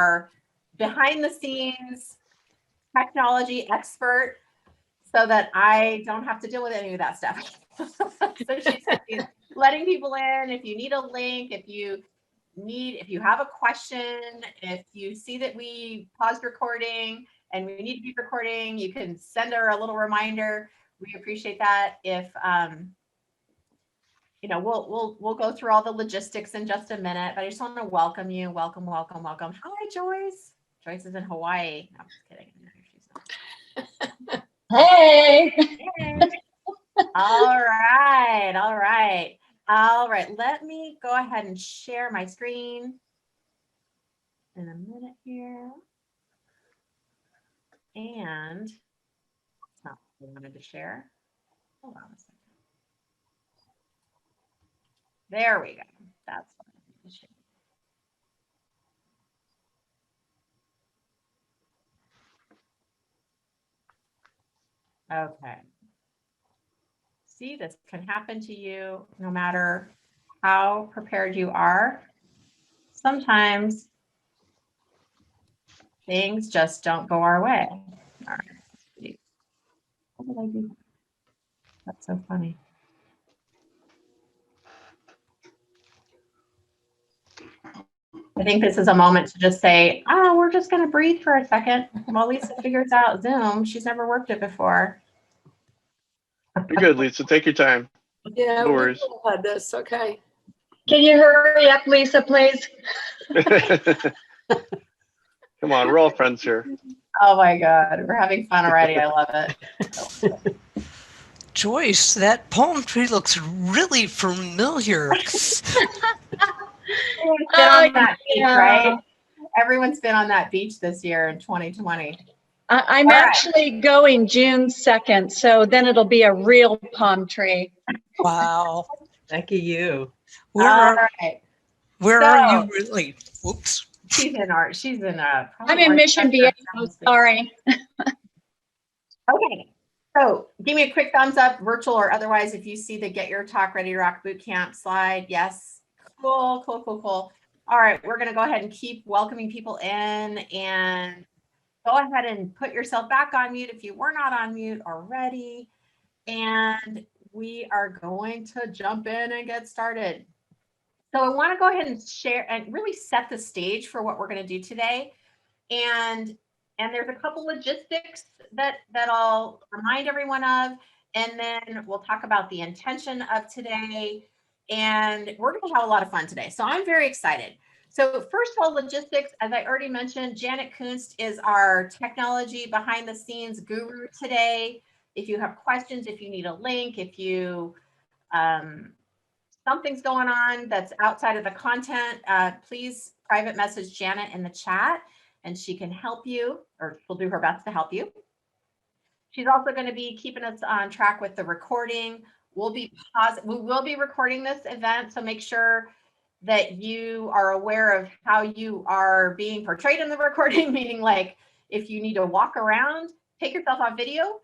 our behind the scenes technology expert so that I don't have to deal with any of that stuff. So she's letting people in. If you need a link, if you have a question, if you see that we paused recording and we need to be recording, you can send her a little reminder. We appreciate that. If we'll go through all the logistics in just a minute, but I just want to welcome you. Welcome. Hi, Joyce. Joyce is in Hawaii. No, I'm just kidding. Hey. All right. Let me go ahead and share my screen in a minute here. And that's not what I wanted to share. Hold on a second. There we go. That's what I need to share. Okay. See, this can happen to you no matter how prepared you are. Sometimes things just don't go our way. All right. What did I do? That's so funny. I think this is a moment to just say, oh, we're just going to breathe for a second while Lisa figures out Zoom. She's never worked it before. You're good, Lisa. Take your time. Yeah, No worries. we had this. Okay. Can you hurry up, Lisa, please? Come on, we're all friends here. Oh my God, we're having fun already. I love it. Joyce, that palm tree looks really familiar. Everyone's been on that beach, right? Everyone's been on that beach this year in 2020. I'm actually going June 2nd, so then it'll be a real palm tree. Wow. Lucky you. Where are you really? Whoops. She's in art. I'm in Mission Viejo. Sorry. Okay. So give me a quick thumbs up, virtual or otherwise, if you see the Get Your Talk Ready to Rock Bootcamp slide. Yes. Cool. All right. We're going to go ahead and keep welcoming people in, and go ahead and put yourself back on mute if you were not on mute already. And we are going to jump in and get started. So I want to go ahead and share and really set the stage for what we're going to do today. And there's a couple logistics that I'll remind everyone of, and then we'll talk about the intention of today. And we're going to have a lot of fun today. So I'm very excited. So first of all, logistics, as I already mentioned, Janet Kunst is our technology behind the scenes guru today. If you have questions, if you need a link, if you something's going on that's outside of the content, please private message Janet in the chat and she can help you, or she'll do her best to help you. She's also going to be keeping us on track with the recording. We will be recording this event, so make sure that you are aware of how you are being portrayed in the recording, meaning like if you need to walk around, take yourself on video.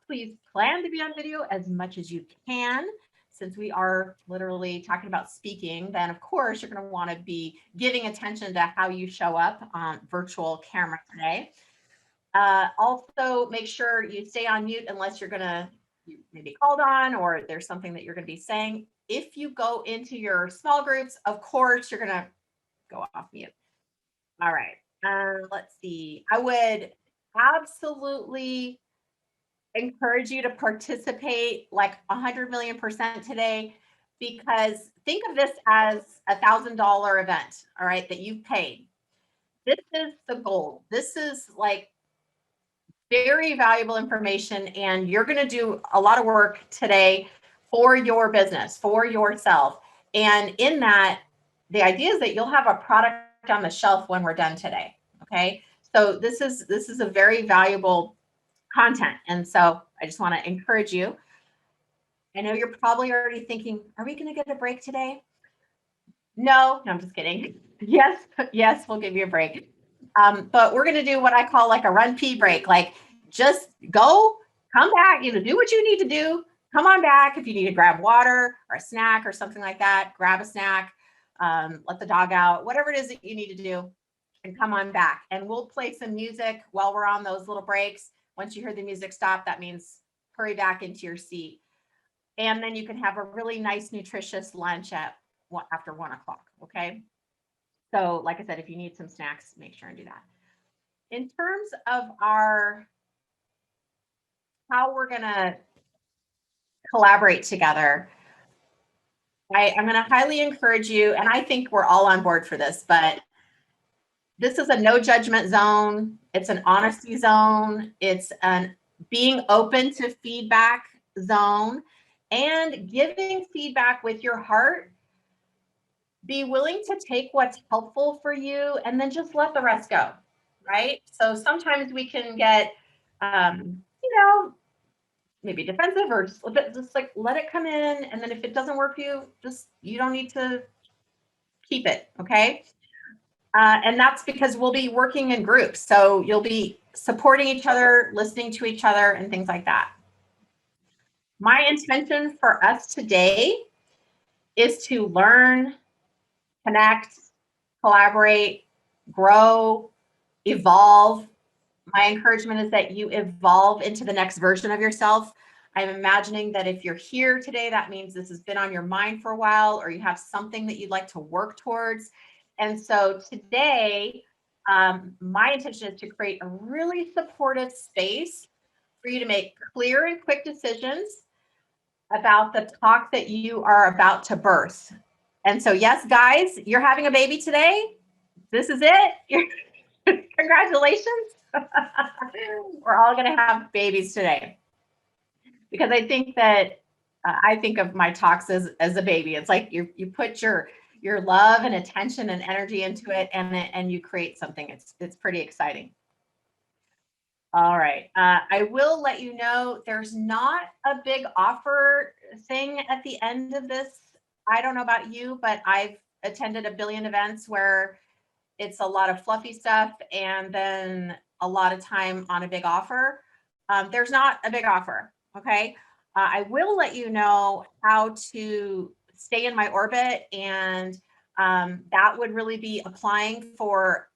Please plan to be on video as much as you can. Since we are literally talking about speaking, then of course you're going to want to be giving attention to how you show up on virtual camera today. Also, make sure you stay on mute unless you're going to maybe called on or there's something that you're going to be saying. If you go into your small groups, of course, you're going to go off mute. All right. Let's see. I would absolutely encourage you to participate like 100 million% today, because think of this as $1,000 event, all right, that you've paid. This is the goal. This is like very valuable information, and you're going to do a lot of work today for your business, for yourself. And in that, the idea is that you'll have a product on the shelf when we're done today. Okay. So this is a very valuable content. And so I just want to encourage you. I know you're probably already thinking, are we going to get a break today? No, I'm just kidding. Yes, we'll give you a break. But we're going to do what I call like a run pee break. Like just go, come back, do what you need to do. Come on back. If you need to grab water or a snack or something like that, grab a snack, let the dog out, whatever it is that you need to do. and come on back. And we'll play some music while we're on those little breaks. Once you hear the music stop, that means hurry back into your seat. And then you can have a really nice, nutritious lunch after 1 o'clock, okay? So like I said, if you need some snacks, make sure and do that. In terms of how we're gonna collaborate together, I'm gonna highly encourage you, and I think we're all on board for this, but this is a no judgment zone. It's an honesty zone. It's an being open to feedback zone and giving feedback with your heart. Be willing to take what's helpful for you and then just let the rest go, right? So sometimes we can get, maybe defensive or just like let it come in. And then if it doesn't work for you, you don't need to keep it, okay? And that's because we'll be working in groups. So you'll be supporting each other, listening to each other, and things like that. My intention for us today is to learn, connect, collaborate, grow, evolve. My encouragement is that you evolve into the next version of yourself. I'm imagining that if you're here today, that means this has been on your mind for a while, or you have something that you'd like to work towards. And so today, my intention is to create a really supportive space for you to make clear and quick decisions about the talk that you are about to birth. And so, yes, guys, you're having a baby today. This is it. Congratulations. We're all going to have babies today. Because I think that I think of my talks as a baby. It's like you put your love and attention and energy into it, and you create something. It's pretty exciting. All right. I will let you know there's not a big offer thing at the end of this. I don't know about you, but I've attended a billion events where it's a lot of fluffy stuff and then a lot of time on a big offer. There's not a big offer, okay? I will let you know how to stay in my orbit, and that would really be applying for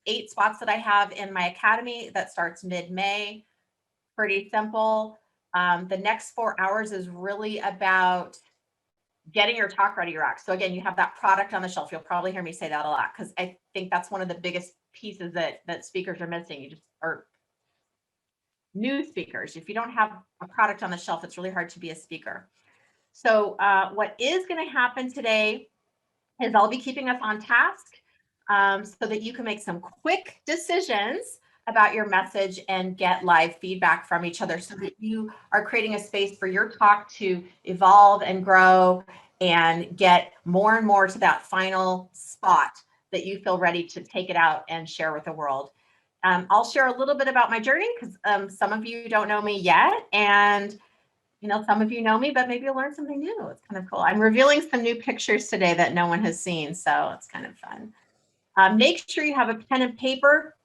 8 spots that I have in my academy that starts mid-May. Pretty simple. The next 4 hours is really about getting your talk ready to rock. So again, you have that product on the shelf. You'll probably hear me say that a lot because I think that's one of the biggest pieces that speakers are missing. Or new speakers. If you don't have a product on the shelf, it's really hard to be a speaker. So what is going to happen today is I'll be keeping us on task so that you can make some quick decisions about your message and get live feedback from each other so that you are creating a space for your talk to evolve and grow and get more and more to that final spot that you feel ready to take it out and share with the world. I'll share a little bit about my journey because some of you don't know me yet, and some of you know me, but maybe you'll learn something new. It's kind of cool. I'm revealing some new pictures today that no one has seen, so it's kind of fun. Make sure you have a pen and paper.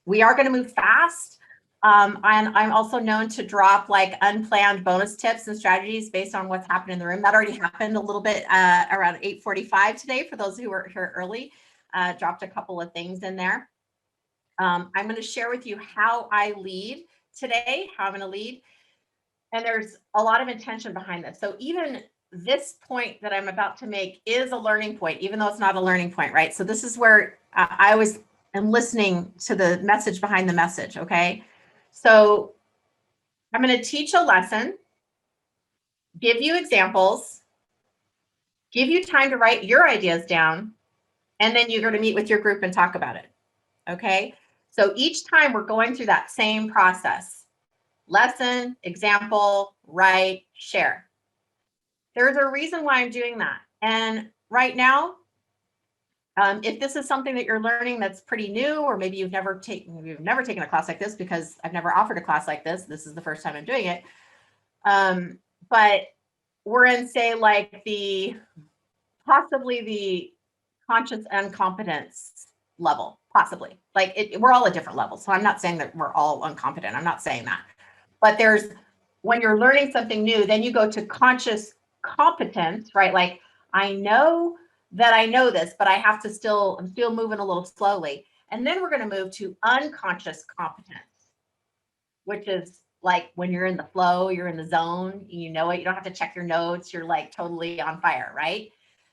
We are going to move fast. And I'm also known to drop like unplanned bonus tips and strategies based on what's happened in the room. That already happened a little bit around 8:45 today. For those who were here early, dropped a couple of things in there. I'm going to share with you how I lead today, how I'm going to lead. And there's a lot of intention behind this. So even this point that I'm about to make is a learning point, even though it's not a learning point, right? So this is where I always am listening to the message behind the message, okay? So I'm going to teach a lesson, give you examples, give you time to write your ideas down, and then you're going to meet with your group and talk about it, okay? So each time we're going through that same process: lesson, example, write, share. There's a reason why I'm doing that. And right now, if this is something that you're learning that's pretty new, or maybe you've never taken a class like this, because I've never offered a class like this. This is the first time I'm doing it. But we're in, say, like possibly the conscious incompetence level, possibly. Like we're all at different levels. So I'm not saying that we're all incompetent. I'm not saying that. But when you're learning something new, then you go to conscious competence, right? Like, I know that I know this, but I'm still moving a little slowly. And then we're going to move to unconscious competence, which is like when you're in the flow, you're in the zone, you know it, you don't have to check your notes, you're like totally on fire, right?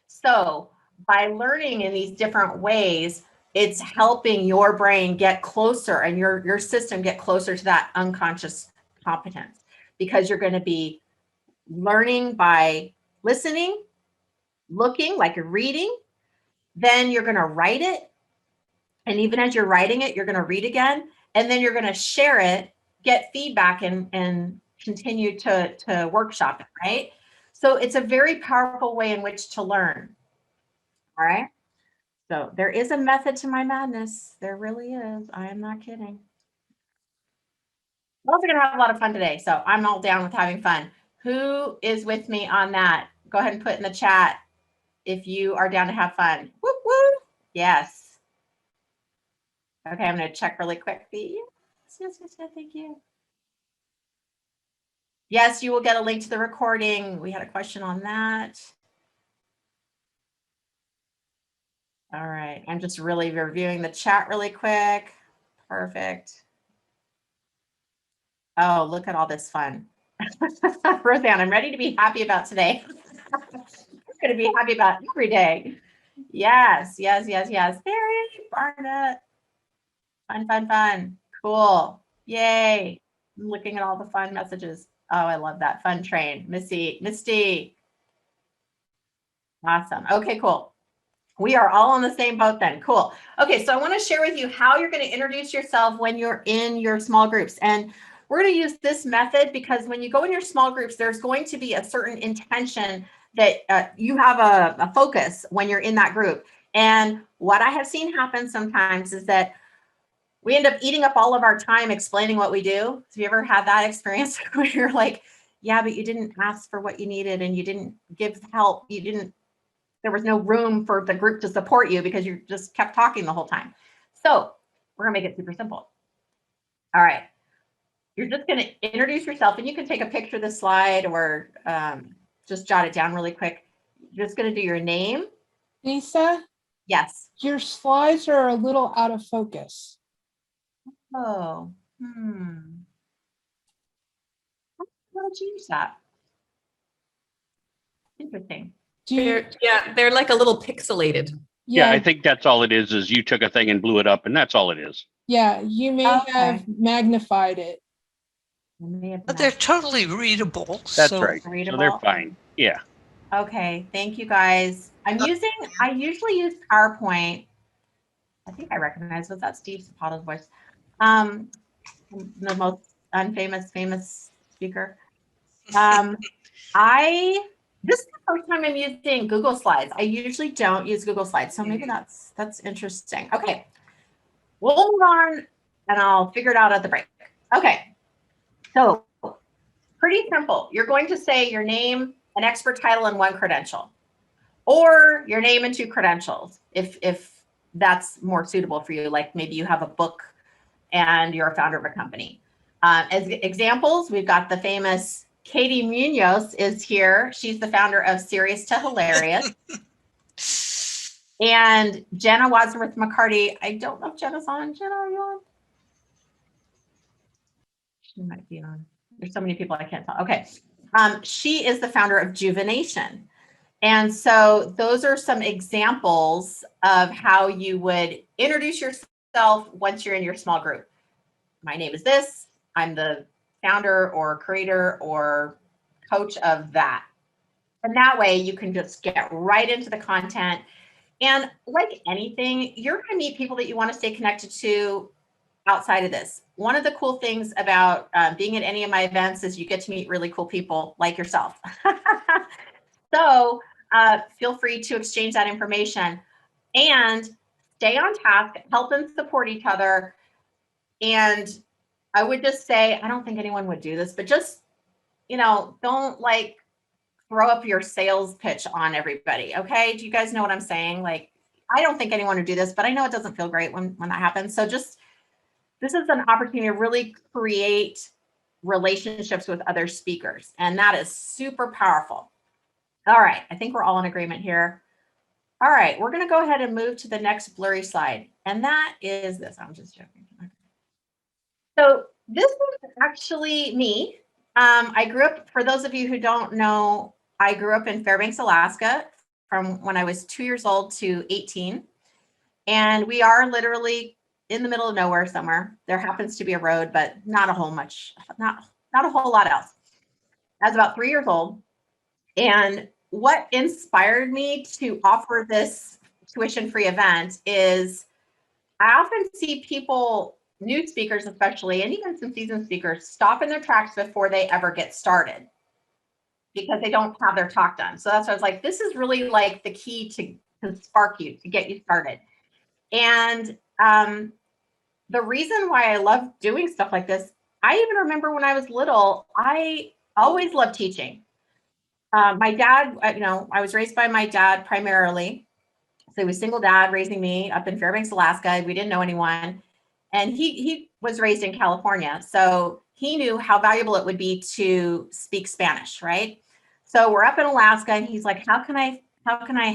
So by learning in these different ways, it's helping your brain get closer and your system get closer to that unconscious competence, because you're going to be learning by listening, looking like you're reading, then you're going to write it. And even as you're writing it, you're going to read again, and then you're going to share it, get feedback, and continue to workshop it, right? So it's a very powerful way in which to learn. All right. So there is a method to my madness. There really is. I am not kidding. We're also going to have a lot of fun today. So I'm all down with having fun. Who is with me on that? Go ahead and put in the chat if you are down to have fun. Whoop, whoop. Yes. Okay, I'm going to check really quick. Yes, thank you. Yes, you will get a link to the recording. We had a question on that. All right, I'm just really reviewing the chat really quick. Perfect. Oh, look at all this fun. Roseanne, I'm ready to be happy about today. I'm going to be happy about every day. Yes, yes, yes, yes. Barry, Barnett. Fun, fun, fun. Cool. Yay. I'm looking at all the fun messages. Oh, I love that. Fun train. Misty. Awesome. Okay, cool. We are all on the same boat then. Cool. Okay, so I want to share with you how you're going to introduce yourself when you're in your small groups. And we're going to use this method because when you go in your small groups, there's going to be a certain intention that you have a focus when you're in that group. And what I have seen happen sometimes is that we end up eating up all of our time explaining what we do. Have you ever had that experience where you're like, yeah, but you didn't ask for what you needed and you didn't give help. There was no room for the group to support you because you just kept talking the whole time. So we're gonna make it super simple. All right, you're just gonna introduce yourself, and you can take a picture of the slide or just jot it down really quick. You're just gonna do your name. Lisa, Yes. your slides are a little out of focus. Oh, I'll change that. Interesting. Do you, They're like a little pixelated. Yeah, I yeah, think that's all it is you took a thing and blew it up, and that's all it is. yeah, you may Okay. have magnified it. But they're totally readable. That's so right. So Readable. they're fine. Yeah. Okay, thank you guys. I usually use PowerPoint. I think I recognize, was that Steve Zapato's voice? The most famous speaker. This is the first time I'm using Google Slides. I usually don't use Google Slides, so maybe that's interesting. Okay, we'll move on and I'll figure it out at the break. Okay, so pretty simple. You're going to say your name, an expert title, and one credential, or your name and two credentials if that's more suitable for you. Like maybe you have a book and you're a founder of a company. As examples, we've got the famous Katie Munoz is here. She's the founder of Serious to Hilarious. And Jenna Wadsworth McCarty. I don't know if Jenna's on. Jenna, are you on? She might be on. There's so many people I can't tell. Okay. She is the founder of Juvenation. And so those are some examples of how you would introduce yourself once you're in your small group. My name is this. I'm the founder or creator or coach of that. And that way you can just get right into the content. And like anything, you're going to meet people that you want to stay connected to outside of this. One of the cool things about being at any of my events is you get to meet really cool people like yourself. So feel free to exchange that information and stay on task, help and support each other. And I would just say, I don't think anyone would do this, but just, don't like throw up your sales pitch on everybody. Okay. Do you guys know what I'm saying? Like, I don't think anyone would do this, but I know it doesn't feel great when that happens. So this is an opportunity to really create relationships with other speakers. And that is super powerful. All right. I think we're all in agreement here. All right, we're going to go ahead and move to the next blurry slide. And that is this. I'm just joking. So this is actually me. I grew up, for those of you who don't know, I grew up in Fairbanks, Alaska from when I was 2 years old to 18. And we are literally in the middle of nowhere somewhere. There happens to be a road, but not a whole lot else. I was about 3 years old. And what inspired me to offer this tuition-free event is I often see people, new speakers especially, and even some seasoned speakers, stop in their tracks before they ever get started because they don't have their talk done. So that's why I was like, this is really like the key to spark you, to get you started. And the reason why I love doing stuff like this, I even remember when I was little, I always loved teaching. My dad, I was raised by my dad primarily. So he was a single dad raising me up in Fairbanks, Alaska. We didn't know anyone. And he was raised in California. So he knew how valuable it would be to speak Spanish, right? So we're up in Alaska and he's like, how can I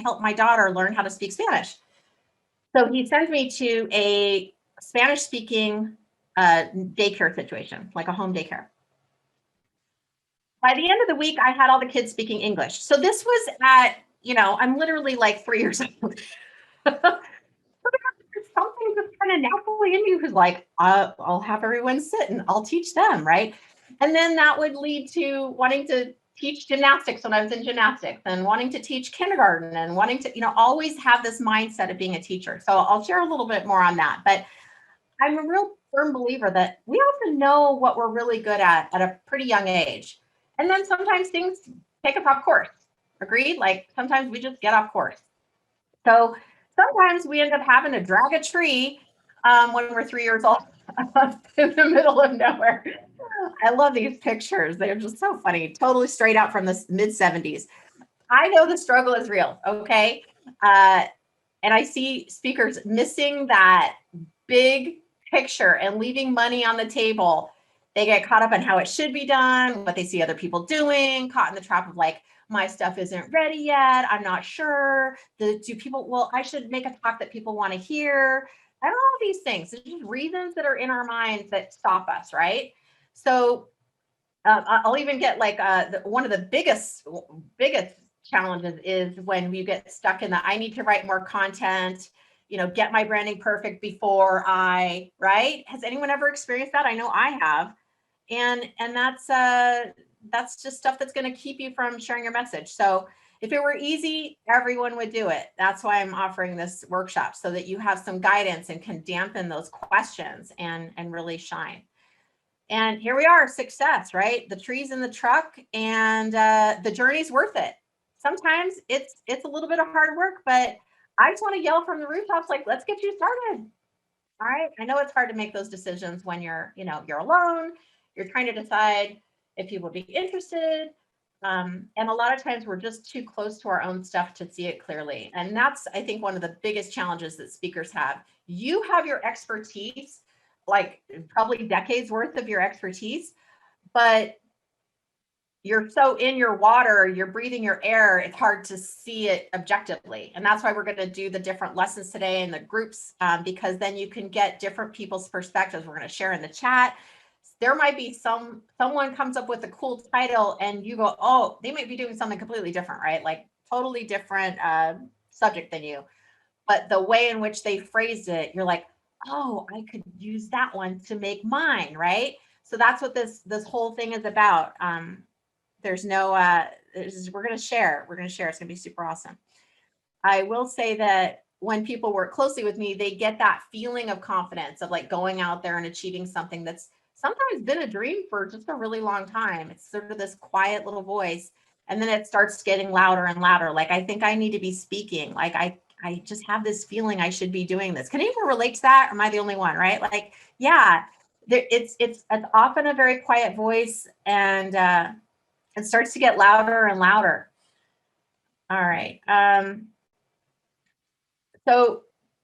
help my daughter learn how to speak Spanish? So he sends me to a Spanish speaking daycare situation, like a home daycare. By the end of the week, I had all the kids speaking English. So this was at, I'm literally like 3 years old. There's something just kind of naturally in you who's like, I'll have everyone sit and I'll teach them, right? And then that would lead to wanting to teach gymnastics when I was in gymnastics and wanting to teach kindergarten and wanting to, always have this mindset of being a teacher. So I'll share a little bit more on that. But I'm a real firm believer that we have to know what we're really good at a pretty young age. And then sometimes things take us off course. Agreed? Like sometimes we just get off course. So sometimes we end up having to drag a tree when we're 3 years old in the middle of nowhere. I love these pictures. They're just so funny. Totally straight out from the mid 70s. I know the struggle is real. Okay. And I see speakers missing that big picture and leaving money on the table. They get caught up on how it should be done, what they see other people doing, caught in the trap of like, my stuff isn't ready yet. I'm not sure. I should make a talk that people want to hear. And all these things. There's just reasons that are in our minds that stop us, right? So I'll even get like one of the biggest challenges is when you get stuck in the, I need to write more content, get my branding perfect before right? Has anyone ever experienced that? I know I have. And that's just stuff that's going to keep you from sharing your message. So if it were easy, everyone would do it. That's why I'm offering this workshop so that you have some guidance and can dampen those questions and really shine. And here we are, success, right? The tree's in the truck and the journey's worth it. Sometimes it's a little bit of hard work, but I just want to yell from the rooftops, like, let's get you started. All right. I know it's hard to make those decisions when you're alone. You're trying to decide if people would be interested. And a lot of times we're just too close to our own stuff to see it clearly. And that's, I think, one of the biggest challenges that speakers have. You have your expertise, like probably decades worth of your expertise, but you're so in your water, you're breathing your air, it's hard to see it objectively. And that's why we're going to do the different lessons today in the groups, because then you can get different people's perspectives. We're going to share in the chat. There might be someone comes up with a cool title and you go, oh, they might be doing something completely different, right? Like totally different subject than you. But the way in which they phrased it, you're like, oh, I could use that one to make mine, right? So that's what this whole thing is about. There's no, we're going to share. It's going to be super awesome. I will say that when people work closely with me, they get that feeling of confidence of like going out there and achieving something that's sometimes been a dream for just a really long time. It's sort of this quiet little voice. And then it starts getting louder and louder. Like, I think I need to be speaking. Like, I just have this feeling I should be doing this. Can anyone relate to that? Or am I the only one, right? Like, yeah, it's often a very quiet voice, and it starts to get louder and louder. All right. So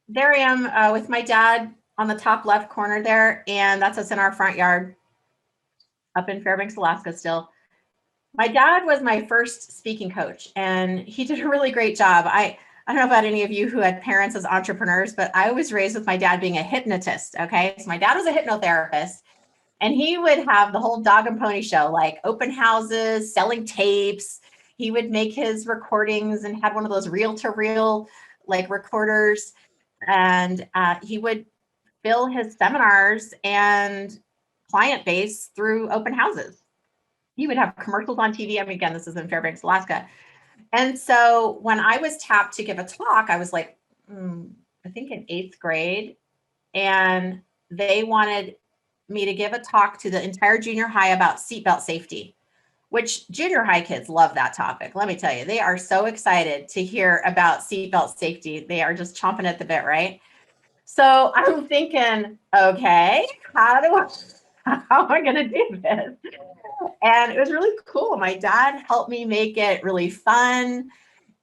there I am with my dad on the top left corner there, and that's us in our front yard up in Fairbanks, Alaska still. My dad was my first speaking coach, and he did a really great job. I don't know about any of you who had parents as entrepreneurs, but I was raised with my dad being a hypnotist. Okay. So my dad was a hypnotherapist, and he would have the whole dog and pony show, like open houses, selling tapes. He would make his recordings and had one of those reel to reel like recorders. And he would fill his seminars and client base through open houses. He would have commercials on TV. I mean, again, this is in Fairbanks, Alaska. And so when I was tapped to give a talk, I was like, I think in 8th grade, and they wanted me to give a talk to the entire junior high about seatbelt safety, which junior high kids love that topic. Let me tell you, they are so excited to hear about seatbelt safety. They are just chomping at the bit, right? So I'm thinking, okay, how am I going to do this? And it was really cool. My dad helped me make it really fun.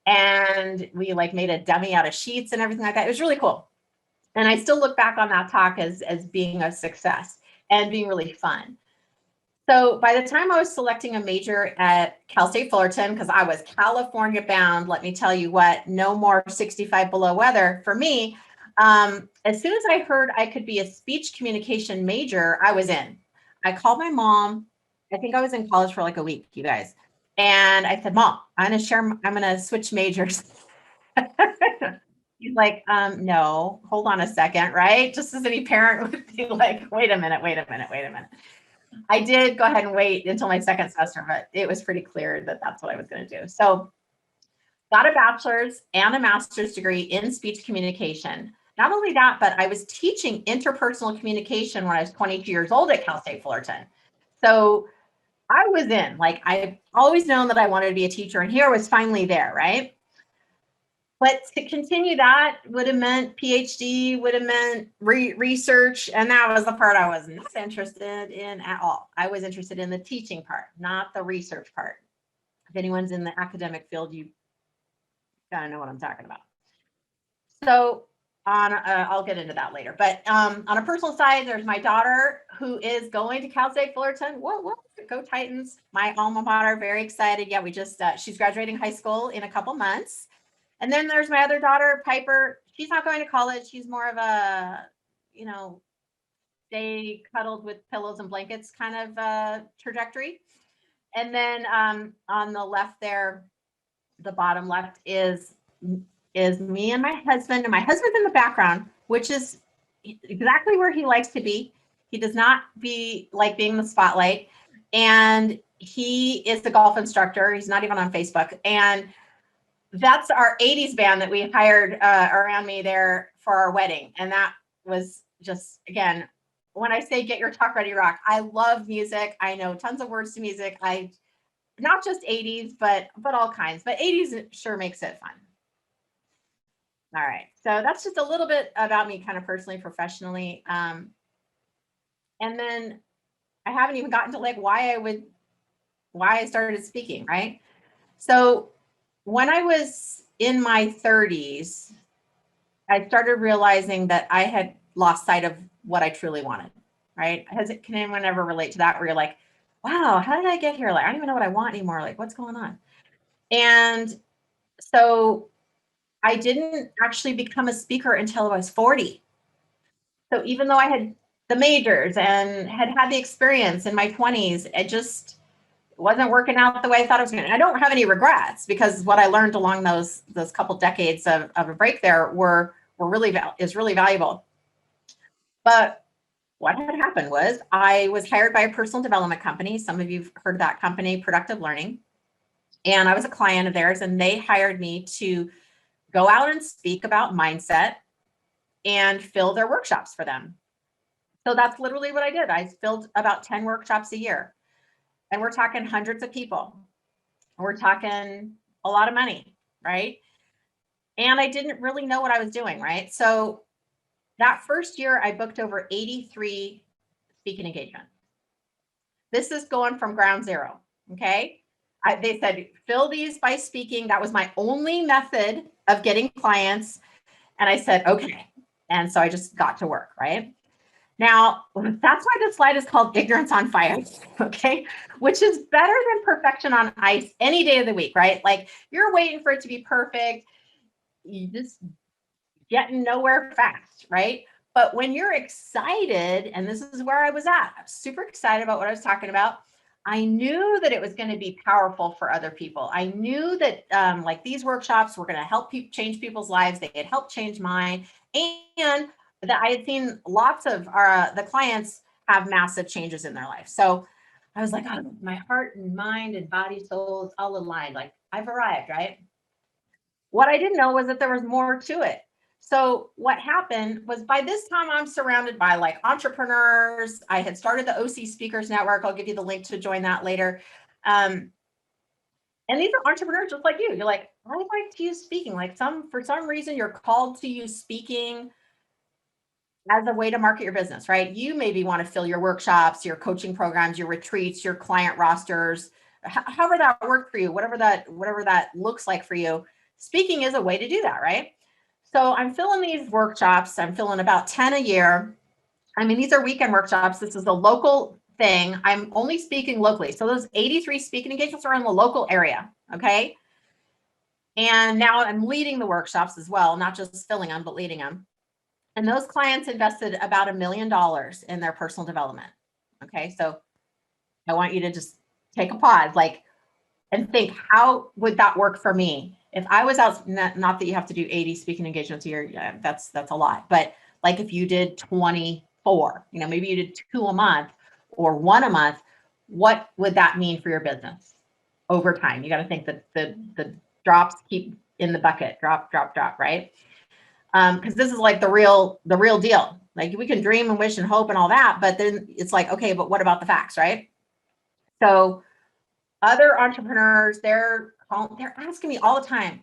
And we like made a dummy out of sheets and everything like that. It was really cool. And I still look back on that talk as being a success and being really fun. So by the time I was selecting a major at Cal State Fullerton, because I was California bound, let me tell you what, no more 65 below weather for me. As soon as I heard I could be a speech communication major, I was in. I called my mom. I think I was in college for like a week, you guys. And I said, Mom, I'm going to switch majors. He's like, no, hold on a second, right? Just as any parent would be like, wait a minute. I did go ahead and wait until my second semester, but it was pretty clear that that's what I was going to do. So got a bachelor's and a master's degree in speech communication. Not only that, but I was teaching interpersonal communication when I was 22 years old at Cal State Fullerton. So I was in, like, I've always known that I wanted to be a teacher, and here I was finally there, right? But to continue that would have meant PhD, would have meant research. And that was the part I was not interested in at all. I was interested in the teaching part, not the research part. If anyone's in the academic field, you gotta know what I'm talking about. So I'll get into that later. But on a personal side, there's my daughter who is going to Cal State Fullerton. Whoa, go Titans. My alma mater, very excited. Yeah, we just, she's graduating high school in a couple months. And then there's my other daughter, Piper. She's not going to college. She's more of a, stay cuddled with pillows and blankets kind of trajectory. And then on the left there, the bottom left is me and my husband. And my husband's in the background, which is exactly where he likes to be. He does not like being in the spotlight. And he is the golf instructor. He's not even on Facebook. And that's our 80s band that we hired around me there for our wedding. And that was just, again, when I say get your talk ready, rock, I love music. I know tons of words to music. Not just 80s, but all kinds, but 80s sure makes it fun. All right. So that's just a little bit about me kind of personally, professionally. And then I haven't even gotten to like why I started speaking, right? So when I was in my 30s, I started realizing that I had lost sight of what I truly wanted, right? Can anyone ever relate to that where you're like, wow, how did I get here? Like, I don't even know what I want anymore. Like, what's going on? And so I didn't actually become a speaker until I was 40. So even though I had the majors and had the experience in my 20s, it just wasn't working out the way I thought it was going to. I don't have any regrets because what I learned along those couple decades of a break there is really valuable. But what had happened was I was hired by a personal development company. Some of you've heard of that company, Productive Learning. And I was a client of theirs, and they hired me to go out and speak about mindset and fill their workshops for them. So that's literally what I did. I filled about 10 workshops a year. And we're talking hundreds of people. We're talking a lot of money, right? And I didn't really know what I was doing, right? So that first year, I booked over 83 speaking engagements. This is going from ground zero, okay? They said, fill these by speaking. That was my only method of getting clients. And I said, okay. And so I just got to work, right? Now, that's why this slide is called Ignorance on Fire, okay? Which is better than perfection on ice any day of the week, right? Like you're waiting for it to be perfect. you just getting nowhere fast, right? But when you're excited, and this is where I was at, I was super excited about what I was talking about. I knew that it was going to be powerful for other people. I knew that like these workshops were going to help people change people's lives. They had helped change mine, and that I had seen lots of the clients have massive changes in their life. So I was like, oh, my heart and mind and body, soul is all aligned. Like I've arrived, right? What I didn't know was that there was more to it. So what happened was by this time I'm surrounded by like entrepreneurs. I had started the OC Speakers Network. I'll give you the link to join that later. And these are entrepreneurs just like you. You're like, I like to use speaking. Like for some reason you're called to use speaking as a way to market your business, right? You maybe want to fill your workshops, your coaching programs, your retreats, your client rosters, however that worked for you, whatever that looks like for you. Speaking is a way to do that, right? So I'm filling these workshops. I'm filling about 10 a year. I mean, these are weekend workshops. This is a local thing. I'm only speaking locally. So those 83 speaking engagements are in the local area, okay? And now I'm leading the workshops as well, not just filling them, but leading them. And those clients invested about $1 million in their personal development. Okay, so I want you to just take a pause, like, and think, how would that work for me? If I was out, not that you have to do 80 speaking engagements a year, yeah, that's a lot. But like if you did 24, maybe you did 2 a month or 1 a month, what would that mean for your business over time? You got to think that the drops keep in the bucket, drop, right? Because this is like the real deal. Like we can dream and wish and hope and all that, but then it's like, okay, but what about the facts, right? So other entrepreneurs, they're asking me all the time,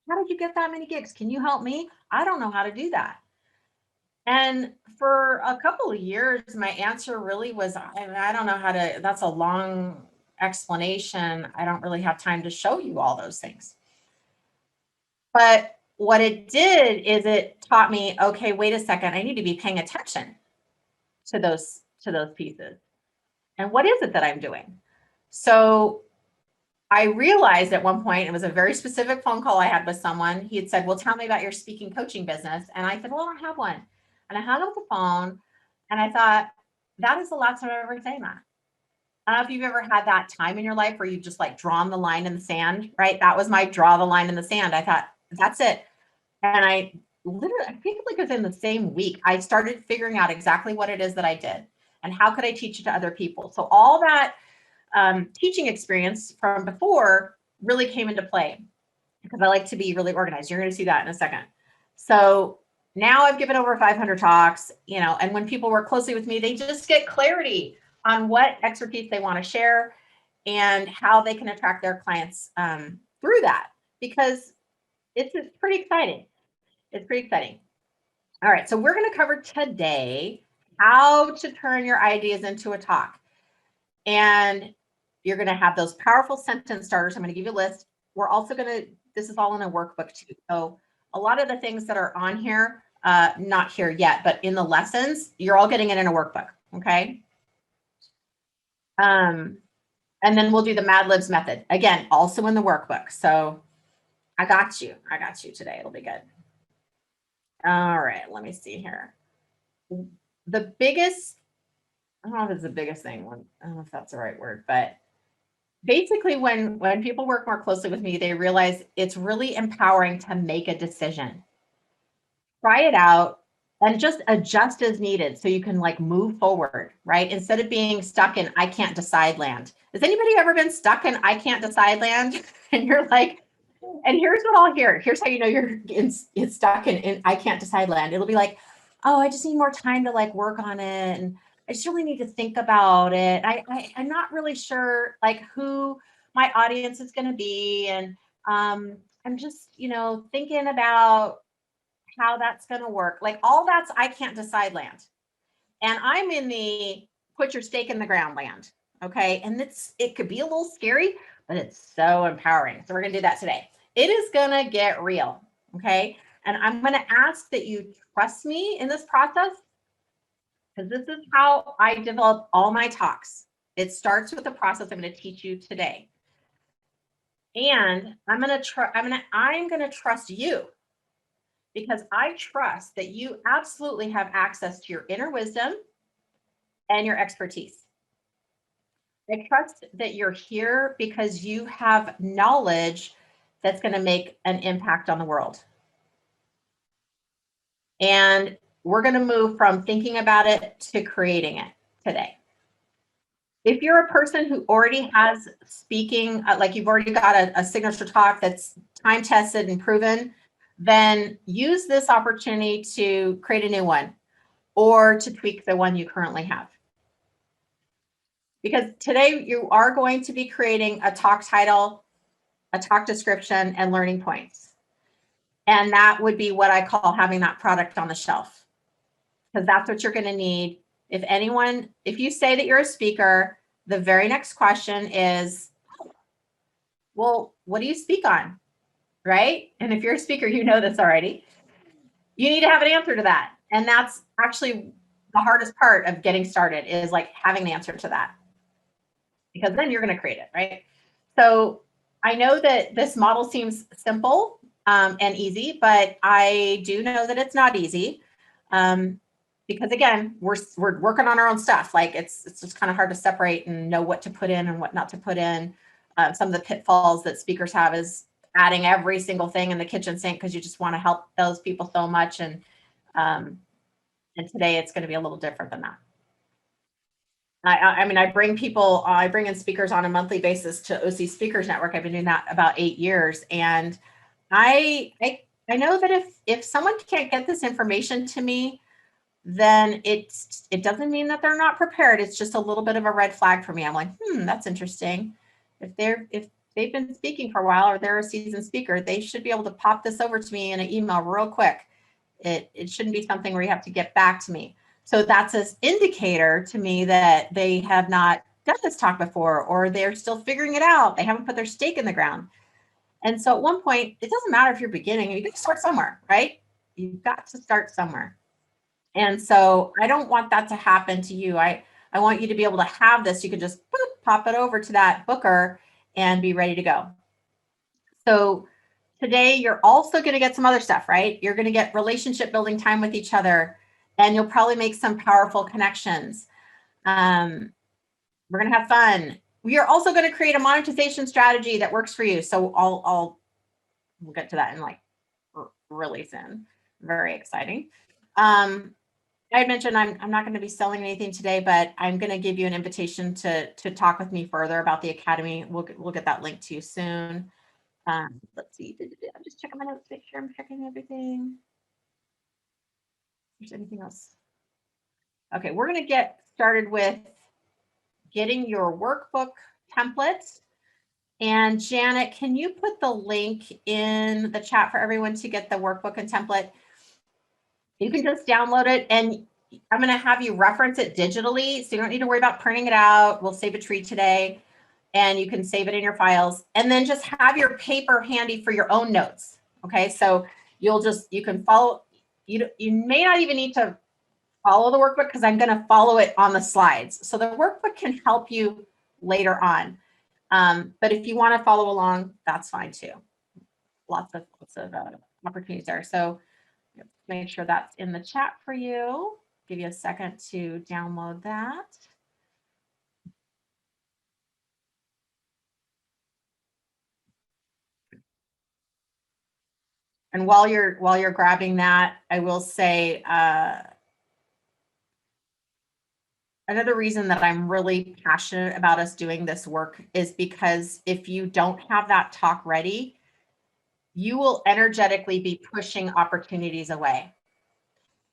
how did you get that many gigs? Can you help me? I don't know how to do that. And for a couple of years, my answer really was, I don't know how to, that's a long explanation. I don't really have time to show you all those things. But what it did is it taught me, okay, wait a second, I need to be paying attention to those pieces. And what is it that I'm doing? So I realized at one point, it was a very specific phone call I had with someone. He had said, well, tell me about your speaking coaching business. And I said, well, I don't have one. And I hung up the phone and I thought, that is the last time I've ever saying that. I don't know if you've ever had that time in your life where you've just like drawn the line in the sand, right? That was my draw the line in the sand. I thought, that's it. And I think like within the same week, I started figuring out exactly what it is that I did and how could I teach it to other people. So all that teaching experience from before really came into play because I like to be really organized. You're going to see that in a second. So now I've given over 500 talks, and when people work closely with me, they just get clarity on what expertise they want to share and how they can attract their clients through that, because it's pretty exciting. It's pretty exciting. All right, so we're going to cover today how to turn your ideas into a talk. And you're going to have those powerful sentence starters. I'm going to give you a list. We're also going to, this is all in a workbook too. So a lot of the things that are on here, not here yet, but in the lessons, you're all getting it in a workbook. Okay. And then we'll do the Mad Libs method. Again, also in the workbook. So I got you today. It'll be good. All right, let me see here. The biggest, I don't know if it's the biggest thing. I don't know if that's the right word, but basically when people work more closely with me, they realize it's really empowering to make a decision. Try it out and just adjust as needed so you can like move forward, right? Instead of being stuck in I can't decide land. Has anybody ever been stuck in I can't decide land? And you're like, and here's what I'll hear. Here's how you know you're stuck in I can't decide land. It'll be like, oh, I just need more time to like work on it. And I just really need to think about it. I'm not really sure like who my audience is going to be. And I'm just, thinking about how that's going to work. Like all that's, I can't decide land. And I'm in the put your stake in the ground land. Okay. And it could be a little scary, but it's so empowering. So we're going to do that today. It is going to get real. Okay. And I'm going to ask that you trust me in this process, because this is how I develop all my talks. It starts with the process I'm going to teach you today. And I'm going to trust you, because I trust that you absolutely have access to your inner wisdom and your expertise. I trust that you're here because you have knowledge that's going to make an impact on the world. And we're going to move from thinking about it to creating it today. If you're a person who already has speaking, like you've already got a signature talk that's time tested and proven, then use this opportunity to create a new one or to tweak the one you currently have. Because today you are going to be creating a talk title, a talk description, and learning points. And that would be what I call having that product on the shelf, because that's what you're going to need. If you say that you're a speaker, the very next question is, well, what do you speak on? Right? And if you're a speaker, you know this already. You need to have an answer to that. And that's actually the hardest part of getting started, is like having the answer to that, because then you're going to create it, right? So I know that this model seems simple and easy, but I do know that it's not easy. Because again, we're working on our own stuff. Like it's just kind of hard to separate and know what to put in and what not to put in. Some of the pitfalls that speakers have is adding every single thing in the kitchen sink because you just want to help those people so much. And today it's going to be a little different than that. I mean, I bring in speakers on a monthly basis to OC Speakers Network. I've been doing that about 8 years. And I know that if someone can't get this information to me, then it doesn't mean that they're not prepared. It's just a little bit of a red flag for me. I'm like, that's interesting. If they've been speaking for a while, or they're a seasoned speaker, they should be able to pop this over to me in an email real quick. It shouldn't be something where you have to get back to me. So that's an indicator to me that they have not done this talk before, or they're still figuring it out. They haven't put their stake in the ground. And so at one point, it doesn't matter if you're beginning, you got to start somewhere, right? You've got to start somewhere. And so I don't want that to happen to you. I want you to be able to have this. You can just pop it over to that booker and be ready to go. So today you're also going to get some other stuff, right? You're going to get relationship building time with each other, and you'll probably make some powerful connections. We're going to have fun. We are also going to create a monetization strategy that works for you. So we'll get to that in like really soon. Very exciting. I had mentioned I'm not going to be selling anything today, but I'm going to give you an invitation to talk with me further about the Academy. We'll get that link to you soon. Let's see. I'm just checking my notes, make sure I'm checking everything. If there's anything else. Okay, we're going to get started with getting your workbook templates. And Janet, can you put the link in the chat for everyone to get the workbook and template? You can just download it, and I'm going to have you reference it digitally, so you don't need to worry about printing it out. We'll save a tree today, and you can save it in your files, and then just have your paper handy for your own notes. Okay, so you can follow. You may not even need to follow the workbook, because I'm going to follow it on the slides. So the workbook can help you later on. But if you want to follow along, that's fine too. Lots of opportunities there. So make sure that's in the chat for you. Give you a second to download that. And while you're grabbing that, I will say another reason that I'm really passionate about us doing this work is because if you don't have that talk ready, you will energetically be pushing opportunities away.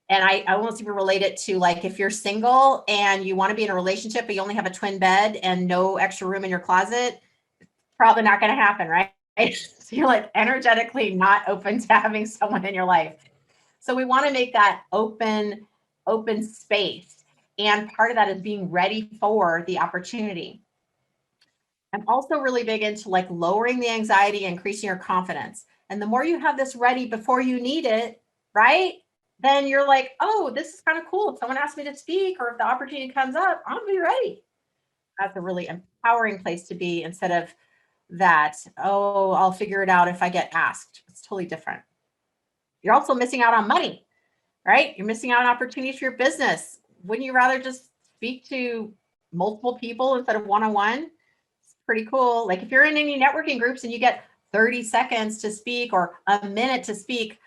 And I almost even relate it to, like, if you're single and you want to be in a relationship, but you only have a twin bed and no extra room in your closet, it's probably not going to happen, right? So you're like energetically not open to having someone in your life. So we want to make that open space. And part of that is being ready for the opportunity. I'm also really big into like lowering the anxiety, increasing your confidence. And the more you have this ready before you need it, right? Then you're like, oh, this is kind of cool. If someone asks me to speak, or if the opportunity comes up, I'm gonna be ready. That's a really empowering place to be, instead of that, oh, I'll figure it out if I get asked. It's totally different. You're also missing out on money, right? You're missing out on opportunities for your business. Wouldn't you rather just speak to multiple people instead of one-on-one? It's pretty cool. Like if you're in any networking groups and you get 30 seconds to speak or a minute to speak,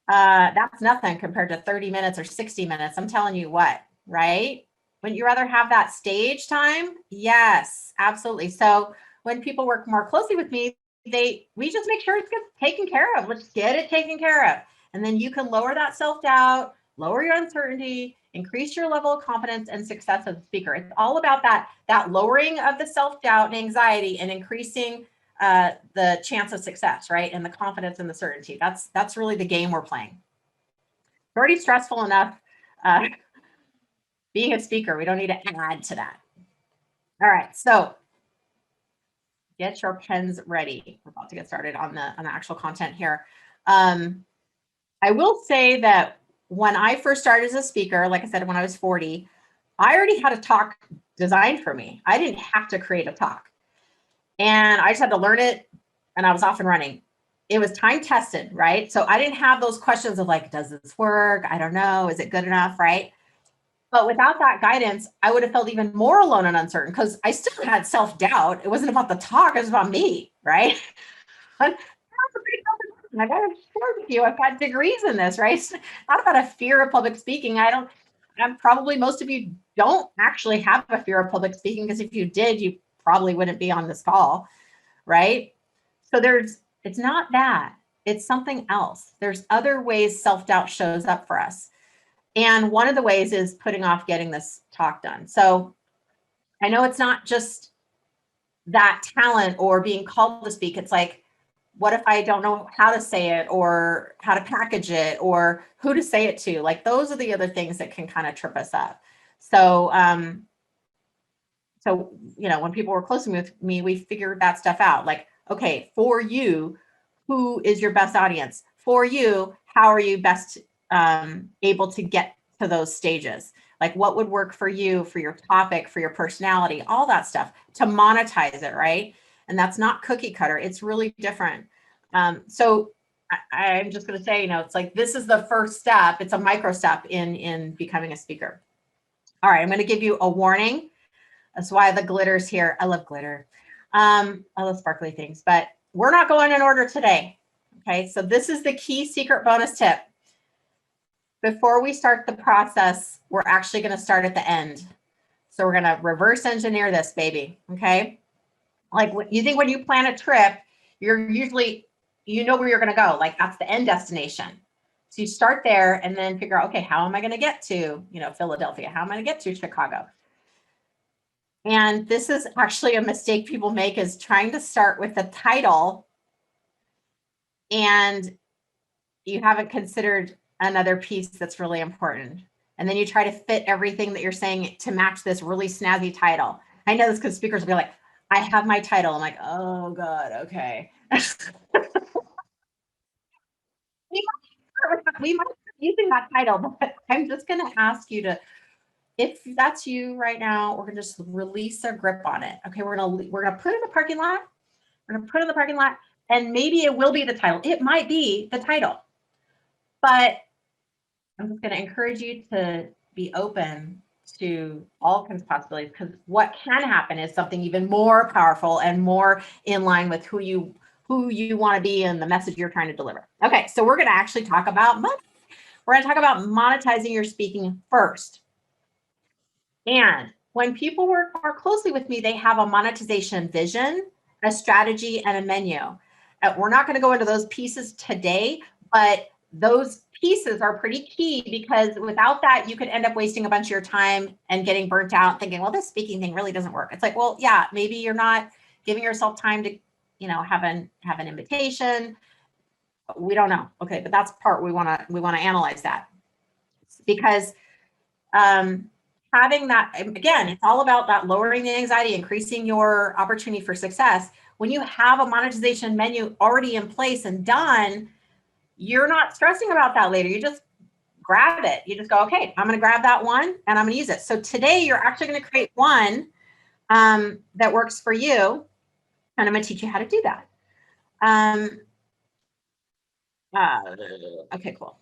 that's nothing compared to 30 minutes or 60 minutes. I'm telling you what, right? Wouldn't you rather have that stage time? Yes, absolutely. So when people work more closely with me, we just make sure it's taken care of. Let's get it taken care of. And then you can lower that self-doubt, lower your uncertainty, increase your level of confidence and success as a speaker. It's all about that lowering of the self-doubt and anxiety and increasing the chance of success, right? And the confidence and the certainty. That's really the game we're playing. It's already stressful enough being a speaker. We don't need to add to that. All right, so get your pens ready. We're about to get started on the actual content here. I will say that when I first started as a speaker, like I said, when I was 40, I already had a talk designed for me. I didn't have to create a talk. And I just had to learn it and I was off and running. It was time tested, right? So I didn't have those questions of like, does this work? I don't know. Is it good enough, right? But without that guidance, I would have felt even more alone and uncertain because I still had self-doubt. It wasn't about the talk, it was about me, right? I got to share with you, I've got degrees in this, right? It's not about a fear of public speaking. I'm probably most of you don't actually have a fear of public speaking because if you did, you probably wouldn't be on this call, right? So it's not that, it's something else. There's other ways self-doubt shows up for us. And one of the ways is putting off getting this talk done. So I know it's not just that talent or being called to speak. It's like, what if I don't know how to say it or how to package it or who to say it to? Like those are the other things that can kind of trip us up. So, when people were close with me, we figured that stuff out. Like, okay, for you, who is your best audience? For you, how are you best able to get to those stages? Like what would work for you, for your topic, for your personality, all that stuff to monetize it, right? And that's not cookie cutter. It's really different. So I'm just going to say, it's like, this is the first step. It's a micro step in becoming a speaker. All right. I'm going to give you a warning. That's why the glitter's here. I love glitter. I love sparkly things, but we're not going in order today. Okay. So this is the key secret bonus tip. Before we start the process, we're actually going to start at the end. So we're going to reverse engineer this baby. Okay. Like you think when you plan a trip, you're usually, where you're going to go. Like that's the end destination. So you start there and then figure out, okay, how am I going to get to, Philadelphia? How am I going to get to Chicago? And this is actually a mistake people make, is trying to start with the title and you haven't considered another piece that's really important. And then you try to fit everything that you're saying to match this really snazzy title. I know this because speakers will be like, I have my title. I'm like, oh God, okay. we might be using that title, but I'm just going to ask you to, if that's you right now, we're going to just release a grip on it. Okay, we're going to put it in the parking lot. We're going to put it in the parking lot, and maybe it will be the title. It might be the title, but I'm just going to encourage you to be open to all kinds of possibilities, because what can happen is something even more powerful and more in line with who you want to be and the message you're trying to deliver. Okay, so we're going to actually talk about money. We're going to talk about monetizing your speaking first. And when people work more closely with me, they have a monetization vision, a strategy, and a menu. We're not going to go into those pieces today, but those pieces are pretty key, because without that, you could end up wasting a bunch of your time and getting burnt out thinking, well, this speaking thing really doesn't work. It's like, well, yeah, maybe you're not giving yourself time to, have an invitation. We don't know. Okay. But that's part we want to analyze that, because having that, again, it's all about that lowering the anxiety, increasing your opportunity for success. When you have a monetization menu already in place and done, you're not stressing about that later. You just grab it. You just go, okay, I'm going to grab that one and I'm going to use it. So today you're actually going to create one that works for you. And I'm going to teach you how to do that. Okay, cool.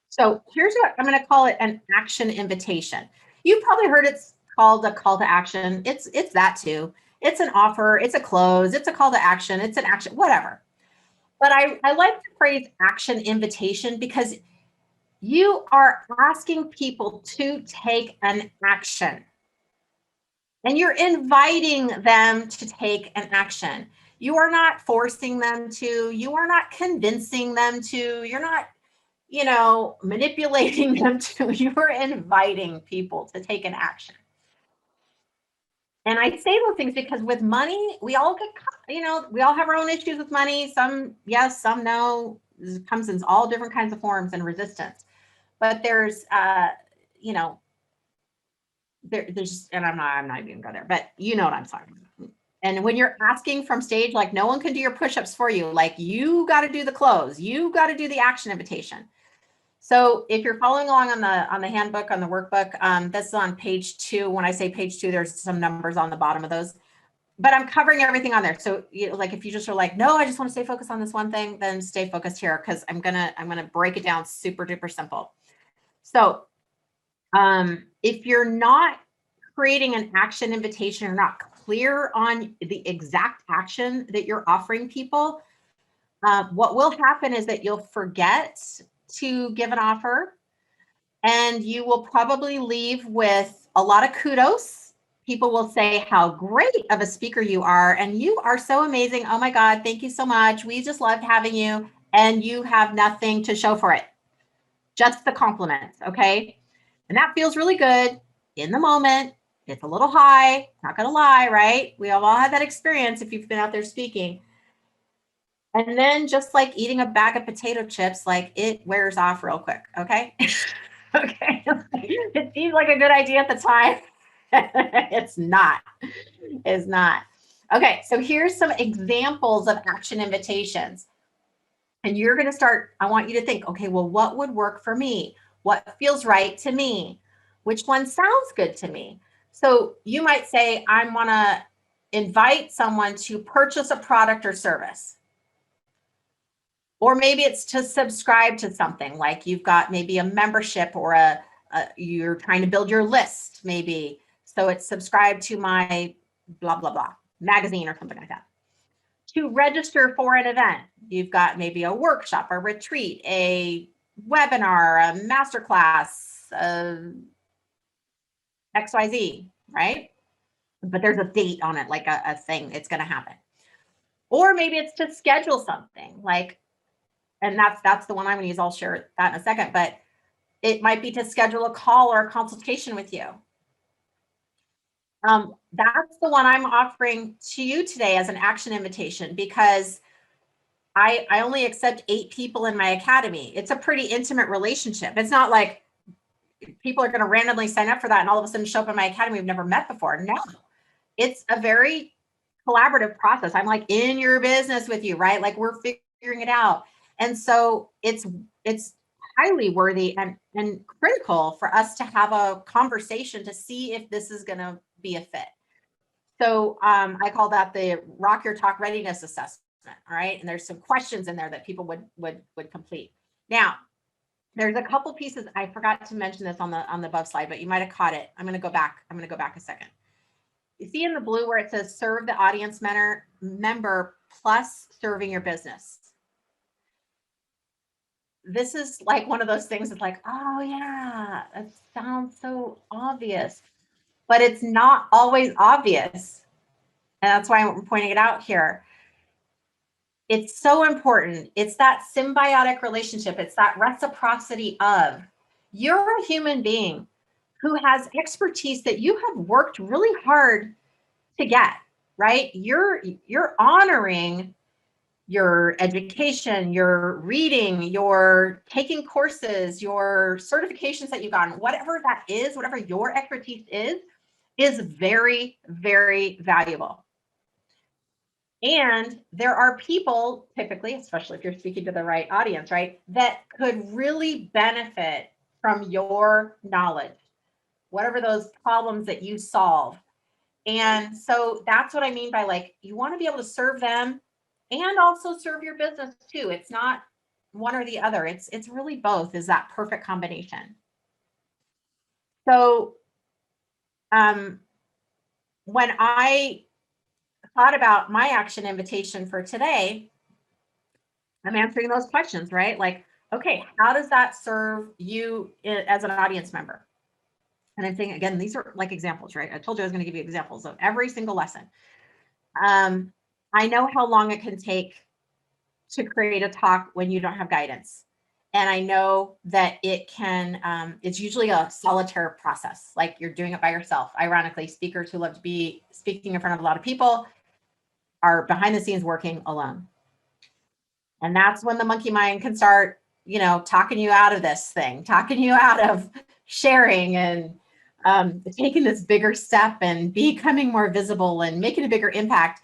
So here's what I'm going to call it, an action invitation. You've probably heard it's called a call to action. It's that too. It's an offer, it's a close, it's a call to action, it's an action, whatever. But I like the phrase action invitation because you are asking people to take an action. And you're inviting them to take an action. You are not forcing them to, you are not convincing them to, you're not, manipulating them to, you are inviting people to take an action. And I say those things because with money, we all get, we all have our own issues with money. Some yes, some no. It comes in all different kinds of forms and resistance. But there's, there's, and I'm not even gonna go there, but you know what I'm talking about. And when you're asking from stage, like no one can do your push-ups for you. Like you got to do the close, you got to do the action invitation. So if you're following along on the handbook, on the workbook, this is on page 2. When I say page 2, there's some numbers on the bottom of those, but I'm covering everything on there. So like, if you just are like, no, I just want to stay focused on this one thing, then stay focused here. Cause I'm going to break it down super duper simple. So if you're not creating an action invitation or not clear on the exact action that you're offering people, what will happen is that you'll forget to give an offer and you will probably leave with a lot of kudos. People will say how great of a speaker you are and you are so amazing. Oh my God, thank you so much. We just loved having you, and you have nothing to show for it. Just the compliments, okay? And that feels really good in the moment. It's a little high, not gonna lie, right? We have all had that experience if you've been out there speaking. And then just like eating a bag of potato chips, like it wears off real quick, okay? Okay, it seems like a good idea at the time. It's not. Okay, so here's some examples of action invitations. And you're going to start, I want you to think, okay, well, what would work for me? What feels right to me? Which one sounds good to me? So you might say, I want to invite someone to purchase a product or service. Or maybe it's to subscribe to something, like you've got maybe a membership or you're trying to build your list, maybe. So it's subscribe to my blah, blah, blah magazine or something like that. To register for an event, you've got maybe a workshop, a retreat, a webinar, a masterclass, XYZ, right? But there's a date on it, like a thing, it's going to happen. Or maybe it's to schedule something like, and that's the one I'm going to use. I'll share that in a second, but it might be to schedule a call or a consultation with you. That's the one I'm offering to you today as an action invitation, because I only accept 8 people in my academy. It's a pretty intimate relationship. It's not like people are going to randomly sign up for that and all of a sudden show up in my academy we've never met before. No, it's a very collaborative process. I'm like in your business with you, right? Like we're figuring it out. And so it's highly worthy and critical for us to have a conversation to see if this is going to be a fit. So I call that the Rock Your Talk Readiness Assessment. All right. And there's some questions in there that people would complete. Now, there's a couple pieces. I forgot to mention this on the above slide, but you might have caught it. I'm going to go back. I'm going to go back a second. You see in the blue where it says serve the audience member plus serving your business. This is like one of those things that's like, oh yeah, that sounds so obvious, but it's not always obvious. And that's why I'm pointing it out here. It's so important. It's that symbiotic relationship. It's that reciprocity of you're a human being who has expertise that you have worked really hard to get, right? You're honoring your education, your reading, your taking courses, your certifications that you've gotten, whatever that is, whatever your expertise is very, very valuable. And there are people typically, especially if you're speaking to the right audience, right, that could really benefit from your knowledge, whatever those problems that you solve. And so that's what I mean by like, you want to be able to serve them and also serve your business too. It's not one or the other. It's really both, is that perfect combination. So when I thought about my action invitation for today, I'm answering those questions, right? Like, okay, how does that serve you as an audience member? And I'm saying, again, these are like examples, right? I told you I was going to give you examples of every single lesson. I know how long it can take to create a talk when you don't have guidance. And I know that it can, it's usually a solitaire process, like you're doing it by yourself. Ironically, speakers who love to be speaking in front of a lot of people are behind the scenes working alone. And that's when the monkey mind can start, you know, talking you out of this thing, talking you out of sharing and taking this bigger step and becoming more visible and making a bigger impact.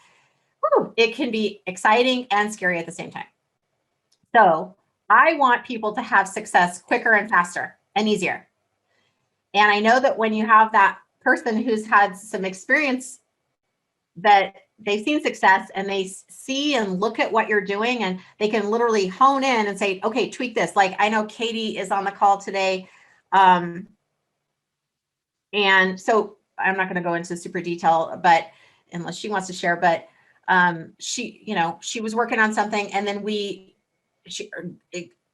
Whew, it can be exciting and scary at the same time. So I want people to have success quicker and faster and easier. And I know that when you have that person who's had some experience, that they've seen success and they see and look at what you're doing and they can literally hone in and say, okay, tweak this. Like I know Katie is on the call today. And so I'm not going to go into super detail, but unless she wants to share, but she, you know, she was working on something and then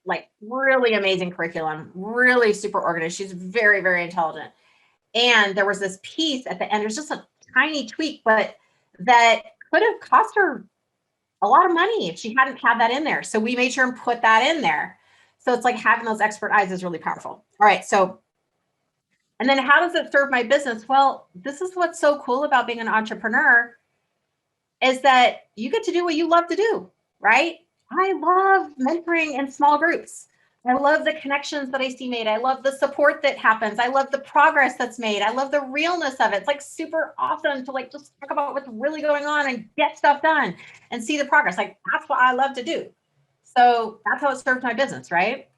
like really amazing curriculum, really super organized. She's very, very intelligent. And there was this piece at the end, there's just a tiny tweak, but that could have cost her a lot of money if she hadn't had that in there. So we made sure and put that in there. So it's like having those expert eyes is really powerful. All right. So, and then how does it serve my business? Well, this is what's so cool about being an entrepreneur is that you get to do what you love to do, right? I love mentoring in small groups. I love the connections that I see made. I love the support that happens. I love the progress that's made. I love the realness of it. It's like super awesome to like just talk about what's really going on and get stuff done and see the progress. Like that's what I love to do. So that's how it serves my business, right?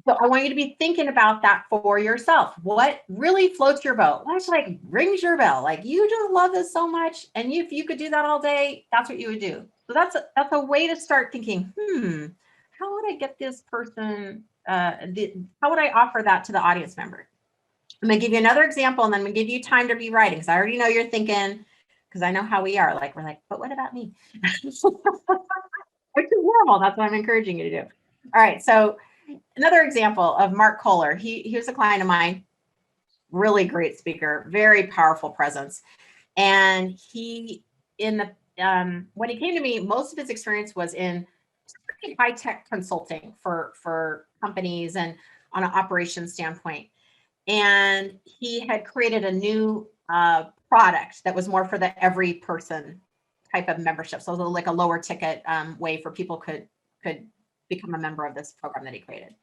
So I want you to be thinking about that for yourself. What really floats your boat? What like rings your bell? Like you just love this so much. And if you could do that all day, that's what you would do. So that's a way to start thinking, how would I get this person, how would I offer that to the audience member? I'm gonna give you another example and then I'm gonna give you time to be writing. Because I already know you're thinking, because I know how we are. Like, we're like, but what about me? Which is normal. That's what I'm encouraging you to do. All right, so another example of Mark Kohler. He was a client of mine, really great speaker, very powerful presence. And he, when he came to me, most of his experience was in high-tech consulting for companies and on an operations standpoint. And he had created a new product that was more for the every person type of membership. So it was like a lower ticket way for people could become a member of this program that he created.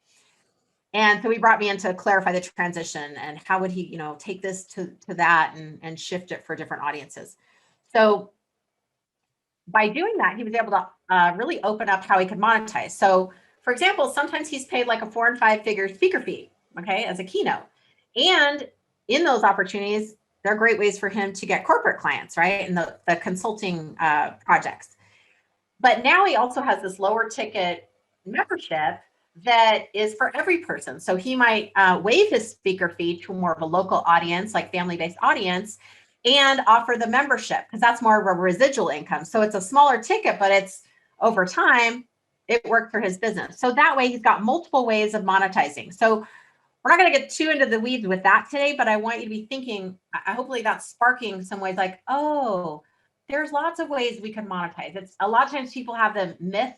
And so he brought me in to clarify the transition and how would he, you know, take this to that and shift it for different audiences. So by doing that, he was able to really open up how he could monetize. So for example, sometimes he's paid like a 4 and 5 figure speaker fee, okay, as a keynote. And in those opportunities, they're great ways for him to get corporate clients, right? And the consulting projects. But now he also has this lower ticket membership that is for every person. So he might waive his speaker fee to more of a local audience, like family-based audience, and offer the membership because that's more of a residual income. So it's a smaller ticket, but it's over time, it worked for his business. So that way he's got multiple ways of monetizing. So we're not going to get too into the weeds with that today, but I want you to be thinking, hopefully that's sparking some ways like, oh, there's lots of ways we can monetize. It's a lot of times people have the myth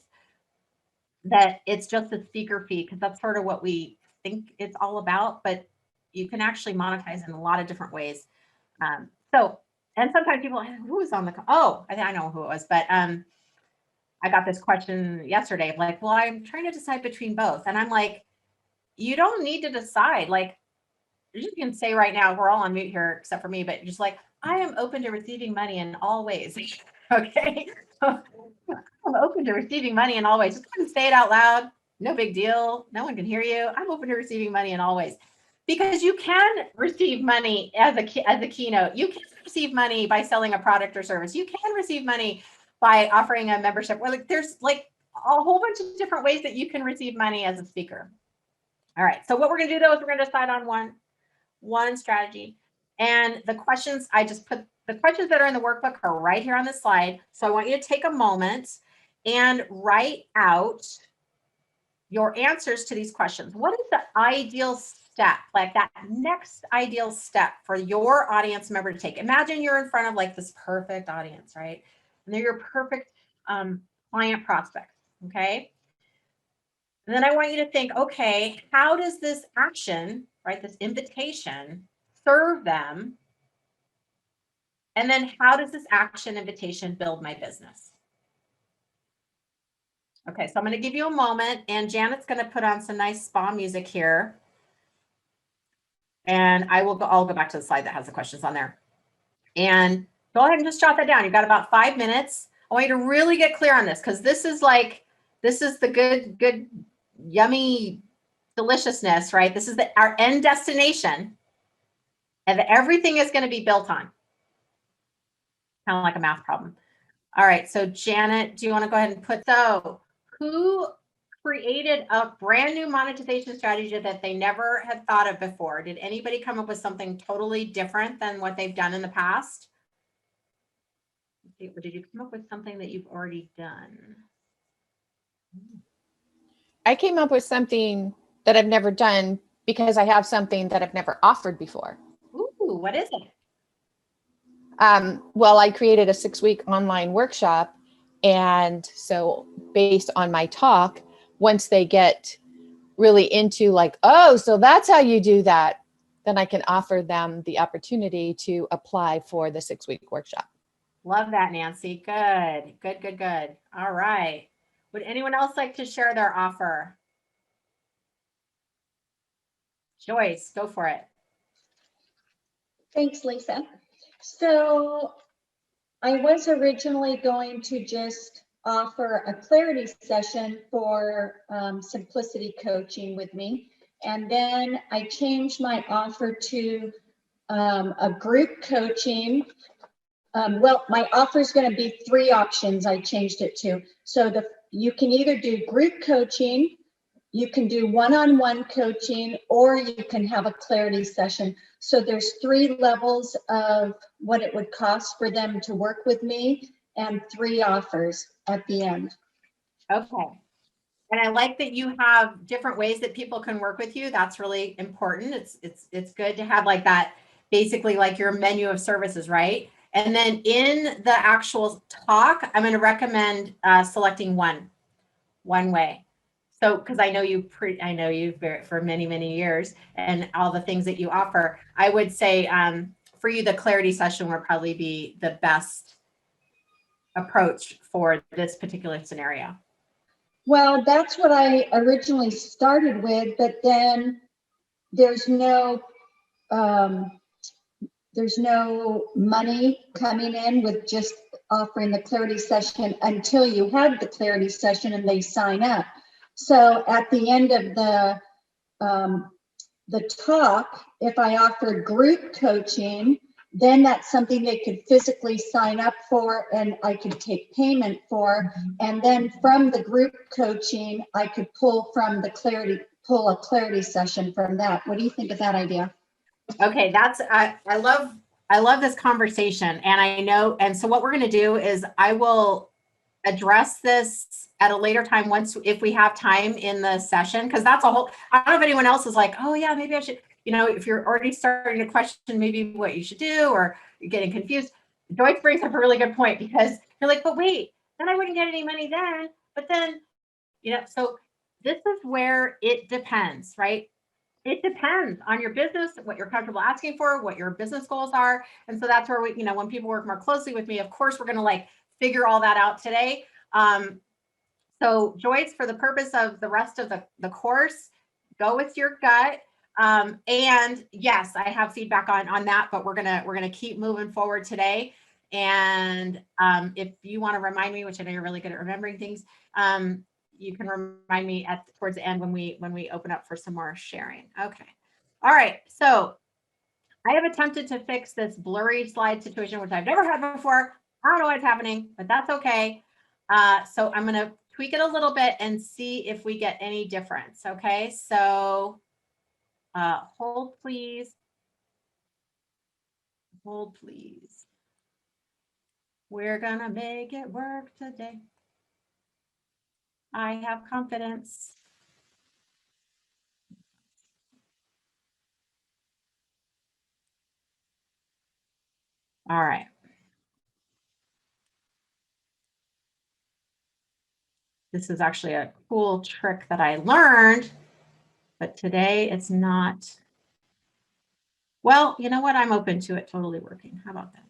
that it's just a speaker fee because that's sort of what we think it's all about, but you can actually monetize in a lot of different ways. And sometimes people, who was on the call? Oh, I think I know who it was, but I got this question yesterday of like, well, I'm trying to decide between both. And I'm like, you don't need to decide. Like, you can say right now, we're all on mute here except for me, but just like, I am open to receiving money in all ways. Okay. I'm open to receiving money in all ways. Just go ahead and say it out loud. No big deal. No one can hear you. I'm open to receiving money in all ways. because you can receive money as a keynote. You can receive money by selling a product or service. You can receive money by offering a membership. Well, like, there's like a whole bunch of different ways that you can receive money as a speaker. All right. So what we're going to do though is we're going to decide on one strategy. And the questions, I just put the questions that are in the workbook are right here on the slide. So I want you to take a moment and write out your answers to these questions. What is the ideal step, like that next ideal step for your audience member to take? Imagine you're in front of like this perfect audience, right? And they're your perfect client prospects, okay? And then I want you to think, okay, how does this action, right, this invitation serve them? And then how does this action invitation build my business? Okay, so I'm going to give you a moment, and Janet's going to put on some nice spa music here. And I'll go back to the slide that has the questions on there. And go ahead and just jot that down. You've got about 5 minutes. I want you to really get clear on this, because this is the good, yummy deliciousness, right? This is our end destination, and everything is going to be built on. Kind of like a math problem. All right, so Janet, do you want to go ahead and put, so who created a brand new monetization strategy that they never had thought of before? Did anybody come up with something totally different than what they've done in the past? Or did you come up with something that you've already done? I came up with something that I've never done because I have something that I've never offered before. Ooh, what is it? Well, I created a 6-week online workshop. And so based on my talk, once they get really into like, oh, so that's how you do that, then I can offer them the opportunity to apply for the 6-week workshop. Love that, Nancy. Good, good, good, good. All right. Would anyone else like to share their offer? Joyce, go for it. Thanks, Lisa. So I was originally going to just offer a clarity session for simplicity coaching with me. And then I changed my offer to a group coaching. Well, my offer is going to be 3 options. I changed it to. So you can either do group coaching, you can do one-on-one coaching, or you can have a clarity session. So there's 3 levels of what it would cost for them to work with me, and 3 offers at the end. Okay. And I like that you have different ways that people can work with you. That's really important. It's good to have like that, basically like your menu of services, right? And then in the actual talk, I'm going to recommend selecting one way. So, because I know you for many, many years and all the things that you offer, I would say for you, the clarity session would probably be the best approach for this particular scenario. Well, that's what I originally started with, but then there's no money coming in with just offering the clarity session until you have the clarity session and they sign up. So at the end of the talk, if I offer group coaching, then that's something they could physically sign up for and I could take payment for. And then from the group coaching, I could pull a clarity session from that. What do you think of that idea? Okay, I love this conversation, and I know, and so what we're going to do is I will address this at a later time if we have time in the session, because that's a whole, I don't know if anyone else is like, oh yeah, maybe I should, if you're already starting to question maybe what you should do or you're getting confused. Joyce brings up a really good point, because you're like, but wait, then I wouldn't get any money then, but then, so this is where it depends, right? It depends on your business, what you're comfortable asking for, what your business goals are. And so that's where when people work more closely with me, of course, we're going to like figure all that out today. So Joyce, for the purpose of the rest of the course, go with your gut. And yes, I have feedback on that, but we're gonna keep moving forward today. And if you want to remind me, which I know you're really good at remembering things, you can remind me towards the end when we open up for some more sharing. Okay. All right, so I have attempted to fix this blurry slide situation, which I've never had before. I don't know what's happening, but that's okay. So I'm gonna tweak it a little bit and see if we get any difference, okay? So hold please. Hold please. We're gonna make it work today. I have confidence. All right. This is actually a cool trick that I learned, but today it's not. Well, you know what? I'm open to it totally working. How about that?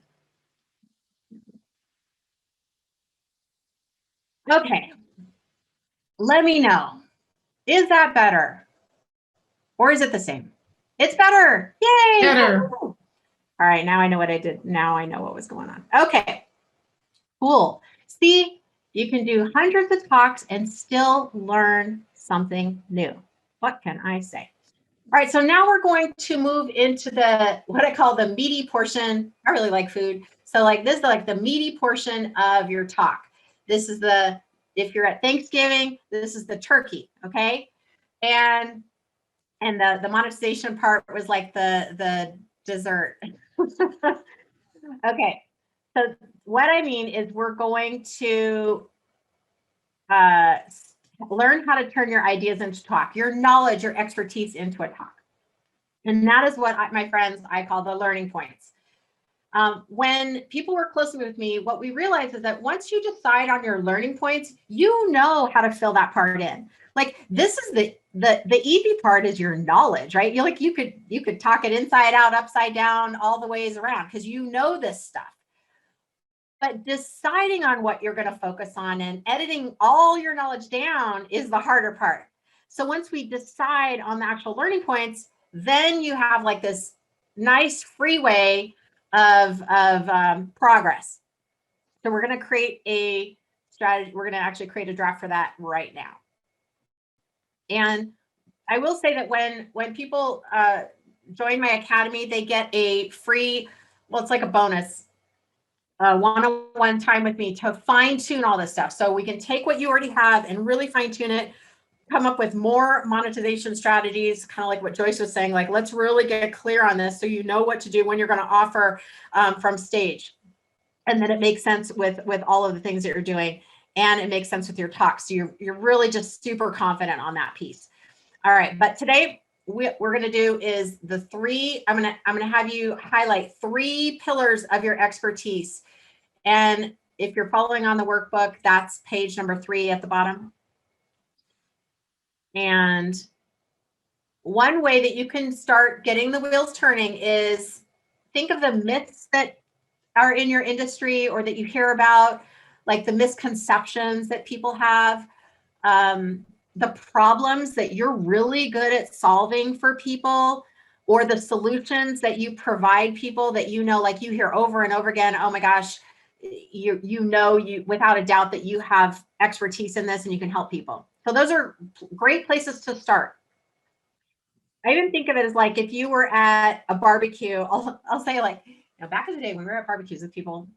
Okay. Let me know. Is that better? Or is it the same? It's better. Yay. Better. All right. Now I know what I did. Now I know what was going on. Okay. Cool. See, you can do hundreds of talks and still learn something new. What can I say? All right, so now we're going to move into the, what I call the meaty portion. I really like food. So like this is like the meaty portion of your talk. This is the, if you're at Thanksgiving, this is the turkey, okay? And the monetization part was like the dessert. Okay, so what I mean is we're going to learn how to turn your ideas into talk, your knowledge, your expertise into a talk. And that is what my friends, I call the learning points. When people work closely with me, what we realize is that once you decide on your learning points, you know how to fill that part in. Like this is the easy part is your knowledge, right? You could talk it inside out, upside down, all the ways around because you know this stuff. But deciding on what you're going to focus on and editing all your knowledge down is the harder part. So once we decide on the actual learning points, then you have like this nice freeway of progress. So we're going to create a strategy. We're going to actually create a draft for that right now. And I will say that when people join my academy, they get a free, well, it's like a bonus one-on-one time with me to fine tune all this stuff. So we can take what you already have and really fine tune it, come up with more monetization strategies, kind of like what Joyce was saying, like, let's really get clear on this so you know what to do when you're going to offer from stage. And then it makes sense with all of the things that you're doing. And it makes sense with your talk. So you're really just super confident on that piece. All right. But today what we're going to do is the three, I'm going to have you highlight 3 pillars of your expertise. And if you're following on the workbook, that's page number 3 at the bottom. And one way that you can start getting the wheels turning is think of the myths that are in your industry or that you hear about, like the misconceptions that people have, the problems that you're really good at solving for people, or the solutions that you provide people that you know, like you hear over and over again, oh my gosh, you know without a doubt that you have expertise in this and you can help people. So those are great places to start. I even think of it as like if you were at a barbecue, I'll say like, you know, back in the day when we were at barbecues with people,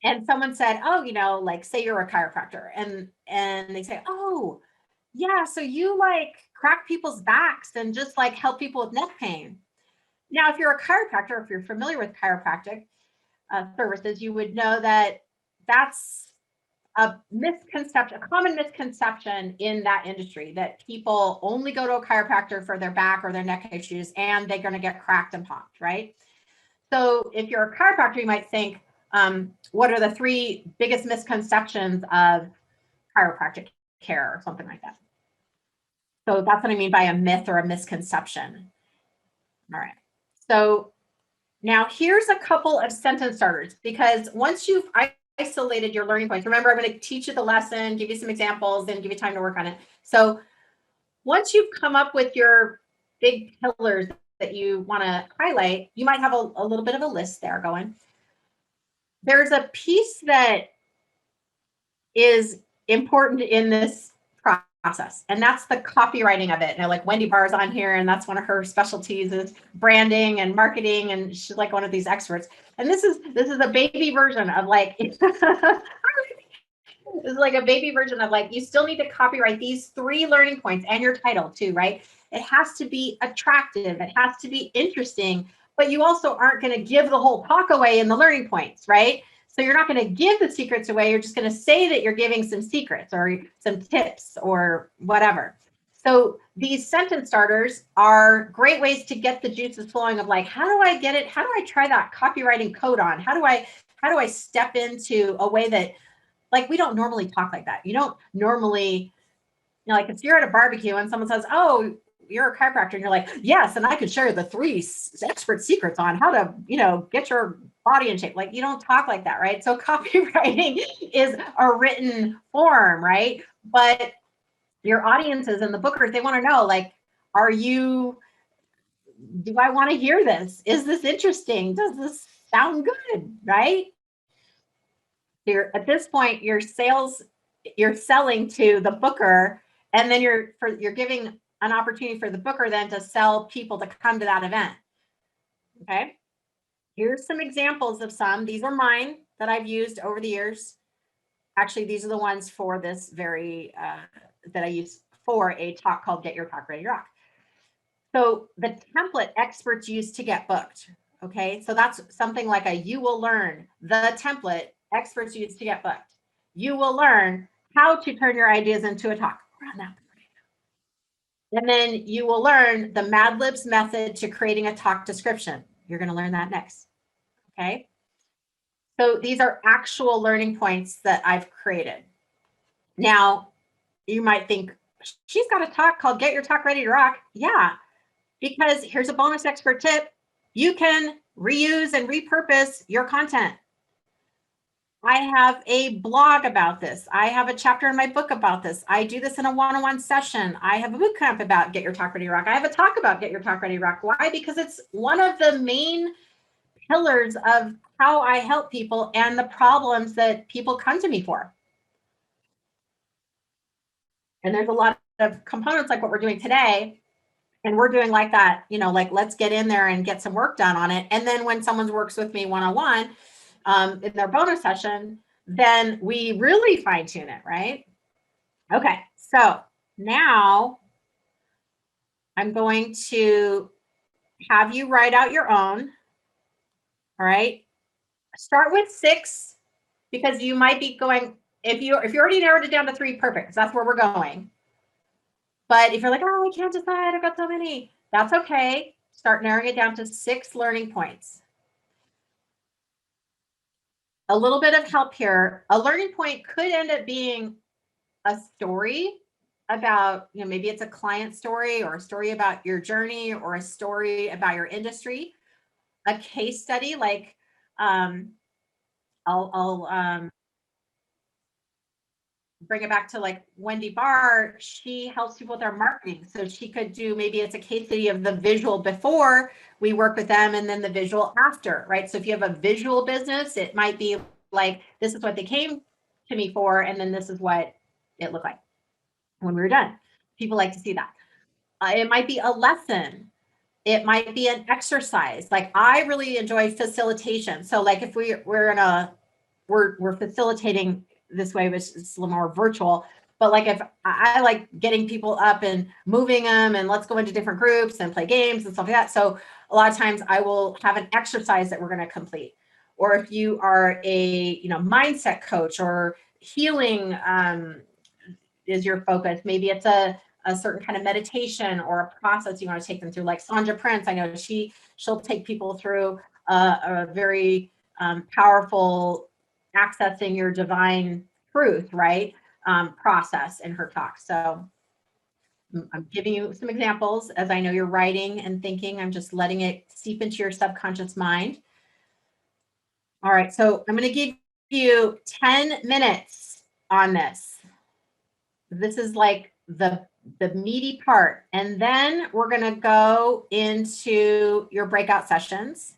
and someone said, oh, you know, like say you're a chiropractor and they say, oh, yeah, so you like crack people's backs and just like help people with neck pain. Now, if you're a chiropractor, if you're familiar with chiropractic services, you would know that that's a misconception, a common misconception in that industry, that people only go to a chiropractor for their back or their neck issues and they're going to get cracked and popped, right? So if you're a chiropractor, you might think, what are the 3 biggest misconceptions of chiropractic care or something like that? So that's what I mean by a myth or a misconception. All right. So now here's a couple of sentence starters, because once you've isolated your learning points, remember, I'm going to teach you the lesson, give you some examples, and give you time to work on it. So once you've come up with your big pillars that you want to highlight, you might have a little bit of a list there going. There's a piece that is important in this process. And that's the copywriting of it. And like Wendy Barr's on here, and that's one of her specialties is branding and marketing. And she's like one of these experts. And this is a baby version of like, this is like a baby version of like, you still need to copyright these 3 learning points and your title too, right? It has to be attractive. It has to be interesting, but you also aren't going to give the whole talk away in the learning points, right? So you're not going to give the secrets away. You're just going to say that you're giving some secrets or some tips or whatever. So these sentence starters are great ways to get the juices flowing of like, how do I get it? How do I try that copywriting code on? How do I step into a way that, like, we don't normally talk like that. You don't normally, you know, like if you're at a barbecue and someone says, oh, you're a chiropractor, and you're like, yes, and I could share the 3 expert secrets on how to, you know, get your body in shape. Like, you don't talk like that, right? So copywriting is a written form, right? But your audiences and the bookers, they want to know, like, do I want to hear this? Is this interesting? Does this sound good, right? At this point, you're selling to the booker, and then you're giving an opportunity for the booker then to sell people to come to that event. Okay. Here's some examples of some. These are mine that I've used over the years. Actually, these are the ones for this very, that I use for a talk called Get Your Talk Ready to Rock. So the template experts use to get booked. Okay. So that's something like you will learn the template experts use to get booked. You will learn how to turn your ideas into a talk. And then you will learn the Mad Libs method to creating a talk description. You're going to learn that next. Okay. So these are actual learning points that I've created. Now, you might think, she's got a talk called Get Your Talk Ready to Rock. Yeah, because here's a bonus expert tip. You can reuse and repurpose your content. I have a blog about this. I have a chapter in my book about this. I do this in a one-on-one session. I have a boot camp about Get Your Talk Ready to Rock. I have a talk about Get Your Talk Ready to Rock. Why? Because it's one of the main pillars of how I help people and the problems that people come to me for. And there's a lot of components like what we're doing today. And we're doing like that, you know, like let's get in there and get some work done on it. And then when someone works with me one-on-one in their bonus session, then we really fine tune it, right? Okay, so now I'm going to have you write out your own. All right, start with 6 because you might be going, if you already narrowed it down to 3, perfect, that's where we're going. But if you're like, oh, I can't decide, I've got so many, that's okay. Start narrowing it down to 6 learning points. A little bit of help here. A learning point could end up being a story about, you know, maybe it's a client story or a story about your journey or a story about your industry. A case study, like I'll bring it back to like Wendy Barr. She helps people with their marketing. So she could do, maybe it's a case study of the visual before we work with them and then the visual after, right? So if you have a visual business, it might be like, this is what they came to me for. And then this is what it looked like when we were done. People like to see that. It might be a lesson. It might be an exercise. Like I really enjoy facilitation. So like if we're facilitating this way, which is a little more virtual, but like if I like getting people up and moving them and let's go into different groups and play games and stuff like that. So a lot of times I will have an exercise that we're going to complete. Or if you are a, you know, mindset coach or healing is your focus, maybe it's a certain kind of meditation or a process you want to take them through. Like Sandra Prince, I know she'll take people through a very powerful accessing your divine truth, right? Process in her talk. So I'm giving you some examples as I know you're writing and thinking. I'm just letting it seep into your subconscious mind. All right, so I'm going to give you 10 minutes on this. This is like the meaty part. And then we're going to go into your breakout sessions.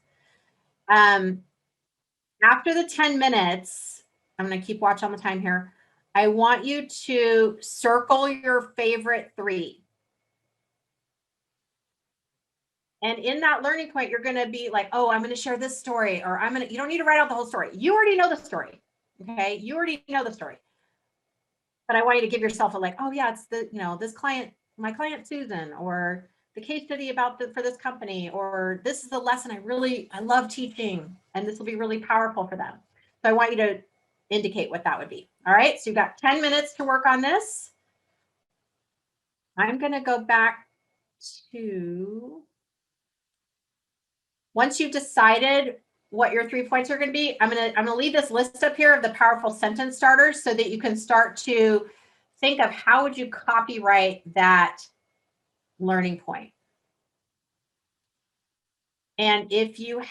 After the 10 minutes, I'm going to keep watch on the time here. I want you to circle your favorite 3. And in that learning point, you're going to be like, oh, I'm going to share this story, or you don't need to write out the whole story. You already know the story. Okay. You already know the story. But I want you to give yourself a like, oh yeah, it's this client, my client, Susan, or the case study for this company, or this is a lesson I love teaching, and this will be really powerful for them. So I want you to indicate what that would be. All right. So you've got 10 minutes to work on this. I'm going to go back to, once you've decided what your 3 points are going to be, I'm going to leave this list up here of the powerful sentence starters so that you can start to think of how would you copyright that learning point. And if you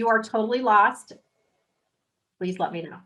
are totally lost, please let me know.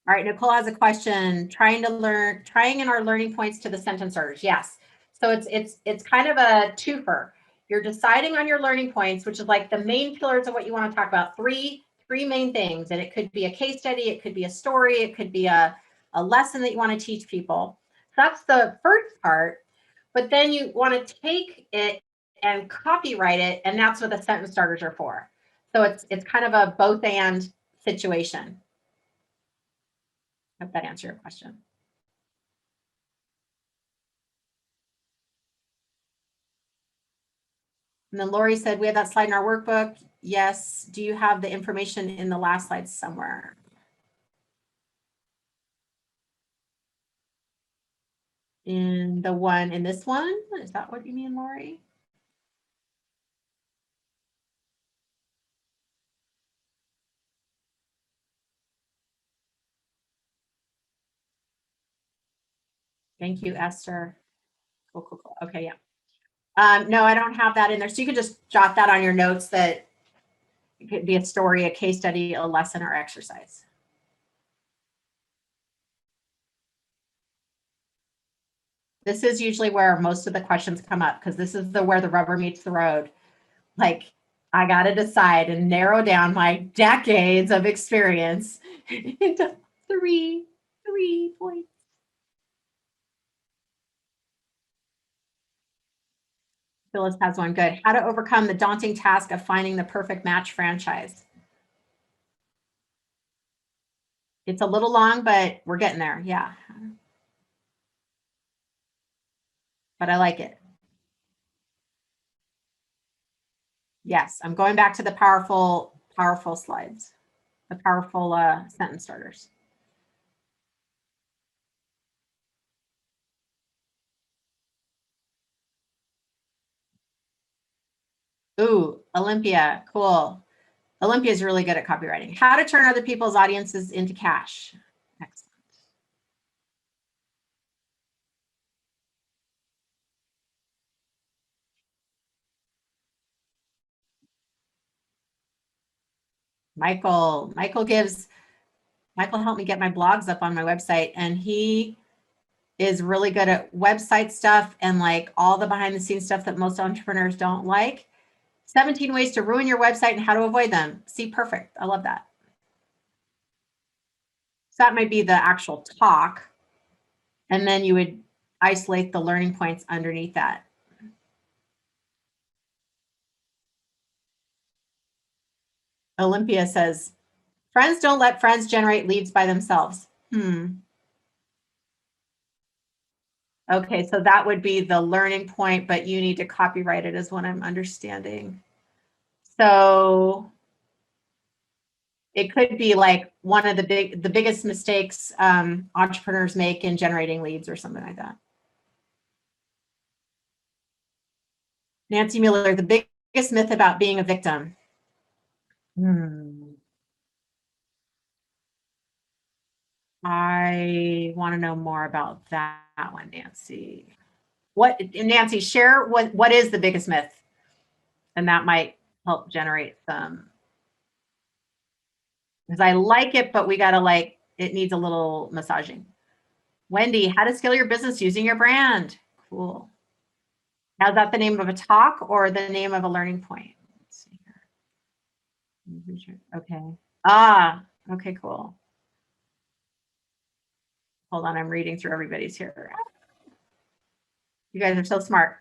All right, Nicole has a question. Trying in our learning points to the sentence starters. Yes. So it's kind of a twofer. You're deciding on your learning points, which is like the main pillars of what you want to talk about. Three main things. And it could be a case study, it could be a story, it could be a lesson that you want to teach people. So that's the first part. But then you want to take it and copyright it, and that's what the sentence starters are for. So it's kind of a both and situation. Hope that answered your question. And then Lori said, we have that slide in our workbook. Yes. Do you have the information in the last slide somewhere? In this one? Is that what you mean, Lori? Thank you, Esther. Cool. Okay, yeah. No, I don't have that in there. So you could just jot that on your notes that it could be a story, a case study, a lesson, or exercise. This is usually where most of the questions come up because this is where the rubber meets the road. Like, I got to decide and narrow down my decades of experience into three points. Phyllis has one good. How to overcome the daunting task of finding the perfect match franchise. It's a little long, but we're getting there. Yeah. But I like it. Yes, I'm going back to the powerful slides, the powerful sentence starters. Ooh, Olympia, cool. Olympia is really good at copywriting. How to turn other people's audiences into cash. Excellent. Michael helped me get my blogs up on my website, and he is really good at website stuff and like all the behind the scenes stuff that most entrepreneurs don't like. 17 ways to ruin your website and how to avoid them. See, perfect. I love that. So that might be the actual talk. And then you would isolate the learning points underneath that. Olympia says, Friends don't let friends generate leads by themselves. Okay, so that would be the learning point, but you need to copyright it is what I'm understanding. So it could be like one of the biggest mistakes entrepreneurs make in generating leads or something like that. Nancy Mueller, the biggest myth about being a victim. I want to know more about that one, Nancy. Nancy, share what is the biggest myth? And that might help generate some. Because I like it, but we got to it needs a little massaging. Wendy, how to scale your business using your brand. Cool. Now, is that the name of a talk or the name of a learning point? Let's see here. Okay. Okay, cool. Hold on, I'm reading through everybody's here. You guys are so smart.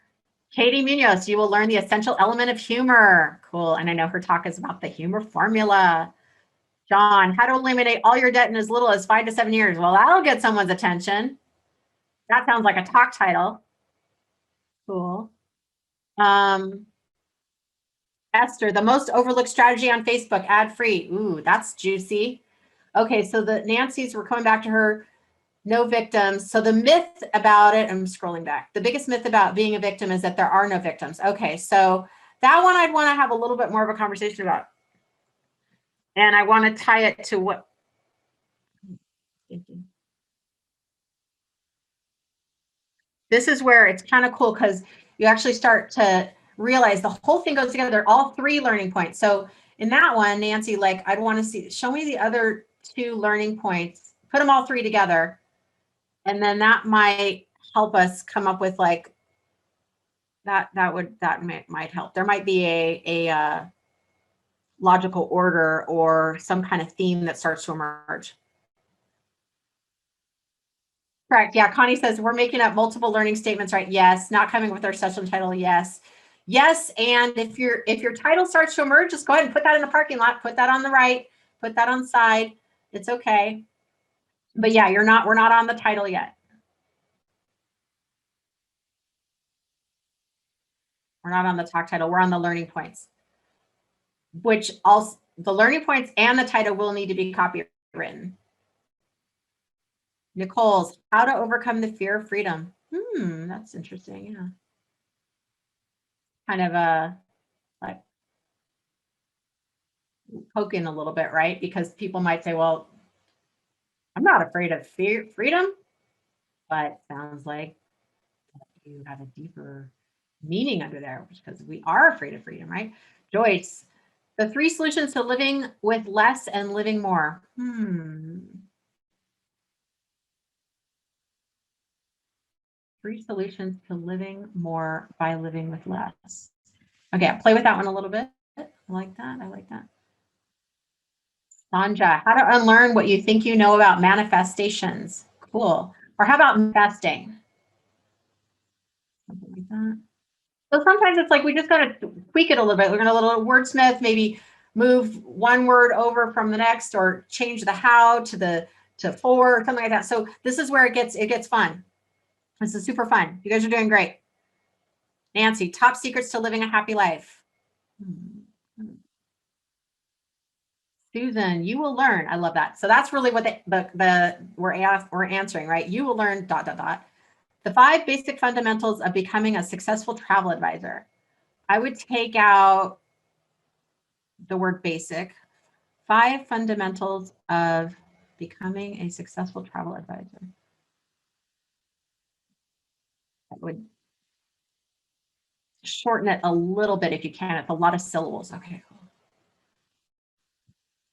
Katie Munoz, you will learn the essential element of humor. Cool, and I know her talk is about the humor formula. John, how to eliminate all your debt in as little as 5 to 7 years. Well, that'll get someone's attention. That sounds like a talk title. Cool. Esther, the most overlooked strategy on Facebook, ad free. Ooh, that's juicy. Okay, so the Nancy's, we're coming back to her. No victims. So the myth about it, I'm scrolling back. The biggest myth about being a victim is that there are no victims. Okay, so that one I'd want to have a little bit more of a conversation about. And I want to tie it to what. This is where it's kind of cool because you actually start to realize the whole thing goes together, all 3 learning points. So in that one, Nancy, I'd want to show me the other 2 learning points, put them all 3 together. And then that might help us come up with that might help. There might be a logical order or some kind of theme that starts to emerge. Correct. Yeah. Connie says we're making up multiple learning statements, right? Yes. Not coming with our session title. Yes. Yes. And if your title starts to emerge, just go ahead and put that in the parking lot, put that on the right, put that on the side. It's okay. But yeah, we're not on the title yet. We're not on the talk title. We're on the learning points, which also the learning points and the title will need to be copywritten. Nicole's how to overcome the fear of freedom. That's interesting. Yeah. Kind of like poking a little bit, right? Because people might say, well, I'm not afraid of freedom, but sounds like you have a deeper meaning under there, because we are afraid of freedom, right? Joyce, the 3 solutions to living with less and living more. 3 solutions to living more by living with less. Okay, I'll play with that one a little bit. I like that. I like that. Sanja, how to unlearn what you think you know about manifestations. Cool. Or how about investing? Something like that. So sometimes it's like we just got to tweak it a little bit. We're going to little wordsmith, maybe move one word over from the next, or change the how to for, or something like that. So this is where it gets fun. This is super fun. You guys are doing great. Nancy, top secrets to living a happy life. Susan, you will learn. I love that. So that's really what we're answering, right? You will learn ... The 5 basic fundamentals of becoming a successful travel advisor. I would take out the word basic. 5 fundamentals of becoming a successful travel advisor. I would shorten it a little bit if you can. It's a lot of syllables. Okay, cool.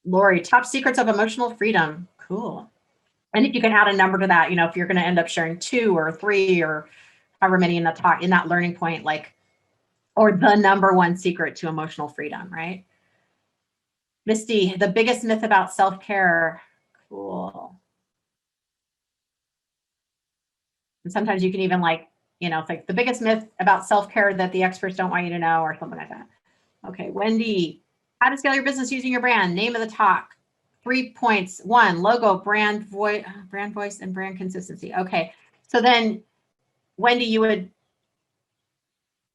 Lori, top secrets of emotional freedom. Cool. And if you can add a number to that, if you're going to end up sharing 2 or 3 or however many in that learning point, or the number 1 secret to emotional freedom, right? Misty, the biggest myth about self-care. Cool. And sometimes you can even it's like the biggest myth about self-care that the experts don't want you to know, or something like that. Okay, Wendy, how to scale your business using your brand. Name of the talk. 3 points. 1, logo, brand voice, and brand consistency. Okay. So then Wendy, you would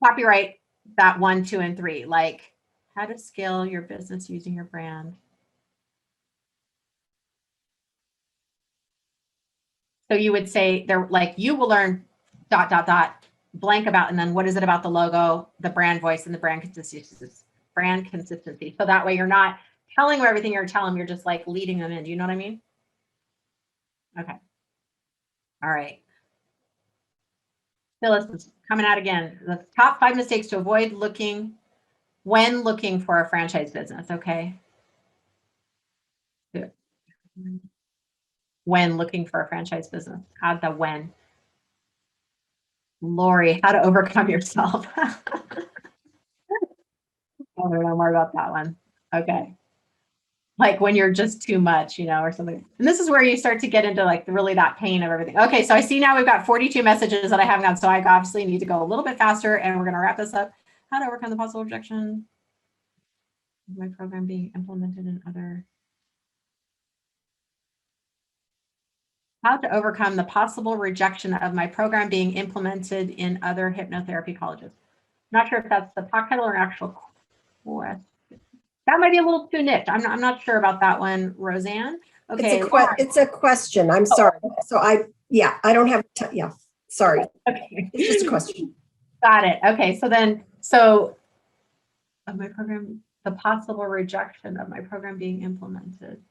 copyright that 1, 2, and 3, like how to scale your business using your brand. So you would say they're like, you will learn ... blank about, and then what is it about the logo, the brand voice, and the brand consistency. So that way you're not telling them everything you're telling them, you're just like leading them in. Do you know what I mean? Okay. All right. Phyllis is coming out again. The top 5 mistakes to avoid when looking for a franchise business. Okay. Good. When looking for a franchise business. Add the when. Lori, how to overcome yourself. I don't know more about that one. Okay. Like when you're just too much, you know, or something. And this is where you start to get into like really that pain of everything. Okay, so I see now we've got 42 messages that I haven't got. So I obviously need to go a little bit faster, and we're going to wrap this up. How to overcome the possible objection of my program being implemented in other. How to overcome the possible rejection of my program being implemented in other hypnotherapy colleges. Not sure if that's the talk title or an actual question. That might be a little too niche. I'm not sure about that one, Roseanne. Okay. It's a question. I'm sorry. So I don't have, sorry. Okay. It's just a question. Got it. Okay. Of my program, the possible rejection of my program being implemented.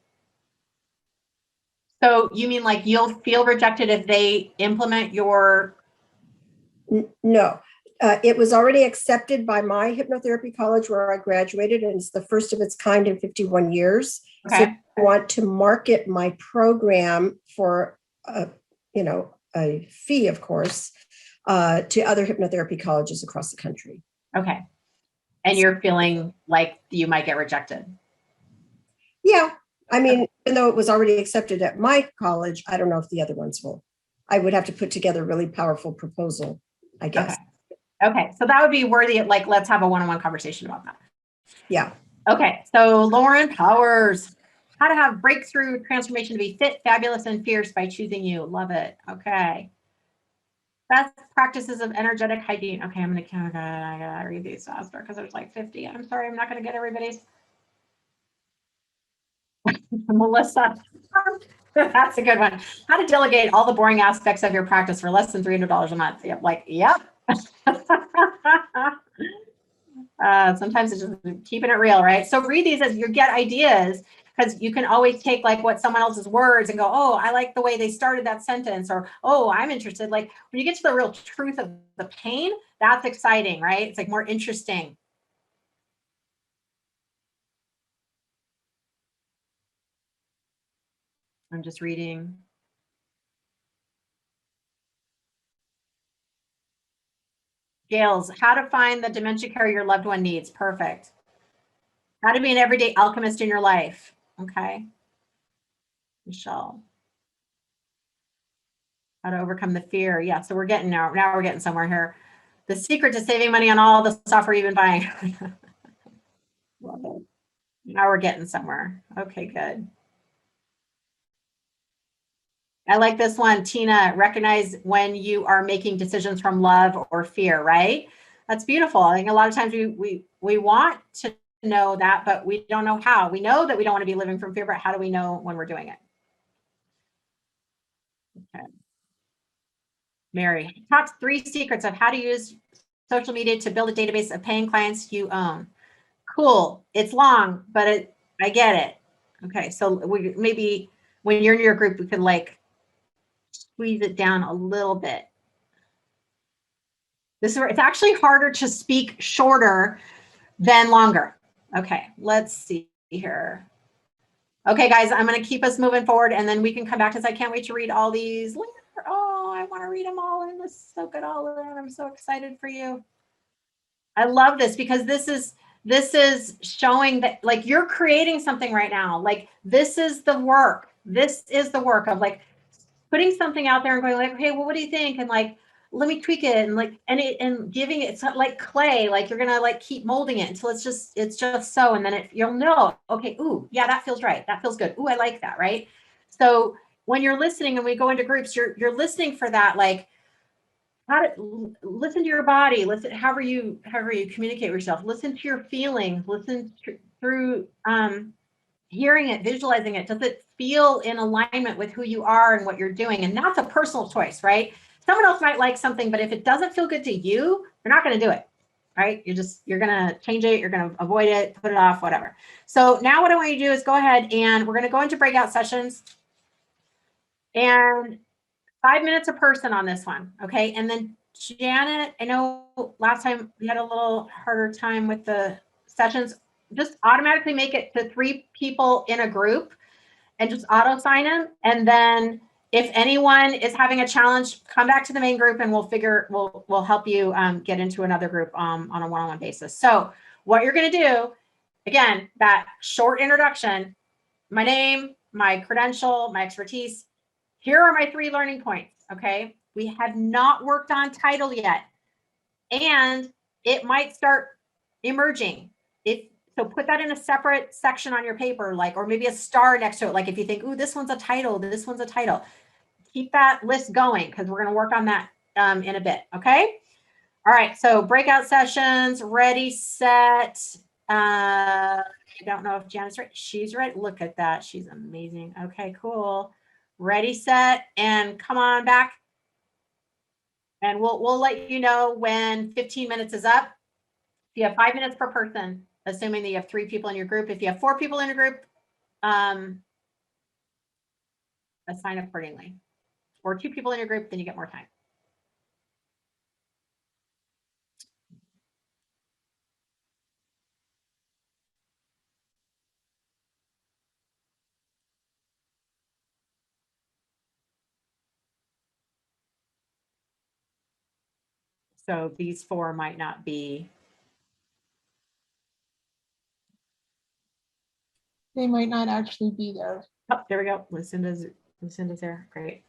So you mean like you'll feel rejected if they implement your? No. It was already accepted by my hypnotherapy college where I graduated, and it's the first of its kind in 51 years. Okay. So I want to market my program for, a fee, of course, to other hypnotherapy colleges across the country. Okay. And you're feeling like you might get rejected? Yeah. I mean, even though it was already accepted at my college, I don't know if the other ones will. I would have to put together a really powerful proposal, I guess. Okay. So that would be worthy of like, let's have a one-on-one conversation about that. Yeah. Okay. So Lauren Powers, how to have breakthrough transformation to be fit, fabulous, and fierce by choosing you. Love it. Okay. Best practices of energetic hygiene. Okay. I gotta read these faster because there's like 50. I'm sorry. I'm not going to get everybody's. Melissa. That's a good one. How to delegate all the boring aspects of your practice for less than $300 a month. Yep. Yep. Sometimes it's just keeping it real, right? So read these as you get ideas, because you can always take like what someone else's words and go, oh, I like the way they started that sentence, or, oh, I'm interested. Like when you get to the real truth of the pain, that's exciting, right? It's like more interesting. I'm just reading. Gail's, how to find the dementia care your loved one needs. Perfect. How to be an everyday alchemist in your life. Okay. Michelle. How to overcome the fear. Yeah, so we're getting now we're getting somewhere here. The secret to saving money on all the software you've been buying. Love it. Now we're getting somewhere. Okay, good. I like this one, Tina. Recognize when you are making decisions from love or fear, right? That's beautiful. I think a lot of times we want to know that, but we don't know how. We know that we don't want to be living from fear, but how do we know when we're doing it? Okay. Mary, top 3 secrets of how to use social media to build a database of paying clients you own. Cool. It's long, but I get it. Okay, so maybe when you're in your group, we could like squeeze it down a little bit. This is where it's actually harder to speak shorter than longer. Okay, let's see here. Okay, guys, I'm going to keep us moving forward, and then we can come back because I can't wait to read all these later. Oh, I want to read them all and let's soak it all in. I'm so excited for you. I love this because this is showing that like you're creating something right now. Like this is the work. This is the work of like putting something out there and going like, okay, well, what do you think? And like, let me tweak it and like, and giving it, it's not like clay, like you're gonna like keep molding it until it's just so, and then you'll know, okay, ooh, yeah, that feels right. That feels good. Ooh, I like that, right? So when you're listening and we go into groups, you're listening for that, like, listen to your body, listen, however you communicate with yourself, listen to your feelings, listen through hearing it, visualizing it. Does it feel in alignment with who you are and what you're doing? And that's a personal choice, right? Someone else might like something, but if it doesn't feel good to you, you're not going to do it, right? You're going to change it. You're going to avoid it, put it off, whatever. So now what I want you to do is go ahead and we're going to go into breakout sessions and 5 minutes a person on this one. Okay. And then Janet, I know last time we had a little harder time with the sessions. Just automatically make it to 3 people in a group and just auto sign them. And then if anyone is having a challenge, come back to the main group and we'll help you get into another group on a one-on-one basis. So what you're going to do, again, that short introduction, my name, my credential, my expertise. Here are my 3 learning points. Okay. We have not worked on title yet, and it might start emerging. So put that in a separate section on your paper, like, or maybe a star next to it. Like if you think, ooh, this one's a title, this one's a title. Keep that list going because we're going to work on that in a bit. Okay. All right. So breakout sessions, ready, set. I don't know if Janet's right. She's right. Look at that. She's amazing. Okay, cool. Ready, set, and come on back. And we'll let you know when 15 minutes is up. If you have 5 minutes per person, assuming that you have 3 people in your group. If you have 4 people in a group, assign accordingly. Or 2 people in your group, then you get more time. So these 4 might not be. They might not actually be there. Oh, there we go. Lucinda's there. Great.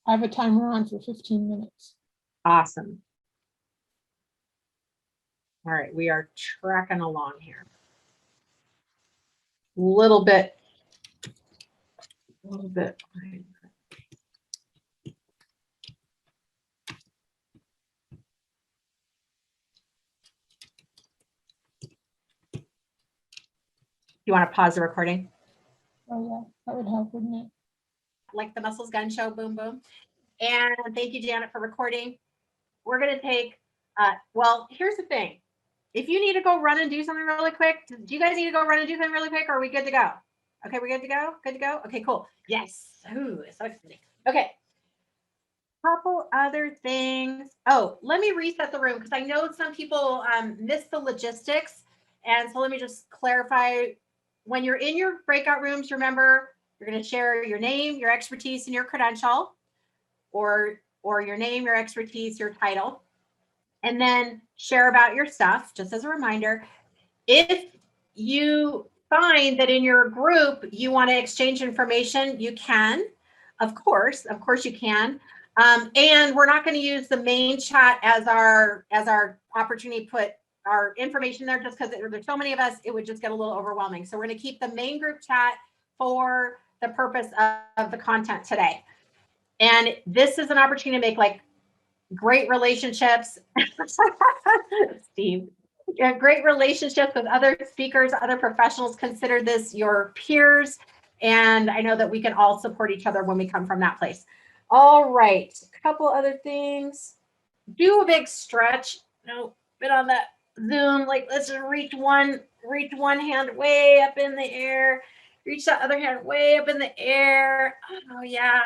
I have a timer on for 15 minutes. Awesome. All right, we are tracking along here. Little bit. You want to pause the recording? Oh yeah, that would help, wouldn't it? Like the Muscles Gun Show, boom, boom. And thank you, Janet, for recording. We're going to take, well, here's the thing. If you need to go run and do something really quick, do you guys need to go run and do something really quick, or are we good to go? Okay, we're good to go? Good to go? Okay, cool. Yes. Ooh, so exciting. Okay. Couple other things. Oh, let me reset the room because I know some people missed the logistics. And so let me just clarify. When you're in your breakout rooms, remember, you're going to share your name, your expertise, and your credential, or your name, your expertise, your title, and then share about your stuff, just as a reminder. If you find that in your group you want to exchange information, you can. Of course you can. And we're not going to use the main chat as our opportunity to put our information there, just because there's so many of us, it would just get a little overwhelming. So we're going to keep the main group chat for the purpose of the content today. And this is an opportunity to make like great relationships. Steve, great relationships with other speakers, other professionals. Consider this your peers. And I know that we can all support each other when we come from that place. All right, a couple other things. Do a big stretch. No, bit on that Zoom. Like, let's just reach one hand way up in the air. Reach that other hand way up in the air. Oh yeah.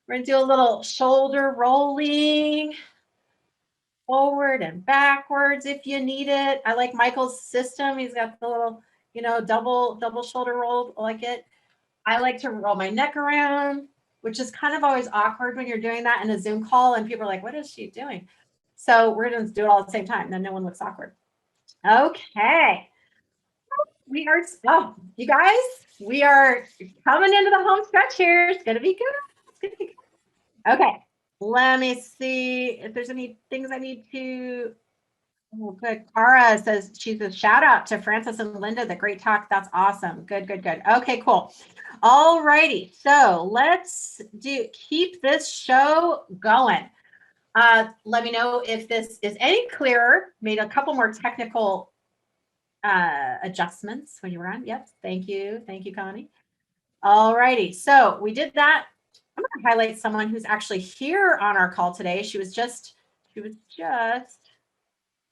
We're gonna do a little shoulder rolling forward and backwards if you need it. I like Michael's system. He's got the little, double shoulder roll. I like it. I like to roll my neck around, which is kind of always awkward when you're doing that in a Zoom call and people are like, what is she doing? So we're going to do it all at the same time. Then no one looks awkward. Okay. We are, oh, you guys, we are coming into the home stretch here. It's gonna be good. It's gonna be good. Okay, let me see if there's any things I need to. Oh, good. Cara says she's a shout out to Francis and Linda. The great talk. That's awesome. Good, good, good. Okay, cool. All righty. So let's keep this show going. Let me know if this is any clearer. Made a couple more technical adjustments when you were on. Yep. Thank you. Thank you, Connie. All righty. So we did that. I'm going to highlight someone who's actually here on our call today. She was just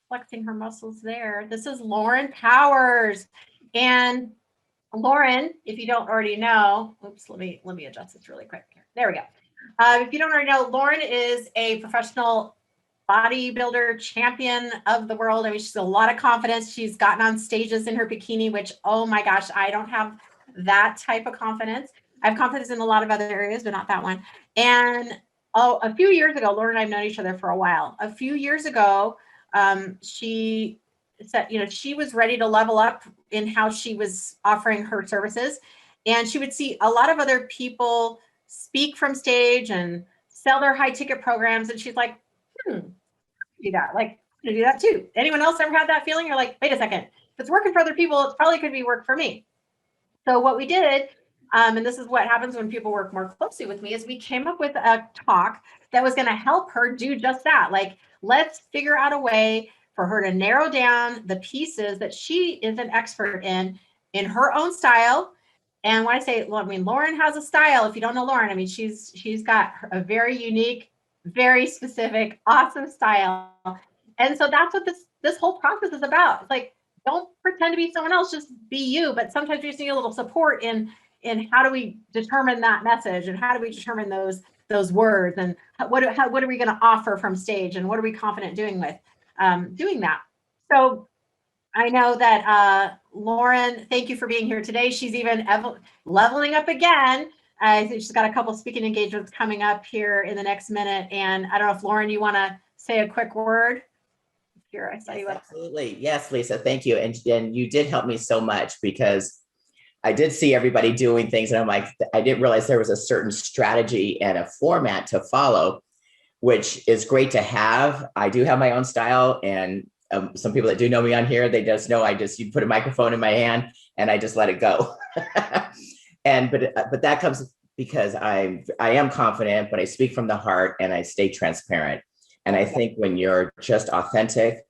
flexing her muscles there. This is Lauren Powers. And Lauren, if you don't already know, oops, let me adjust this really quick here. There we go. If you don't already know, Lauren is a professional bodybuilder champion of the world. I mean, she's a lot of confidence. She's gotten on stages in her bikini, which, oh my gosh, I don't have that type of confidence. I have confidence in a lot of other areas, but not that one. And a few years ago, Lauren and I've known each other for a while. A few years ago, she said, she was ready to level up in how she was offering her services. And she would see a lot of other people speak from stage and sell their high ticket programs. And she's like, do that. Like, to do that too. Anyone else ever had that feeling? You're like, wait a second. If it's working for other people, it probably could be work for me. So what we did, and this is what happens when people work more closely with me, is we came up with a talk that was going to help her do just that. Like, let's figure out a way for her to narrow down the pieces that she is an expert in her own style. And when I say, well, I mean, Lauren has a style. If you don't know Lauren, I mean, she's got a very unique, very specific, awesome style. And so that's what this whole process is about. It's like, don't pretend to be someone else, just be you. But sometimes you just need a little support in how do we determine that message, and how do we determine those words, and what are we going to offer from stage, and what are we confident doing that. So I know that Lauren, thank you for being here today. She's even leveling up again. I think she's got a couple speaking engagements coming up here in the next minute. And I don't know if Lauren, you want to say a quick word? Here, I saw you up. Absolutely. Yes, Lisa, thank you. And you did help me so much, because I did see everybody doing things, and I'm like, I didn't realize there was a certain strategy and a format to follow, which is great to have. I do have my own style, and some people that do know me on here, they just know you put a microphone in my hand and I just let it go. But that comes because I am confident, but I speak from the heart and I stay transparent. And I think when you're just authentic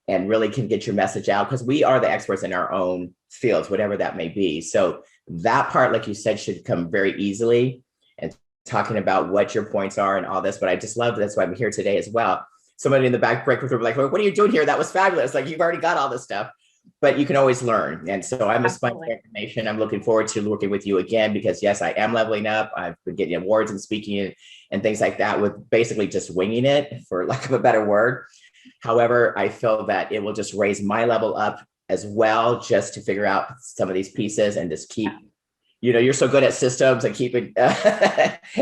and really can get your message out, because we are the experts in our own fields, whatever that may be. So that part, like you said, should come very easily, and talking about what your points are and all this. But I just love, that's why I'm here today as well. Somebody in the back break room were like, well, what are you doing here? That was fabulous. Like, you've already got all this stuff, but you can always learn. And so I'm a sponge for information. I'm looking forward to working with you again, because yes, I am leveling up. I've been getting awards and speaking and things like that with basically just winging it, for lack of a better word. However, I feel that it will just raise my level up as well, just to figure out some of these pieces and just keep, you're so good at systems and keeping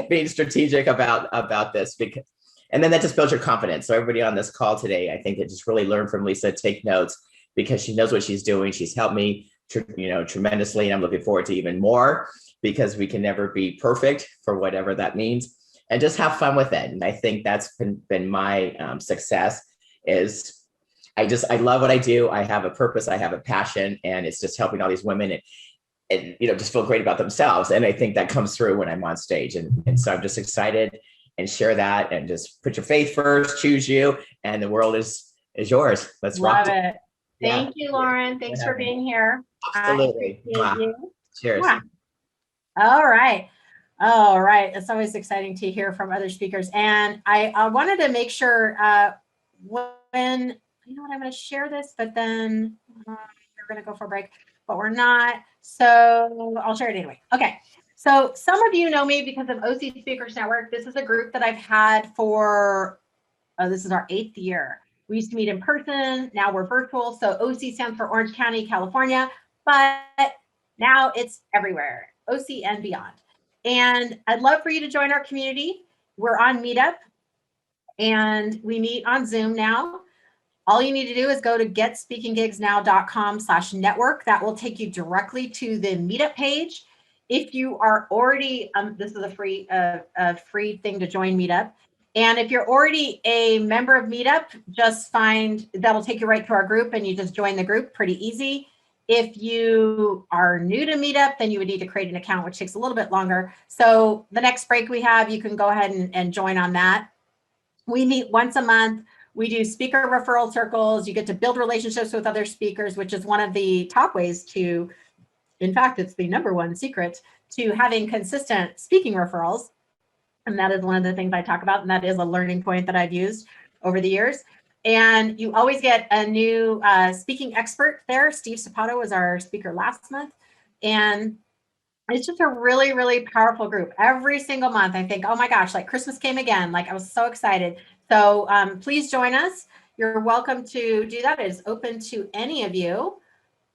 being strategic about this, because, and then that just builds your confidence. So everybody on this call today, I think that just really learn from Lisa, take notes, because she knows what she's doing. She's helped me, tremendously, and I'm looking forward to even more, because we can never be perfect, for whatever that means, and just have fun with it. And I think that's been my success. Is I love what I do. I have a purpose, I have a passion, and it's just helping all these women and just feel great about themselves. And I think that comes through when I'm on stage. And so I'm just excited, and share that, and just put your faith first, choose you, and the world is yours. Let's rock it. Thank you, Lauren. Thanks for being here. Absolutely. Cheers. All right. It's always exciting to hear from other speakers. And I wanted to make sure when, I'm going to share this, but then we're going to go for a break, but we're not. So I'll share it anyway. Okay. So some of you know me because of OC Speakers Network. This is a group that I've had for, this is our 8th year. We used to meet in person. Now we're virtual. So OC stands for Orange County, California, but now it's everywhere, OC and beyond. And I'd love for you to join our community. We're on Meetup, and we meet on Zoom now. All you need to do is go to GetSpeakingGigsNow.com/network. That will take you directly to the meetup page. If you are already, this is a free thing to join meetup. And if you're already a member of meetup, just that'll take you right to our group and you just join the group, pretty easy. If you are new to meetup, then you would need to create an account, which takes a little bit longer. So the next break we have, you can go ahead and join on that. We meet once a month. We do speaker referral circles. You get to build relationships with other speakers, which is one of the top ways to, in fact, it's the #1 secret to having consistent speaking referrals. And that is one of the things I talk about. And that is a learning point that I've used over the years. And you always get a new speaking expert there. Steve Sapato was our speaker last month. And it's just a really, really powerful group. Every single month, I think, oh my gosh, like Christmas came again. Like I was so excited. So please join us. You're welcome to do that. It is open to any of you.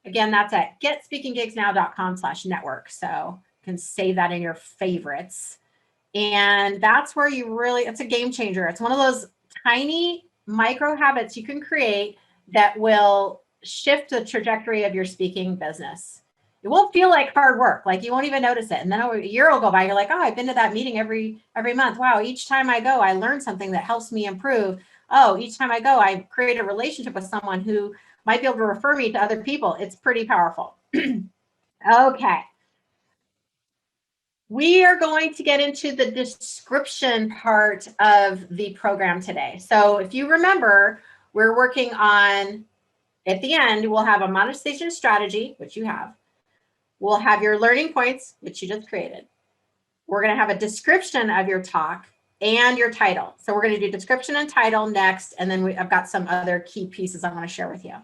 Again, that's at GetSpeakingGigsNow.com/network. So you can save that in your favorites. And that's where it's a game changer. It's one of those tiny micro habits you can create that will shift the trajectory of your speaking business. It won't feel like hard work. Like you won't even notice it. And then a year will go by. You're like, oh, I've been to that meeting every month. Wow. Each time I go, I learn something that helps me improve. Oh, each time I go, I create a relationship with someone who might be able to refer me to other people. It's pretty powerful. Okay. We are going to get into the description part of the program today. So if you remember, we're working on, at the end, we'll have a monetization strategy, which you have. We'll have your learning points, which you just created. We're going to have a description of your talk and your title. So we're going to do description and title next, and then I've got some other key pieces I want to share with you.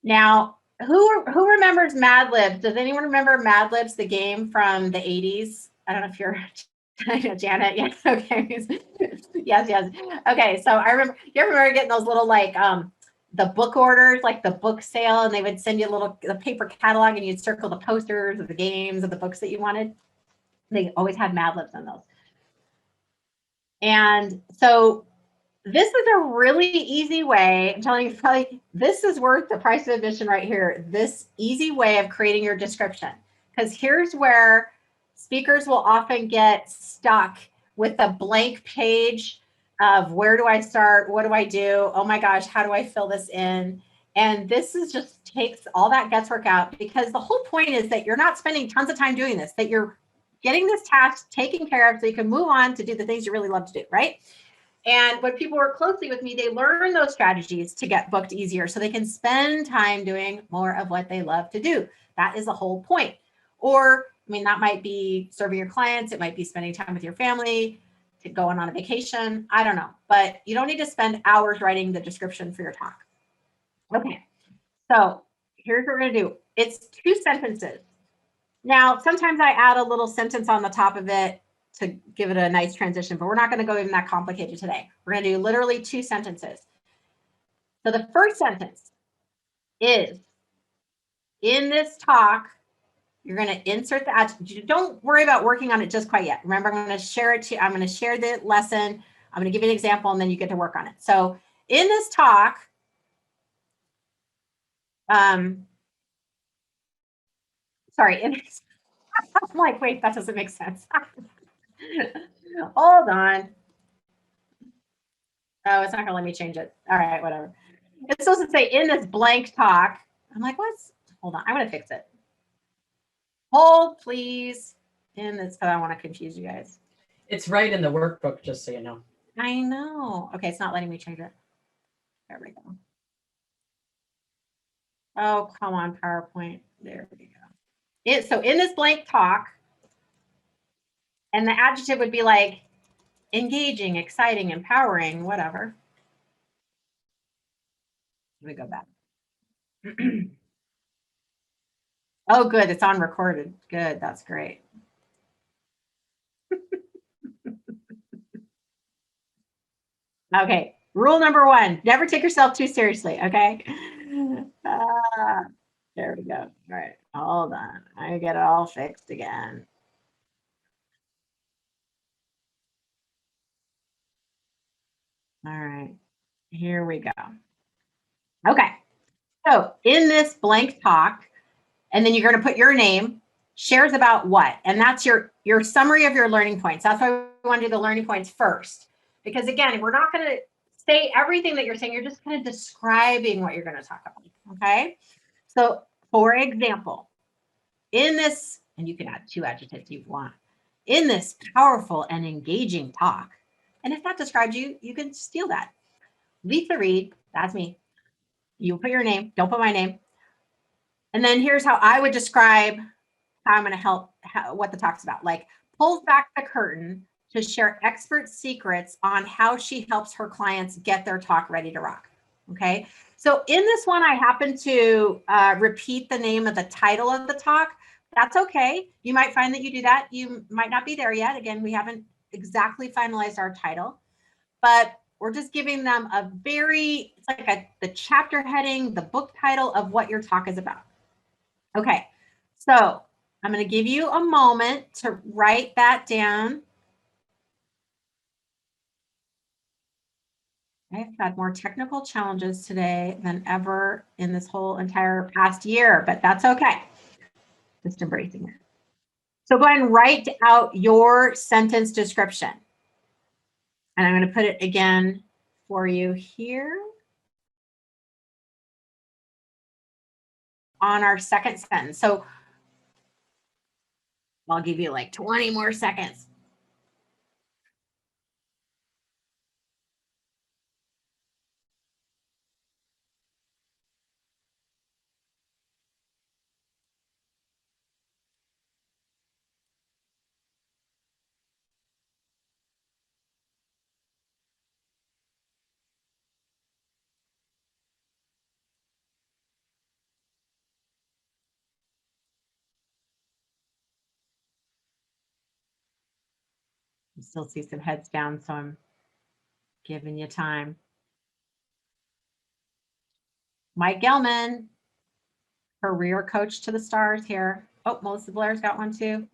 Now, who remembers Mad Libs? Does anyone remember Mad Libs, the game from the 80s? I don't know if you're Janet. Yes. Okay. Yes. Okay. So I remember, you remember getting those little like the book orders, like the book sale, and they would send you a paper catalog and you'd circle the posters of the games of the books that you wanted. They always had Mad Libs in those. And so this is a really easy way. I'm telling you, probably this is worth the price of admission right here. This easy way of creating your description, because here's where speakers will often get stuck with a blank page of where do I start? What do I do? Oh my gosh, how do I fill this in? And this is just takes all that guesswork out, because the whole point is that you're not spending tons of time doing this, that you're getting this task taken care of so you can move on to do the things you really love to do, right? And when people work closely with me, they learn those strategies to get booked easier so they can spend time doing more of what they love to do. That is the whole point. Or, I mean, that might be serving your clients. It might be spending time with your family, going on a vacation. I don't know. But you don't need to spend hours writing the description for your talk. Okay. So here's what we're going to do. It's 2 sentences. Now, sometimes I add a little sentence on the top of it to give it a nice transition, but we're not going to go even that complicated today. We're going to do literally 2 sentences. So the first sentence is, in this talk, you're going to insert the adjective. Don't worry about working on it just quite yet. Remember, I'm going to share it to you. I'm going to share the lesson. I'm going to give you an example, and then you get to work on it. So in this talk, sorry, I'm like, wait, that doesn't make sense. Hold on. Oh, it's not gonna let me change it. All right, whatever. It's supposed to say in this blank talk. I'm like, what's, hold on, I'm gonna fix it. Hold, please. In this, because I don't want to confuse you guys. It's right in the workbook, just so you know. I know. Okay, it's not letting me change it. There we go. Oh, come on, PowerPoint. There we go. So in this blank talk, and the adjective would be like engaging, exciting, empowering, whatever. Let me go back. Oh, good. It's on recorded. Good. That's great. Okay. Rule number 1, never take yourself too seriously. Okay. There we go. All right. Hold on. I get it all fixed again. All right. Here we go. Okay. So in this blank talk, and then you're going to put your name, shares about what? And that's your summary of your learning points. That's why we want to do the learning points first. Because again, we're not going to say everything that you're saying. You're just kind of describing what you're going to talk about. Okay. So for example, in this, and you can add 2 adjectives you want, in this powerful and engaging talk, and if that describes you, you can steal that. Leisa Reid, that's me. You put your name, don't put my name. And then here's how I would describe how I'm going to help, what the talk's about. Like, pulls back the curtain to share expert secrets on how she helps her clients get their talk ready to rock. Okay. So in this one, I happen to repeat the name of the title of the talk. That's okay. You might find that you do that. You might not be there yet. Again, we haven't exactly finalized our title, but we're just giving them a very, it's like the chapter heading, the book title of what your talk is about. Okay, so I'm going to give you a moment to write that down. I've had more technical challenges today than ever in this whole entire past year, but that's okay. Just embracing it. So go ahead and write out your sentence description. And I'm going to put it again for you here on our second sentence. So I'll give you like 20 more seconds. You still see some heads down, so I'm giving you time. Mike Gelman, career coach to the stars here. Oh, Melissa Blair's got one too.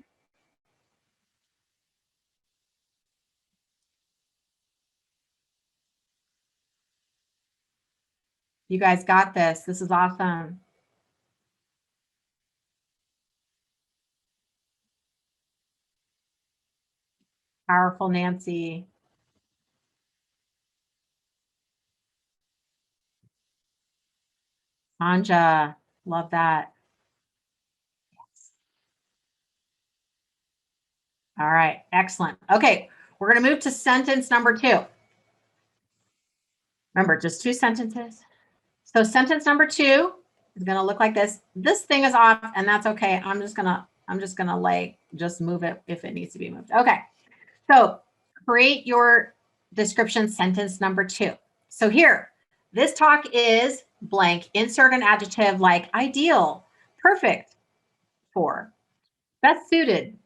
You guys got this. This is awesome. Powerful Nancy. Anja, love that. Yes. All right, excellent. Okay, we're going to move to sentence number 2. Remember, just 2 sentences. So sentence number 2 is going to look like this. This thing is off, and that's okay. I'm just gonna like just move it if it needs to be moved. Okay, so create your description sentence number 2. So here, this talk is blank. Insert an adjective like ideal, perfect for, best suited.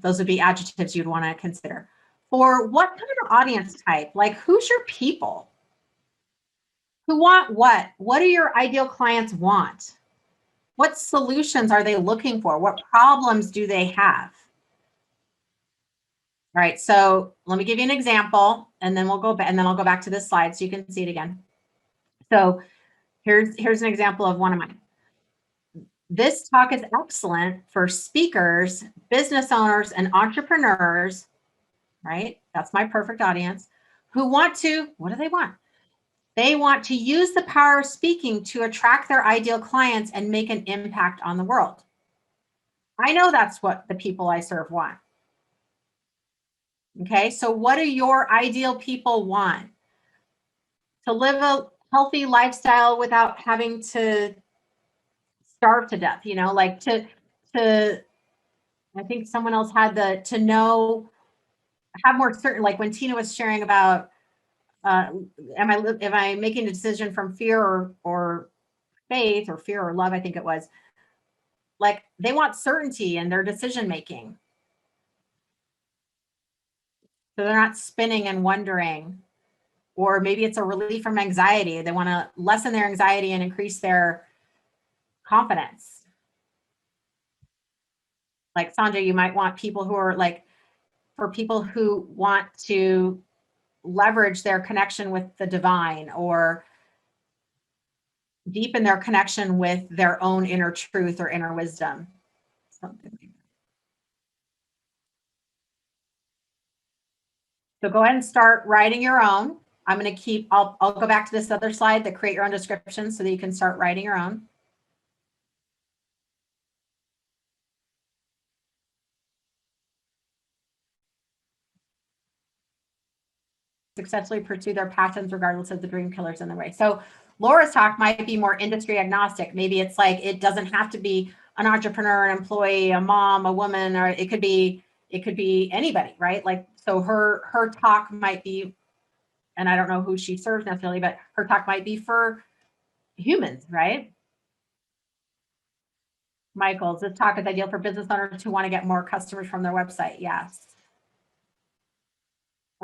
Those would be adjectives you'd want to consider. For what kind of audience type? Like, who's your people? Who want what? What do your ideal clients want? What solutions are they looking for? What problems do they have? All right, so let me give you an example, and then we'll go back, and then I'll go back to this slide so you can see it again. So here's an example of one of mine. This talk is excellent for speakers, business owners, and entrepreneurs, right? That's my perfect audience, who want to, what do they want? They want to use the power of speaking to attract their ideal clients and make an impact on the world. I know that's what the people I serve want. Okay, so what do your ideal people want? To live a healthy lifestyle without having to starve to death, you know, like to I think someone else had to know, have more certain, like when Tina was sharing about, am I making a decision from fear or faith, or fear or love, I think it was. Like, they want certainty in their decision making. So they're not spinning and wondering, or maybe it's a relief from anxiety. They want to lessen their anxiety and increase their confidence. Like Sandra, you might want people who are like, for people who want to leverage their connection with the divine or deepen their connection with their own inner truth or inner wisdom. Something like that. So go ahead and start writing your own. I'm going to keep, I'll go back to this other slide, that create your own description, so that you can start writing your own. Successfully pursue their passions regardless of the dream killers in the way. So Laura's talk might be more industry agnostic. Maybe it's like, it doesn't have to be an entrepreneur, an employee, a mom, a woman, or it could be anybody, right? Like, so her talk might be, and I don't know who she serves necessarily, but her talk might be for humans, right? Michael's, this talk is ideal for business owners who want to get more customers from their website. Yes.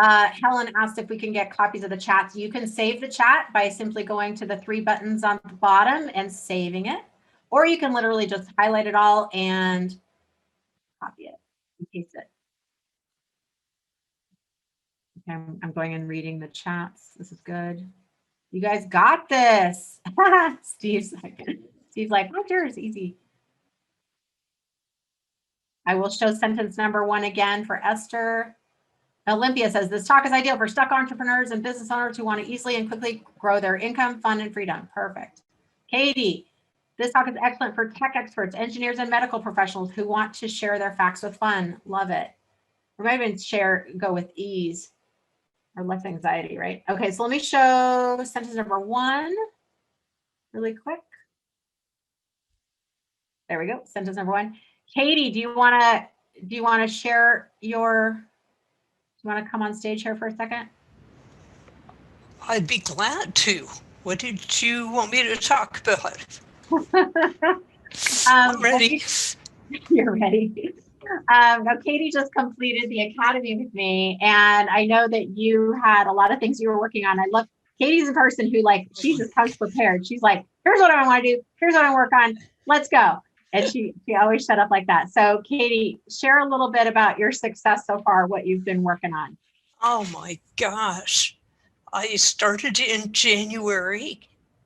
Helen asked if we can get copies of the chats. You can save the chat by simply going to the 3 buttons on the bottom and saving it, or you can literally just highlight it all and copy it and paste it. Okay, I'm going and reading the chats. This is good. You guys got this. Steve's like, what's yours? Easy. I will show sentence number 1 again for Esther. Olympia says, this talk is ideal for stuck entrepreneurs and business owners who want to easily and quickly grow their income, fun, and freedom. Perfect. Katie, this talk is excellent for tech experts, engineers, and medical professionals who want to share their facts with fun. Love it. Or maybe even go with ease or less anxiety, right? Okay, so let me show sentence number 1 really quick. There we go. Sentence number 1. Katie, do you want to share your, do you want to come on stage here for a second? I'd be glad to. What did you want me to talk about? I'm ready. You're ready. Now, Katie just completed the academy with me, and I know that you had a lot of things you were working on. I love Katie's a person who, like, she just comes prepared. She's like, here's what I want to do. Here's what I work on. Let's go. And she always shut up like that. So Katie, share a little bit about your success so far, what you've been working on. Oh my gosh. I started in January,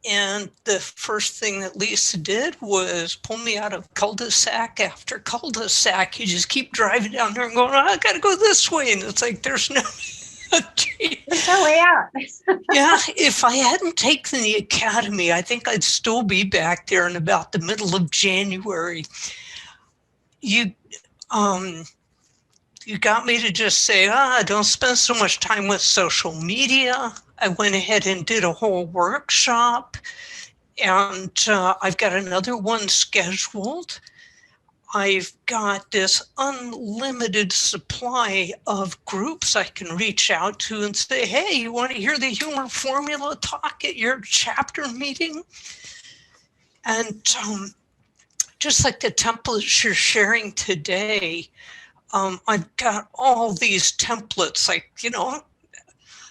and the first thing that Leisa did was pull me out of cul-de-sac after cul-de-sac. You just keep driving down there and going, oh, I got to go this way. And it's like, there's no way out. Yeah, if I hadn't taken the academy, I think I'd still be back there in about the middle of January. You got me to just say, don't spend so much time with social media. I went ahead and did a whole workshop, and I've got another one scheduled. I've got this unlimited supply of groups I can reach out to and say, hey, you want to hear the humor formula talk at your chapter meeting? And just like the templates you're sharing today, I've got all these templates, like,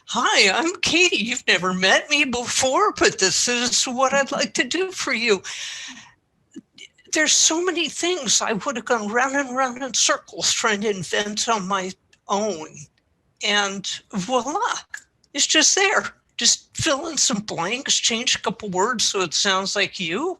hi, I'm Katie. You've never met me before, but this is what I'd like to do for you. There's so many things I would have gone round and round in circles trying to invent on my own. And voila, it's just there. Just fill in some blanks, change a couple words so it sounds like you,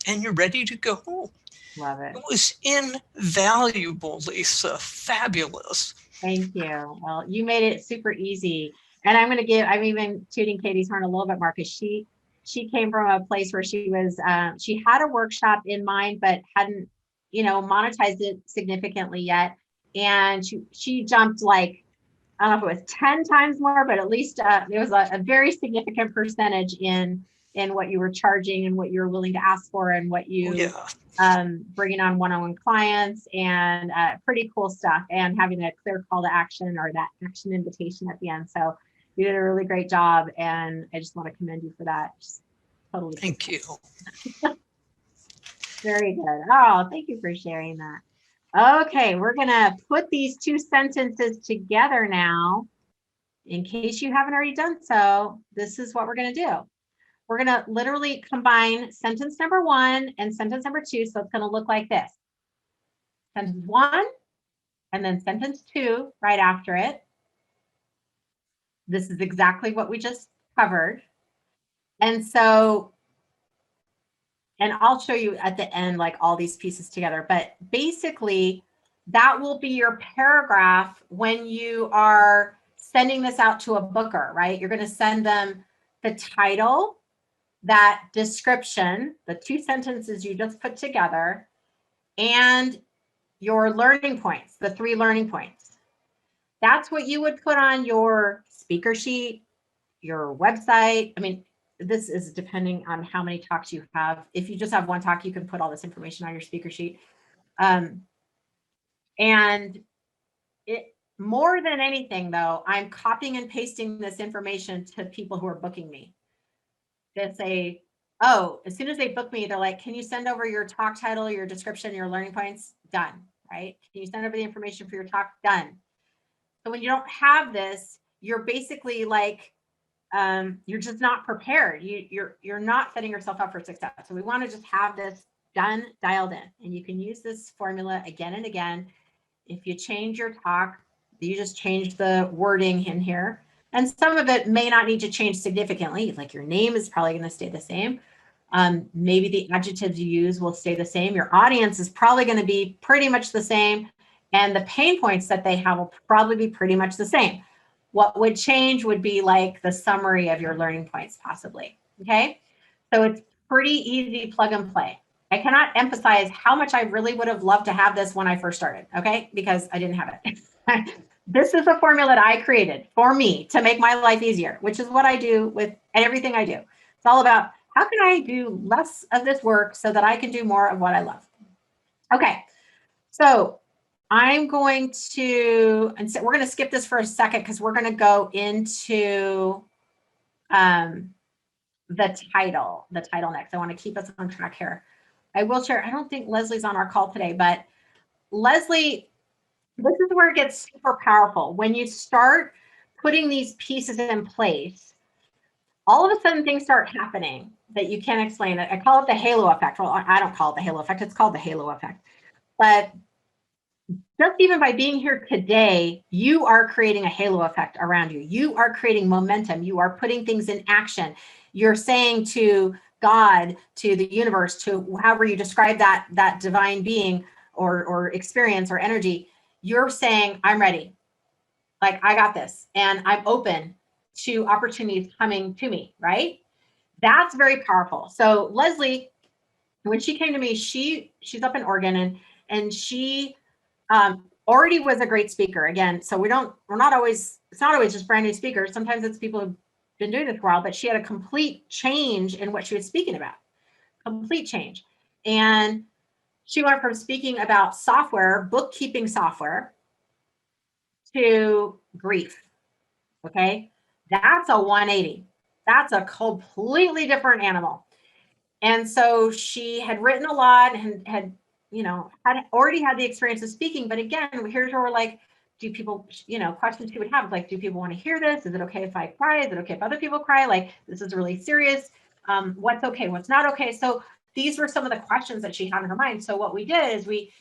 and you're ready to go. Love it. It was invaluable, Leisa. Fabulous. Thank you. Well, you made it super easy. And I'm even tooting Katie's horn a little bit more, because she came from a place where she had a workshop in mind, but hadn't, monetized it significantly yet. And she jumped, like, I don't know if it was 10 times more, but at least it was a very significant percentage in what you were charging and what you were willing to ask for, and what you bringing on one-on-one clients, and pretty cool stuff, and having a clear call to action, or that action invitation at the end. So you did a really great job, and I just want to commend you for that. Just totally. Thank you. Very good. Oh, thank you for sharing that. Okay, we're going to put these 2 sentences together now. In case you haven't already done so, this is what we're going to do. We're going to literally combine sentence number 1 and sentence number 2. So it's going to look like this. Sentence 1, and then sentence 2 right after it. This is exactly what we just covered. And so, and I'll show you at the end, like all these pieces together, but basically that will be your paragraph when you are sending this out to a booker, right? You're going to send them the title, that description, the 2 sentences you just put together, and your learning points, the 3 learning points. That's what you would put on your speaker sheet, your website. I mean, this is depending on how many talks you have. If you just have 1 talk, you can put all this information on your speaker sheet. And it, more than anything though, I'm copying and pasting this information to people who are booking me. They say, oh, as soon as they book me, they're like, can you send over your talk title, your description, your learning points? Done, right? Can you send over the information for your talk? Done. So when you don't have this, you're basically like, you're just not prepared. You're not setting yourself up for success. So we want to just have this done, dialed in, and you can use this formula again and again. If you change your talk, you just change the wording in here. And some of it may not need to change significantly, like your name is probably going to stay the same. Maybe the adjectives you use will stay the same. Your audience is probably going to be pretty much the same. And the pain points that they have will probably be pretty much the same. What would change would be like the summary of your learning points, possibly. Okay, so it's pretty easy plug and play. I cannot emphasize how much I really would have loved to have this when I first started, okay, because I didn't have it. This is a formula that I created for me to make my life easier, which is what I do with everything I do. It's all about how can I do less of this work so that I can do more of what I love. Okay, so I'm going to, and so we're going to skip this for a second because we're going to go into the title next. I want to keep us on track here. I will share, I don't think Leslie's on our call today, but Leslie, this is where it gets super powerful. When you start putting these pieces in place, all of a sudden things start happening that you can't explain. I call it the halo effect. Well, I don't call it the halo effect. It's called the halo effect. But just even by being here today, you are creating a halo effect around you. You are creating momentum. You are putting things in action. You're saying to God, to the universe, to however you describe that divine being or experience or energy, you're saying, I'm ready. Like, I got this. And I'm open to opportunities coming to me, right? That's very powerful. So Leslie, when she came to me, she's up in Oregon and she already was a great speaker. Again, so it's not always just brand new speakers. Sometimes it's people who've been doing this for a while, but she had a complete change in what she was speaking about, complete change. And she went from speaking about software, bookkeeping software, to grief. Okay. That's a 180. That's a completely different animal. And so she had written a lot and had already had the experience of speaking. But again, here's where we're like, do people, questions she would have, like, do people want to hear this? Is it okay if I cry? Is it okay if other people cry? Like, this is really serious. What's okay? What's not okay? So these were some of the questions that she had in her mind. So what we did is we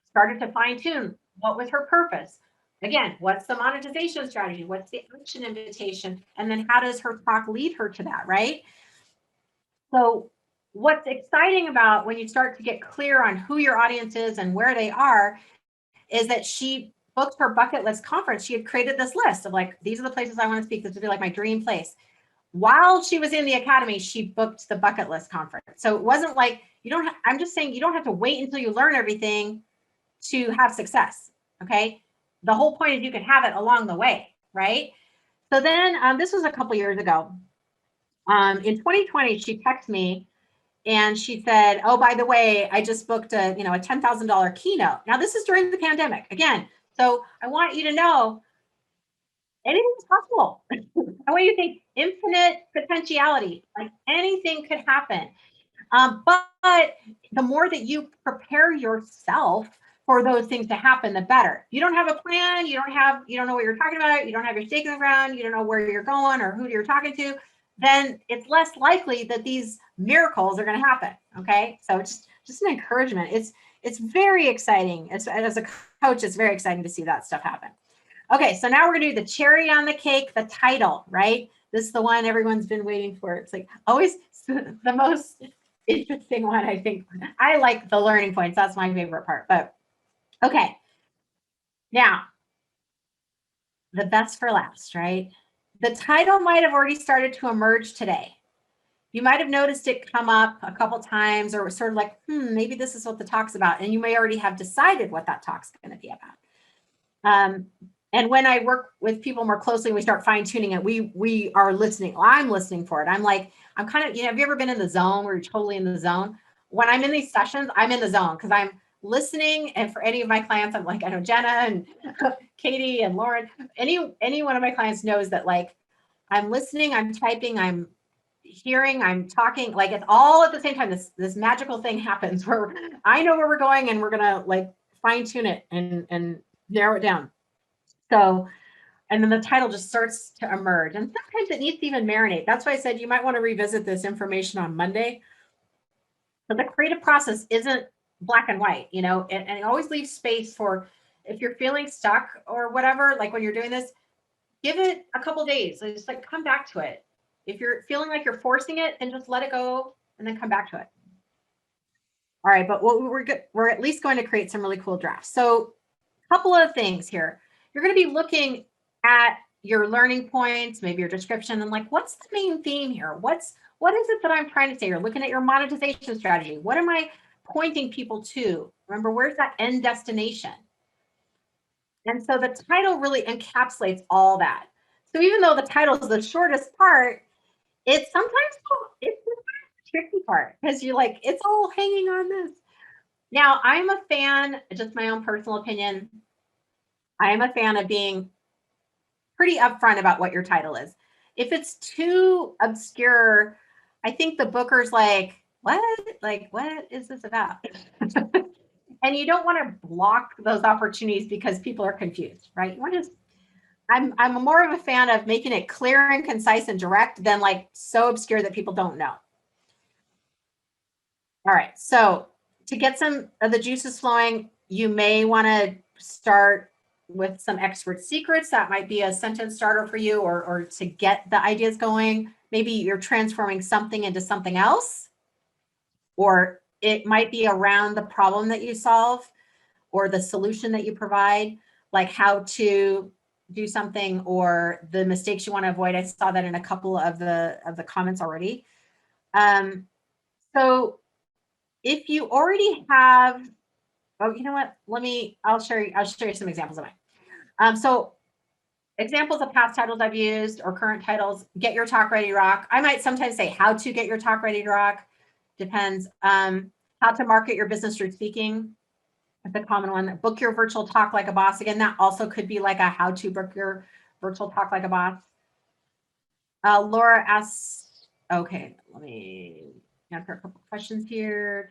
started to fine tune what was her purpose. Again, what's the monetization strategy? What's the action invitation? And then how does her talk lead her to that, right? So what's exciting about when you start to get clear on who your audience is and where they are is that she booked her bucket list conference. She had created this list of like, these are the places I want to speak. This would be like my dream place. While she was in the academy, she booked the bucket list conference. So it wasn't like, I'm just saying you don't have to wait until you learn everything to have success, okay? The whole point is you can have it along the way, right? So then this was a couple years ago. In 2020, she texted me and she said, oh, by the way, I just booked a $10,000 keynote. Now this is during the pandemic again. So I want you to know anything is possible. I want you to think infinite potentiality, like anything could happen. But the more that you prepare yourself for those things to happen, the better. You don't have a plan. You don't know what you're talking about. You don't have your stake in the ground. You don't know where you're going or who you're talking to. Then it's less likely that these miracles are going to happen. Okay. So it's just an encouragement. It's very exciting. As a coach, it's very exciting to see that stuff happen. Okay, so now we're gonna do the cherry on the cake, the title, right? This is the one everyone's been waiting for. It's like always the most interesting one, I think. I like the learning points. That's my favorite part, but okay. Now, the best for last, right? The title might have already started to emerge today. You might have noticed it come up a couple times or sort of like, maybe this is what the talk's about. And you may already have decided what that talk's going to be about. And when I work with people more closely, we start fine tuning it. We are listening. I'm listening for it. I'm like, I'm kind of, have you ever been in the zone where you're totally in the zone? When I'm in these sessions, I'm in the zone because I'm listening. And for any of my clients, I'm like, I know Jenna and Katie and Lauren, any one of my clients knows that like, I'm listening, I'm typing, I'm hearing, I'm talking, like it's all at the same time. This magical thing happens where I know where we're going and we're gonna like fine tune it and narrow it down. So, and then the title just starts to emerge, and sometimes it needs to even marinate. That's why I said you might want to revisit this information on Monday. But the creative process isn't black and white, and it always leaves space for if you're feeling stuck or whatever, like when you're doing this, give it a couple days. So just like come back to it. If you're feeling like you're forcing it, then just let it go and then come back to it. All right, but we're at least going to create some really cool drafts. So a couple of things here. You're going to be looking at your learning points, maybe your description, and like, what's the main theme here? What is it that I'm trying to say? You're looking at your monetization strategy. What am I pointing people to? Remember, where's that end destination? And so the title really encapsulates all that. So even though the title is the shortest part, it's sometimes the tricky part because you're like, it's all hanging on this. Now, I'm a fan, just my own personal opinion, I am a fan of being pretty upfront about what your title is. If it's too obscure, I think the booker's like, what? Like, what is this about? And you don't want to block those opportunities because people are confused, right? You want to I'm more of a fan of making it clear and concise and direct than like so obscure that people don't know. All right, so to get some of the juices flowing, you may want to start with some expert secrets. That might be a sentence starter for you, or to get the ideas going. Maybe you're transforming something into something else, or it might be around the problem that you solve or the solution that you provide, like how to do something or the mistakes you want to avoid. I saw that in a couple of the comments already. So if you already have, oh, you know what? I'll show you some examples of mine. So examples of past titles I've used or current titles: Get Your Talk Ready to Rock. I might sometimes say how to get your talk ready to rock. Depends. How to market your business through speaking. That's a common one. Book your virtual talk like a boss. Again, that also could be like a how to book your virtual talk like a boss. Laura asks, okay, let me answer a couple questions here.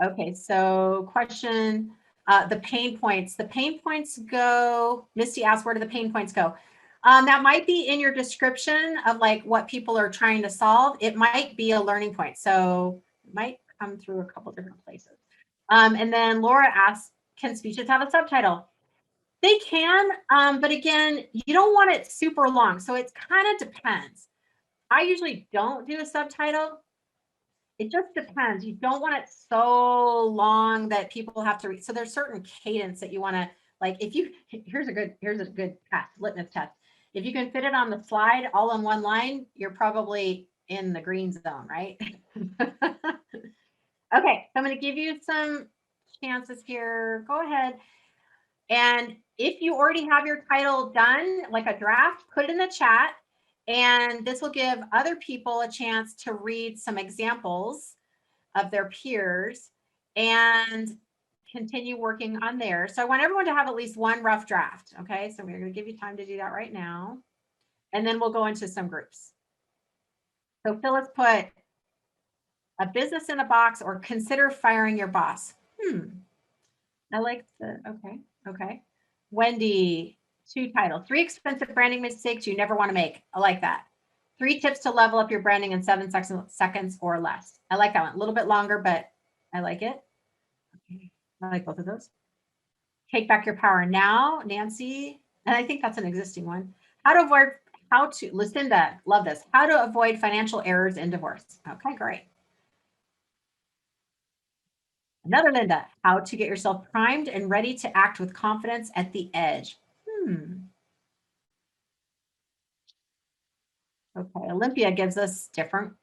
Okay, so question, the pain points. The pain points go, Misty asked, where do the pain points go? That might be in your description of like what people are trying to solve. It might be a learning point. So it might come through a couple different places. And then Laura asks, can speeches have a subtitle? They can, but again, you don't want it super long. So it kind of depends. I usually don't do a subtitle. It just depends. You don't want it so long that people have to read. So there's certain cadence that you want to, like, if you, here's a good test, litmus test. If you can fit it on the slide all in one line, you're probably in the green zone, right? Okay, so I'm going to give you some chances here. Go ahead. And if you already have your title done, like a draft, put it in the chat. And this will give other people a chance to read some examples of their peers and continue working on theirs. So I want everyone to have at least one rough draft. Okay, so we're going to give you time to do that right now. And then we'll go into some groups. So Phyllis put a business in a box or consider firing your boss. I like the, okay. Wendy, 2 titles, 3 expensive branding mistakes you never want to make. I like that. 3 tips to level up your branding in 7 seconds or less. I like that one. A little bit longer, but I like it. Okay. I like both of those. Take back your power now, Nancy. And I think that's an existing one. Lucinda, love this. How to avoid financial errors in divorce. Okay, great. Another Linda, how to get yourself primed and ready to act with confidence at the edge. Okay, Olympia gives us different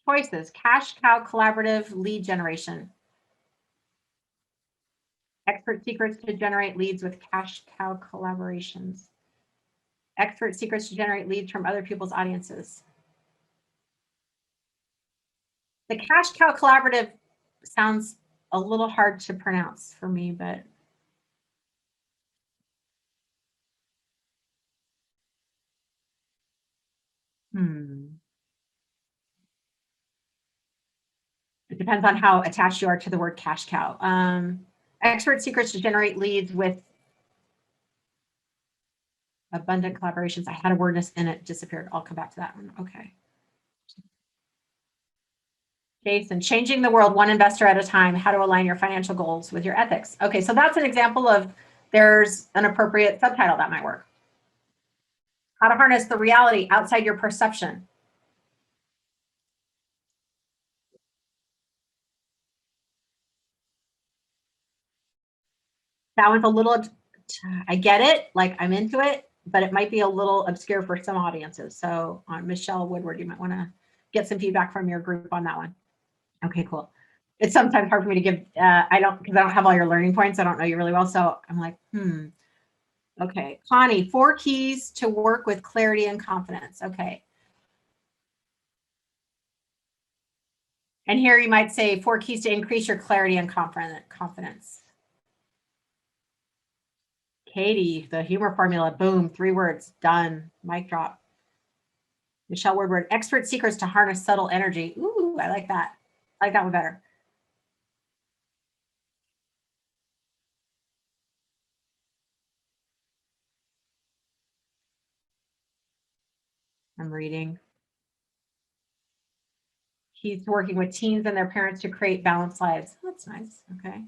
choices. Cash cow collaborative lead generation. Expert secrets to generate leads with cash cow collaborations. Expert secrets to generate leads from other people's audiences. The cash cow collaborative sounds a little hard to pronounce for me, but it depends on how attached you are to the word cash cow. Expert secrets to generate leads with abundant collaborations. I had a word and it disappeared. I'll come back to that one. Okay. Jason, changing the world one investor at a time, how to align your financial goals with your ethics. Okay, so that's an example of there's an appropriate subtitle that might work. How to harness the reality outside your perception. That was a little, I get it, like I'm into it, but it might be a little obscure for some audiences. So on Michelle Woodward, you might want to get some feedback from your group on that one. Okay, cool. It's sometimes hard for me to give, because I don't have all your learning points. I don't know you really well. So I'm like, Okay, Connie, 4 keys to work with clarity and confidence. Okay. And here you might say 4 keys to increase your clarity and confidence. Katie, the humor formula, boom, 3 words, done, mic drop. Michelle Woodward, expert secrets to harness subtle energy. Ooh, I like that. I like that one better. I'm reading. He's working with teens and their parents to create balanced lives. That's nice. Okay.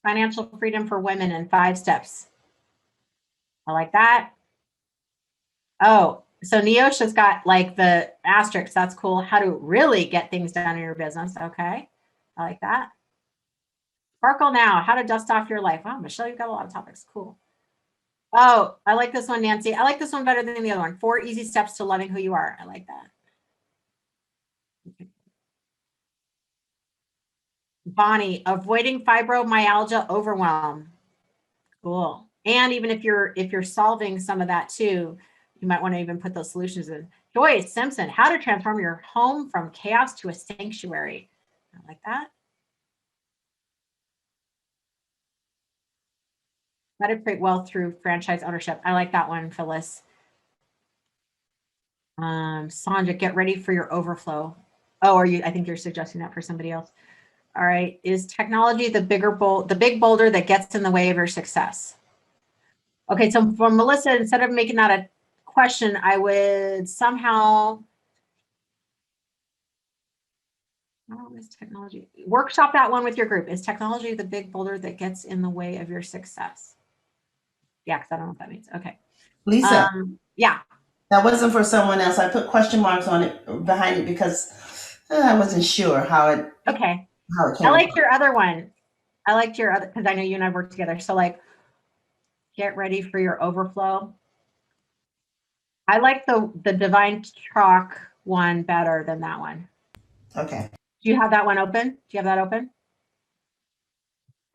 Financial freedom for women in 5 steps. I like that. Oh, so Neosha's got like the asterisks. That's cool. How to really get things done in your business. Okay. I like that. Sparkle now. How to dust off your life. Wow, Michelle, you've got a lot of topics. Cool. Oh, I like this one, Nancy. I like this one better than the other one. 4 easy steps to loving who you are. I like that. Okay. Bonnie, avoiding fibromyalgia overwhelm. Cool. And even if you're solving some of that too, you might want to even put those solutions in. Joyce Simpson, how to transform your home from chaos to a sanctuary. I like that. How to create wealth through franchise ownership. I like that one, Phyllis. Sandra, get ready for your overflow. Oh, I think you're suggesting that for somebody else. All right. Is technology the big boulder that gets in the way of your success? Okay, so for Melissa, instead of making that a question, I would somehow, is technology, workshop that one with your group. Is technology the big boulder that gets in the way of your success? Yeah, because I don't know what that means. Okay. Lisa. Yeah. That wasn't for someone else. I put question marks on it behind it because I wasn't sure how it. Okay. How it came. I liked your other one. I liked your other, because I know you and I worked together. So like, get ready for your overflow. I like the divine chalk one better than that one. Okay. Do you have that one open? Do you have that open?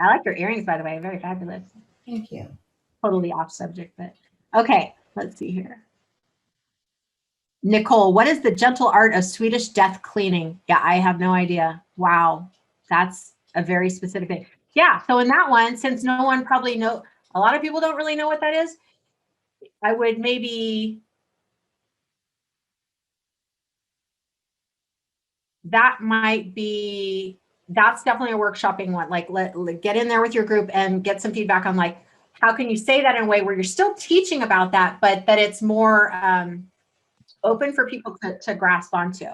I like your earrings, by the way. Very fabulous. Thank you. Totally off subject, but okay. Let's see here. Nicole, what is the gentle art of Swedish death cleaning? Yeah, I have no idea. Wow. That's a very specific thing. Yeah. So in that one, since no one probably know, a lot of people don't really know what that is. I would maybe, that might be, that's definitely a workshopping one. Like get in there with your group and get some feedback on like, how can you say that in a way where you're still teaching about that, but that it's more open for people to grasp onto.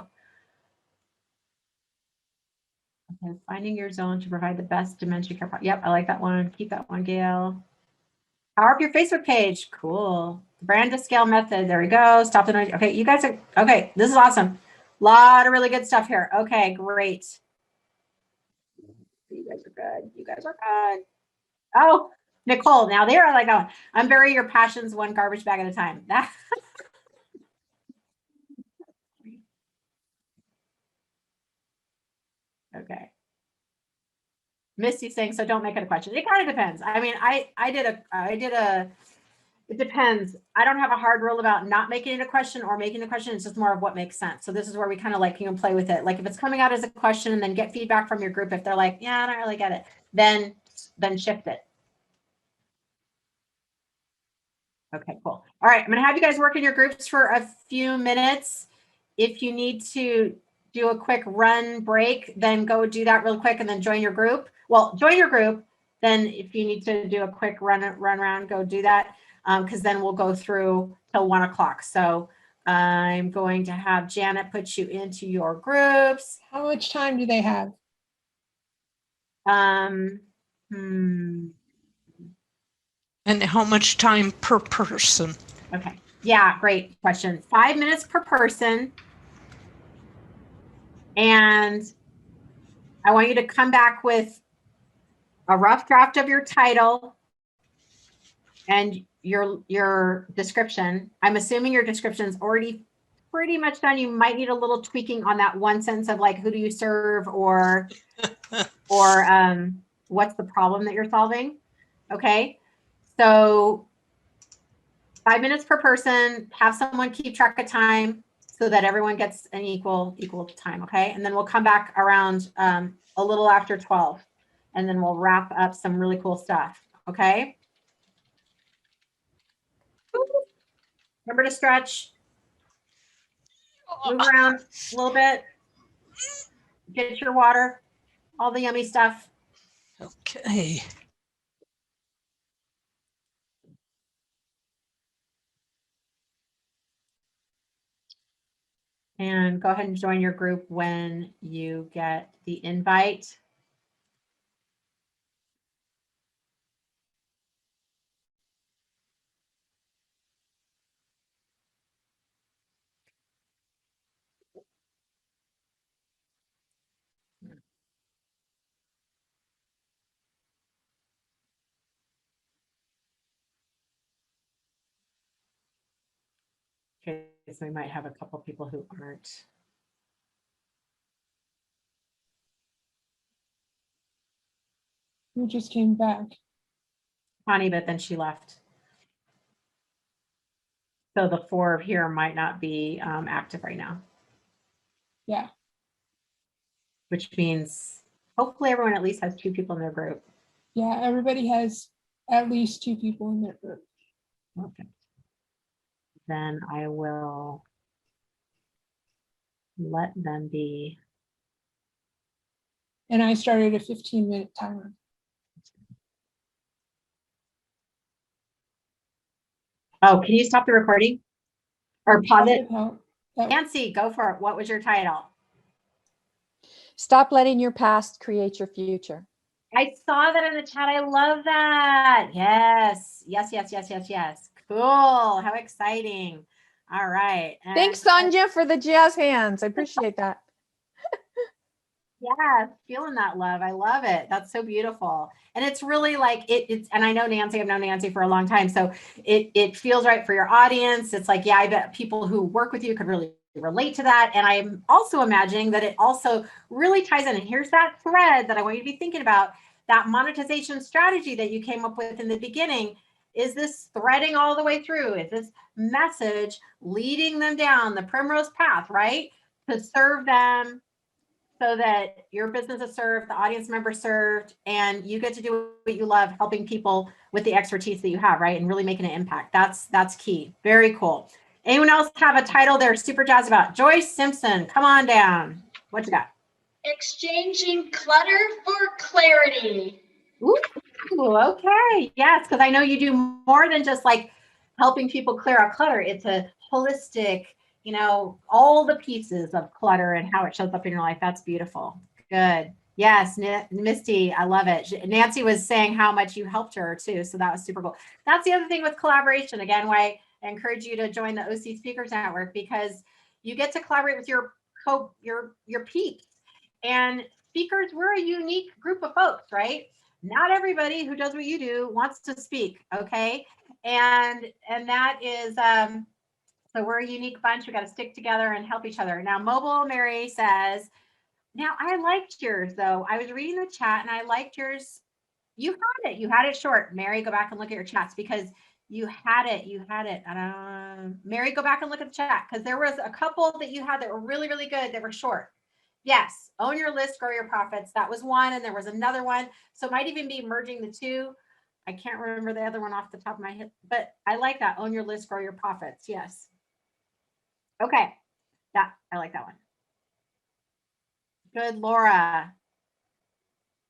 Okay, finding your zone to provide the best dementia care. Yep, I like that one. Keep that one, Gail. Power up your Facebook page. Cool. Brand to scale method. There we go. Stop the noise. Okay, you guys are, okay, this is awesome. Lot of really good stuff here. Okay, great. You guys are good. You guys are good. Oh, Nicole, now they are like, oh, unbury your passions one garbage bag at a time. That okay. Misty's saying, so don't make it a question. It kind of depends. I mean, it depends. I don't have a hard rule about not making it a question or making a question. It's just more of what makes sense. So this is where we kind of like, you can play with it. Like if it's coming out as a question and then get feedback from your group. If they're like, yeah, I don't really get it, then shift it. Okay, cool. All right. I'm going to have you guys work in your groups for a few minutes. If you need to do a quick run break, then go do that real quick and then join your group. Well, join your group. Then if you need to do a quick run around, go do that. Because then we'll go through till 1 o'clock. So I'm going to have Janet put you into your groups. How much time do they have? And how much time per person? Okay. Yeah, great question. 5 minutes per person. And I want you to come back with a rough draft of your title and your description. I'm assuming your description is already pretty much done. You might need a little tweaking on that one sentence of like, who do you serve, or what's the problem that you're solving? Okay. So 5 minutes per person, have someone keep track of time so that everyone gets an equal time. Okay. And then we'll come back around a little after 12 and then we'll wrap up some really cool stuff. Okay. Remember to stretch, move around a little bit, get your water, all the yummy stuff. Okay. And go ahead and join your group when you get the invite. Okay, so we might have a couple people who aren't. Who just came back? Connie, but then she left. So the 4 here might not be active right now. Yeah. Which means hopefully everyone at least has 2 people in their group. Yeah, everybody has at least 2 people in their group. Okay. Then I will let them be. And I started a 15-minute timer. Oh, can you stop the recording? Or pause it? That Nancy, go for it. What was your title? Stop letting your past create your future. I saw that in the chat. I love that. Yes. Yes, yes, yes, yes, yes. Cool. How exciting. All right. And Thanks, Sonja, for the jazz hands. I appreciate that. yeah, feeling that love. I love it. That's so beautiful. And it's really like it's, and I know Nancy, I've known Nancy for a long time. So it feels right for your audience. It's like, yeah, I bet people who work with you could really relate to that. And I'm also imagining that it also really ties in. And here's that thread that I want you to be thinking about, that monetization strategy that you came up with in the beginning. Is this threading all the way through? Is this message leading them down the primrose path, right? To serve them so that your business is served, the audience member served, and you get to do what you love, helping people with the expertise that you have, right? And really making an impact. That's key. Very cool. Anyone else have a title they're super jazzed about? Joyce Simpson, come on down. What you got? Exchanging clutter for clarity. Ooh, okay. Yes, because I know you do more than just like helping people clear out clutter. It's a holistic, you know, all the pieces of clutter and how it shows up in your life. That's beautiful. Good. Yes, Misty, I love it. Nancy was saying how much you helped her too, so that was super cool. That's the other thing with collaboration. Again, why I encourage you to join the OC Speakers Network, because you get to collaborate with your peeps. And speakers, we're a unique group of folks, right? Not everybody who does what you do wants to speak, okay? And that is so we're a unique bunch. We got to stick together and help each other. Now, Mobile Mary says, now I liked yours though. I was reading the chat and I liked yours. You had it. You had it short. Mary, go back and look at your chats because you had it. You had it. Mary, go back and look at the chat because there was a couple that you had that were really, really good. That were short. Yes. Own your list, grow your profits. That was one. And there was another one. So it might even be merging the two. I can't remember the other one off the top of my head, but I like that. Own your list, grow your profits. Yes. Okay. Yeah, I like that one. Good, Laura.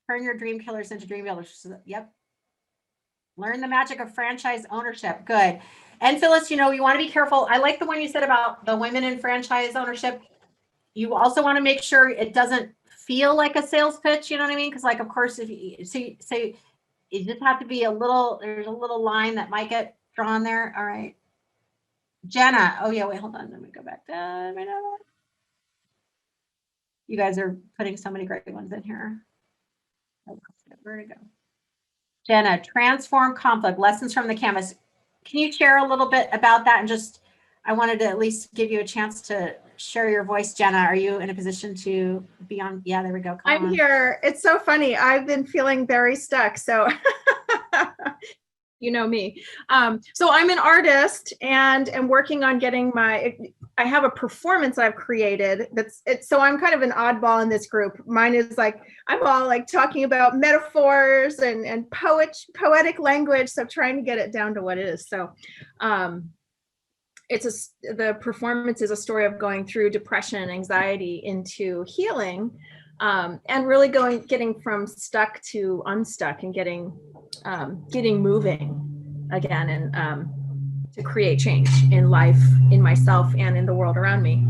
Turn your dream killers into dream builders. Yep. Learn the magic of franchise ownership. Good. And Phyllis, you know, you want to be careful. I like the one you said about the women in franchise ownership. You also want to make sure it doesn't feel like a sales pitch. You know what I mean? Because, like, of course, if you so you just have to be a little. There's a little line that might get drawn there. All right. Jenna. Oh yeah. Wait. Hold on. Let me go back down. You guys are putting so many great ones in here. Where to go? Jenna, transform conflict, lessons from the canvas. Can you share a little bit about that? And just, I wanted to at least give you a chance to share your voice. Jenna, are you in a position to be on? Yeah, there we go. I'm here. It's so funny. I've been feeling very stuck. So you know me. So I'm an artist and am working on getting I have a performance I've created so I'm kind of an oddball in this group. Mine is like, I'm all like talking about metaphors and poetic language. So trying to get it down to what it is. So the performance is a story of going through depression and anxiety into healing, and really getting from stuck to unstuck and getting moving again, and to create change in life, in myself, and in the world around me.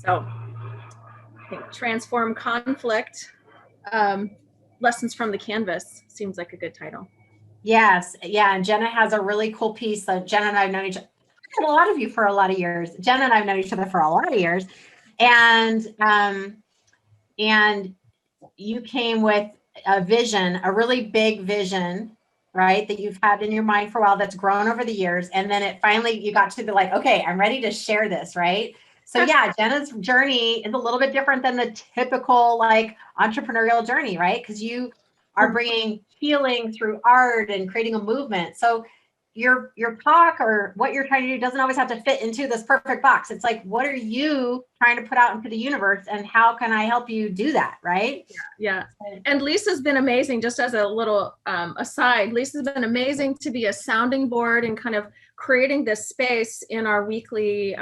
So I think transform conflict, lessons from the canvas seems like a good title. Yes. Yeah. And Jenna has a really cool piece. Jenna and I have known each other, a lot of you for a lot of years. Jenna and I have known each other for a lot of years. And you came with a vision, a really big vision, right? That you've had in your mind for a while, that's grown over the years. And then you got to be like, okay, I'm ready to share this, right? So yeah, Jenna's journey is a little bit different than the typical like entrepreneurial journey, right? Because you are bringing healing through art and creating a movement. So your talk or what you're trying to do doesn't always have to fit into this perfect box. It's like, what are you trying to put out into the universe and how can I help you do that? Right? Yeah. And Lisa's been amazing. Just as a little aside, Lisa's been amazing to be a sounding board and kind of creating this space in our weekly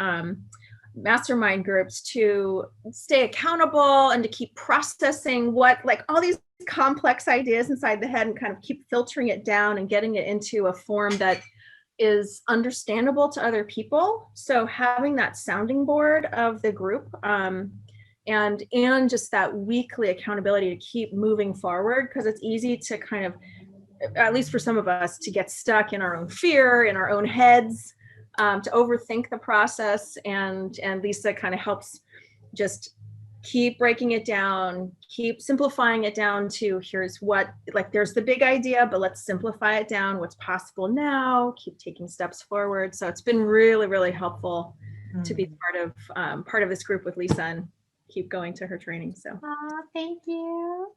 mastermind groups to stay accountable and to keep processing all these complex ideas inside the head and kind of keep filtering it down and getting it into a form that is understandable to other people. So having that sounding board of the group, and just that weekly accountability to keep moving forward, because it's easy to kind of, at least for some of us, to get stuck in our own fear, in our own heads, to overthink the process. And Lisa kind of helps just keep breaking it down, keep simplifying it down to here's what, like there's the big idea, but let's simplify it down, what's possible now, keep taking steps forward. So it's been really, really helpful to be part of this group with Lisa and keep going to her training. So thank you.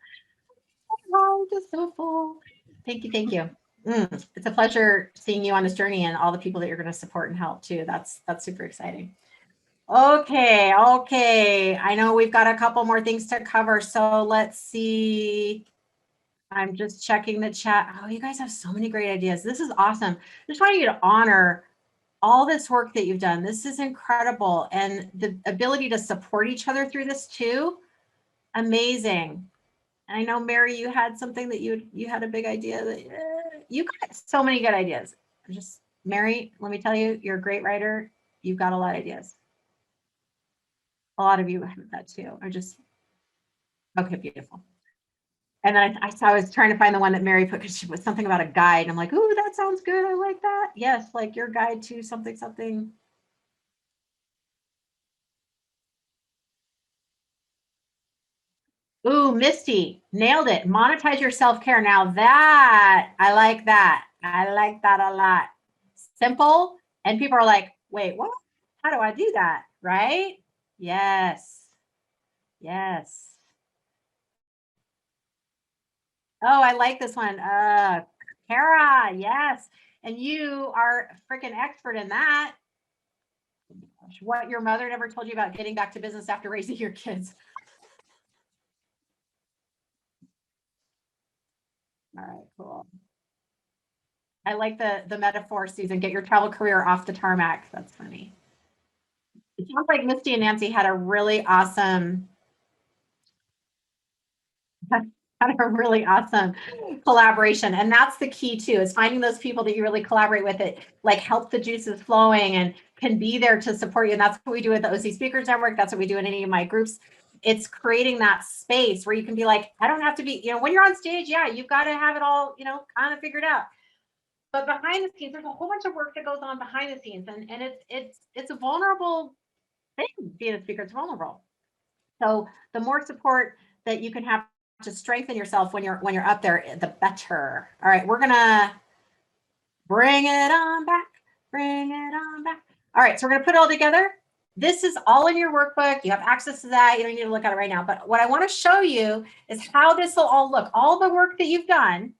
Oh, just so full. Thank you. Thank you. It's a pleasure seeing you on this journey and all the people that you're going to support and help too. That's super exciting. Okay. I know we've got a couple more things to cover. So let's see. I'm just checking the chat. Oh, you guys have so many great ideas. This is awesome. Just want you to honor all this work that you've done. This is incredible. And the ability to support each other through this too. Amazing. I know, Mary, you had something that you had a big idea that you got so many good ideas. Mary, let me tell you, you're a great writer. You've got a lot of ideas. A lot of you have that too. Okay, beautiful. And then I was trying to find the one that Mary put because she was something about a guide. And I'm like, ooh, that sounds good. I like that. Yes, like your guide to something, something. Ooh, Misty, nailed it. Monetize your self-care. Now that, I like that. I like that a lot. Simple. And people are like, wait, what? How do I do that? Right? Yes. Yes. Oh, I like this one. Kara, yes. And you are a freaking expert in that. What your mother never told you about getting back to business after raising your kids. All right, cool. I like the metaphor, Susan. Get your travel career off the tarmac. That's funny. It sounds like Misty and Nancy had a really awesome collaboration. And that's the key too, is finding those people that you really collaborate with, it like help the juices flowing and can be there to support you. And that's what we do with the OC Speakers Network. That's what we do in any of my groups. It's creating that space where you can be like, I don't have to be, when you're on stage, yeah, you've got to have it all, kind of figured out. But behind the scenes, there's a whole bunch of work that goes on behind the scenes. And it's a vulnerable thing. Being a speaker, it's vulnerable. So the more support that you can have to strengthen yourself when you're up there, the better. All right, we're gonna bring it on back. Bring it on back. All right, so we're gonna put it all together. This is all in your workbook. You have access to that. You don't need to look at it right now. But what I want to show you is how this will all look. All the work that you've done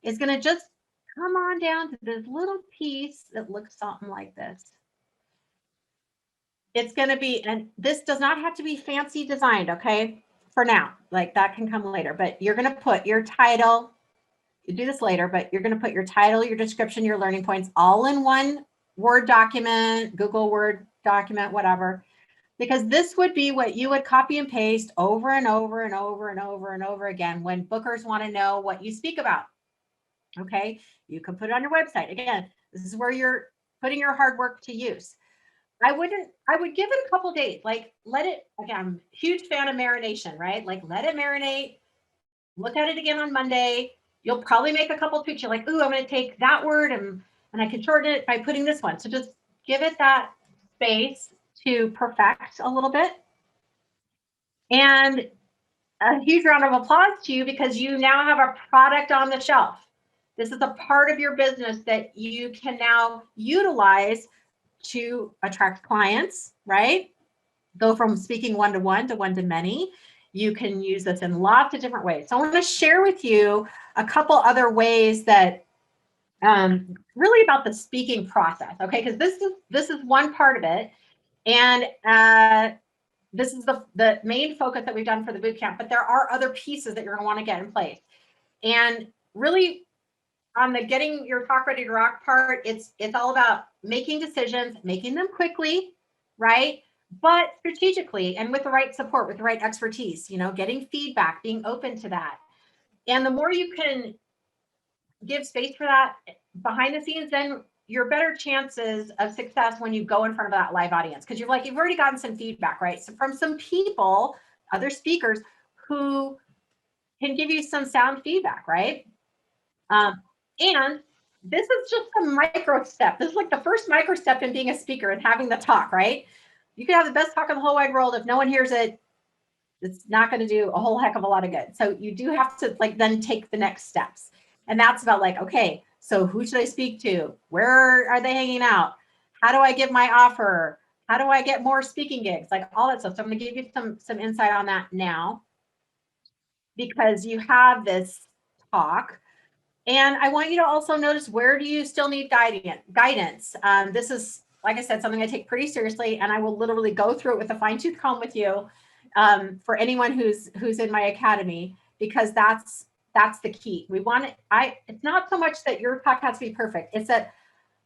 is gonna just come on down to this little piece that looks something like this. It's going to be, and this does not have to be fancy designed, okay? For now, like that can come later, but you're going to put your title, you do this later, but you're going to put your title, your description, your learning points all in one Word document, Google Word document, whatever, because this would be what you would copy and paste over and over and over and over and over again when bookers want to know what you speak about. Okay, you can put it on your website. Again, this is where you're putting your hard work to use. I would give it a couple days, like let it, again, I'm a huge fan of marination, right? Like let it marinate, look at it again on Monday. You'll probably make a couple tweaks. You're like, ooh, I'm going to take that word and I can shorten it by putting this one. So just give it that space to perfect a little bit. And a huge round of applause to you because you now have a product on the shelf. This is a part of your business that you can now utilize to attract clients, right? Go from speaking one-to-one to one-to-many. You can use this in lots of different ways. So I want to share with you a couple other ways that really about the speaking process, okay? Because this is one part of it. And this is the main focus that we've done for the bootcamp, but there are other pieces that you're going to want to get in place. And really, on the getting your talk ready to rock part, it's all about making decisions, making them quickly, right? But strategically and with the right support, with the right expertise, getting feedback, being open to that. And the more you can give space for that behind the scenes, then your better chances of success when you go in front of that live audience. Because you've already gotten some feedback, right? So from some people, other speakers who can give you some sound feedback, right? And this is just a micro step. This is like the first micro step in being a speaker and having the talk, right? You can have the best talk in the whole wide world. If no one hears it, it's not going to do a whole heck of a lot of good. So you do have to then take the next steps. And that's about okay, so who should I speak to? Where are they hanging out? How do I give my offer? How do I get more speaking gigs? Like all that stuff. So I'm going to give you some insight on that now because you have this talk. And I want you to also notice, where do you still need guidance? This is, like I said, something I take pretty seriously, and I will literally go through it with a fine-tooth comb with you for anyone who's in my academy, because that's the key. We want it. It's not so much that your talk has to be perfect. It's that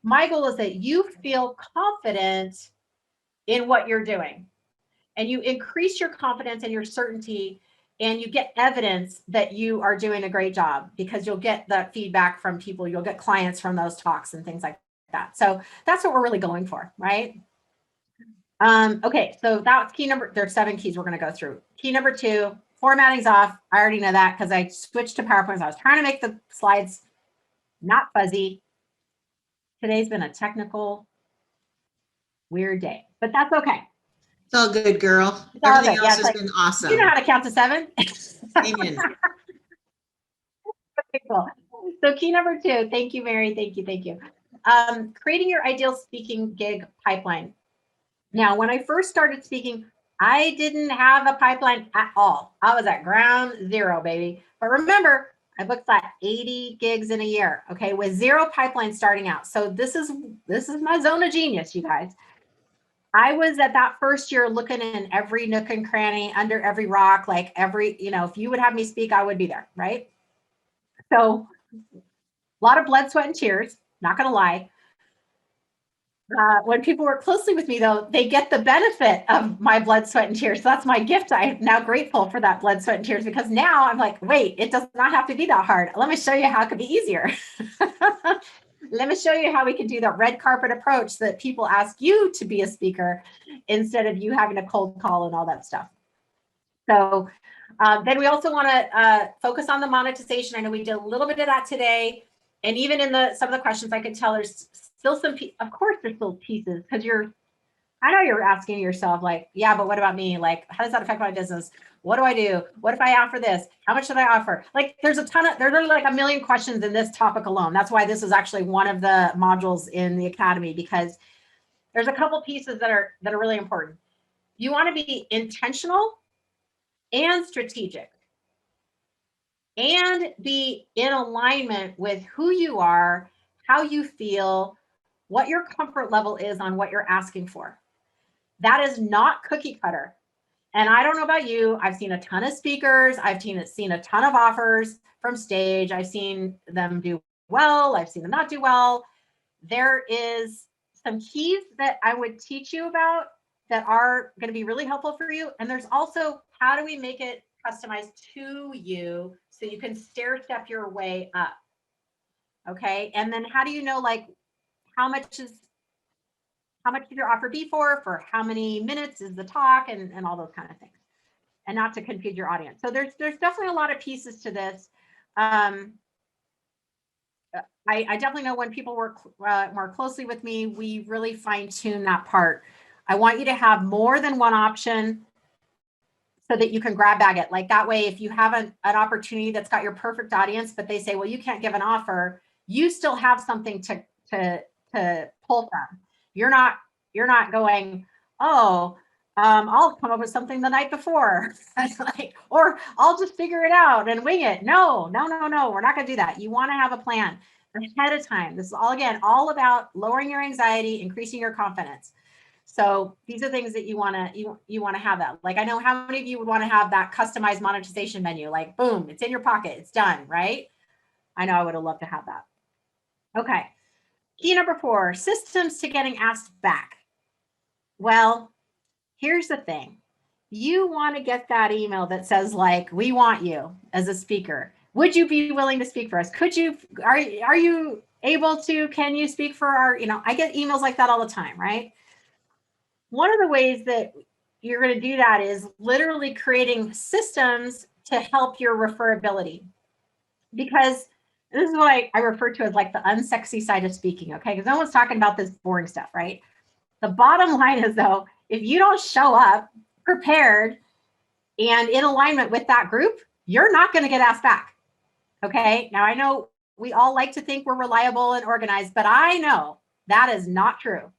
my goal is that you feel confident in what you're doing, and you increase your confidence and your certainty. And you get evidence that you are doing a great job because you'll get the feedback from people. You'll get clients from those talks and things like that. So that's what we're really going for, right? Okay, so that's key number. There's 7 keys we're going to go through. Key number 2, formatting's off. I already know that because I switched to PowerPoint. I was trying to make the slides not fuzzy. Today's been a technical weird day, but that's okay. It's all good, girl. It's all Everything good. else Yeah, has been awesome. you know how to count to 7. Amen. Okay, cool. So key number 2, thank you, Mary. Thank you. Creating your ideal speaking gig pipeline. Now, when I first started speaking, I didn't have a pipeline at all. I was at ground zero, baby. But remember, I booked like 80 gigs in a year, okay, with 0 pipeline starting out. So this is my zone of genius, you guys. I was at that first year looking in every nook and cranny, under every rock, like every, if you would have me speak, I would be there, right? So a lot of blood, sweat, and tears, not gonna lie. When people work closely with me, though, they get the benefit of my blood, sweat, and tears. So that's my gift. I'm now grateful for that blood, sweat, and tears, because now I'm like, wait, it does not have to be that hard. Let me show you how it could be easier. Let me show you how we can do the red carpet approach so that people ask you to be a speaker instead of you having a cold call and all that stuff. So then we also want to focus on the monetization. I know we did a little bit of that today. And even in some of the questions, I could tell there's still some, of course, there's still pieces, because I know you're asking yourself, like, yeah, but what about me? Like, how does that affect my business? What do I do? What if I offer this? How much should I offer? Like, there's like a million questions in this topic alone. That's why this is actually one of the modules in the Academy, because there's a couple pieces that are really important. You want to be intentional and strategic, and be in alignment with who you are, how you feel, what your comfort level is on what you're asking for. That is not cookie cutter. And I don't know about you, I've seen a ton of speakers, I've seen a ton of offers from stage, I've seen them do well, I've seen them not do well. There is some keys that I would teach you about that are going to be really helpful for you. And there's also, how do we make it customized to you so you can stair step your way up? Okay. And then how do you know, like, how much should your offer be for how many minutes is the talk, and all those kind of things, and not to confuse your audience. So there's definitely a lot of pieces to this. I definitely know when people work more closely with me, we really fine tune that part. I want you to have more than one option so that you can grab bag it. Like that way, if you have an opportunity that's got your perfect audience, but they say, well, you can't give an offer, you still have something to pull from. You're not going, oh, I'll come up with something the night before, like, or I'll just figure it out and wing it. No, we're not going to do that. You want to have a plan ahead of time. This is all about lowering your anxiety, increasing your confidence. So these are things that you want to have that. Like, I know how many of you would want to have that customized monetization menu, like, boom, it's in your pocket, it's done, right? I know I would have loved to have that. Okay. Key number 4, systems to getting asked back. Well, here's the thing. You want to get that email that says, like, we want you as a speaker. Would you be willing to speak for us? Are you able to, can you speak for our, I get emails like that all the time, right? One of the ways that you're going to do that is literally creating systems to help your referability, because this is what I refer to as like the unsexy side of speaking, okay? Because no one's talking about this boring stuff, right? The bottom line is, though, if you don't show up prepared and in alignment with that group, you're not going to get asked back, okay? Now, I know we all like to think we're reliable and organized, but I know that is not true,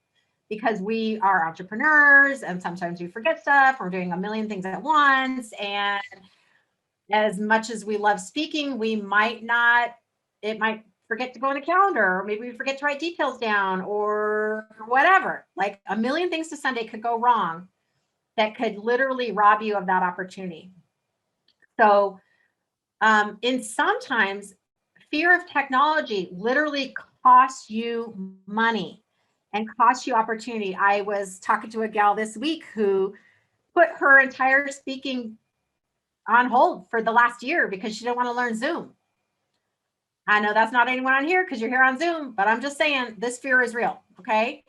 because we are entrepreneurs and sometimes we forget stuff. We're doing a million things at once. And as much as we love speaking, we might forget to go on the calendar, or maybe we forget to write details down or whatever. Like a million things to Sunday could go wrong that could literally rob you of that opportunity. So sometimes fear of technology literally costs you money and costs you opportunity. I was talking to a gal this week who put her entire speaking on hold for the last year because she didn't want to learn Zoom. I know that's not anyone on here because you're here on Zoom, but I'm just saying this fear is real, okay?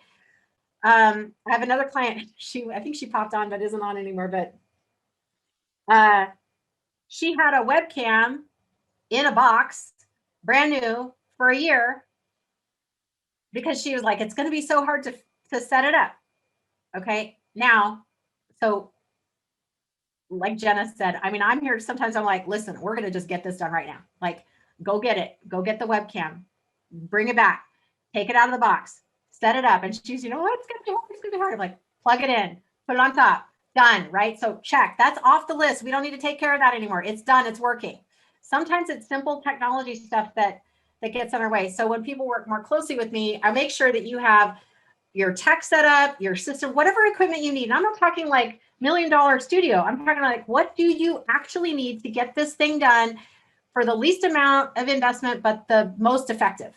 I have another client, I think she popped on but isn't on anymore, but she had a webcam in a box, brand new, for a year, because she was like, it's going to be so hard to set it up. Okay. Now, so like Jenna said, I mean, I'm here. Sometimes I'm like, listen, we're going to just get this done right now. Like, go get it. Go get the webcam. Bring it back. Take it out of the box. Set it up. And she's, you know what? It's going to be hard. It's going to be hard. I'm like, plug it in. Put it on top. Done. Right? So check. That's off the list. We don't need to take care of that anymore. It's done. It's working. Sometimes it's simple technology stuff that gets in our way. So when people work more closely with me, I make sure that you have your tech set up, your system, whatever equipment you need. And I'm not talking like $1 million studio. I'm talking like, what do you actually need to get this thing done for the least amount of investment, but the most effective?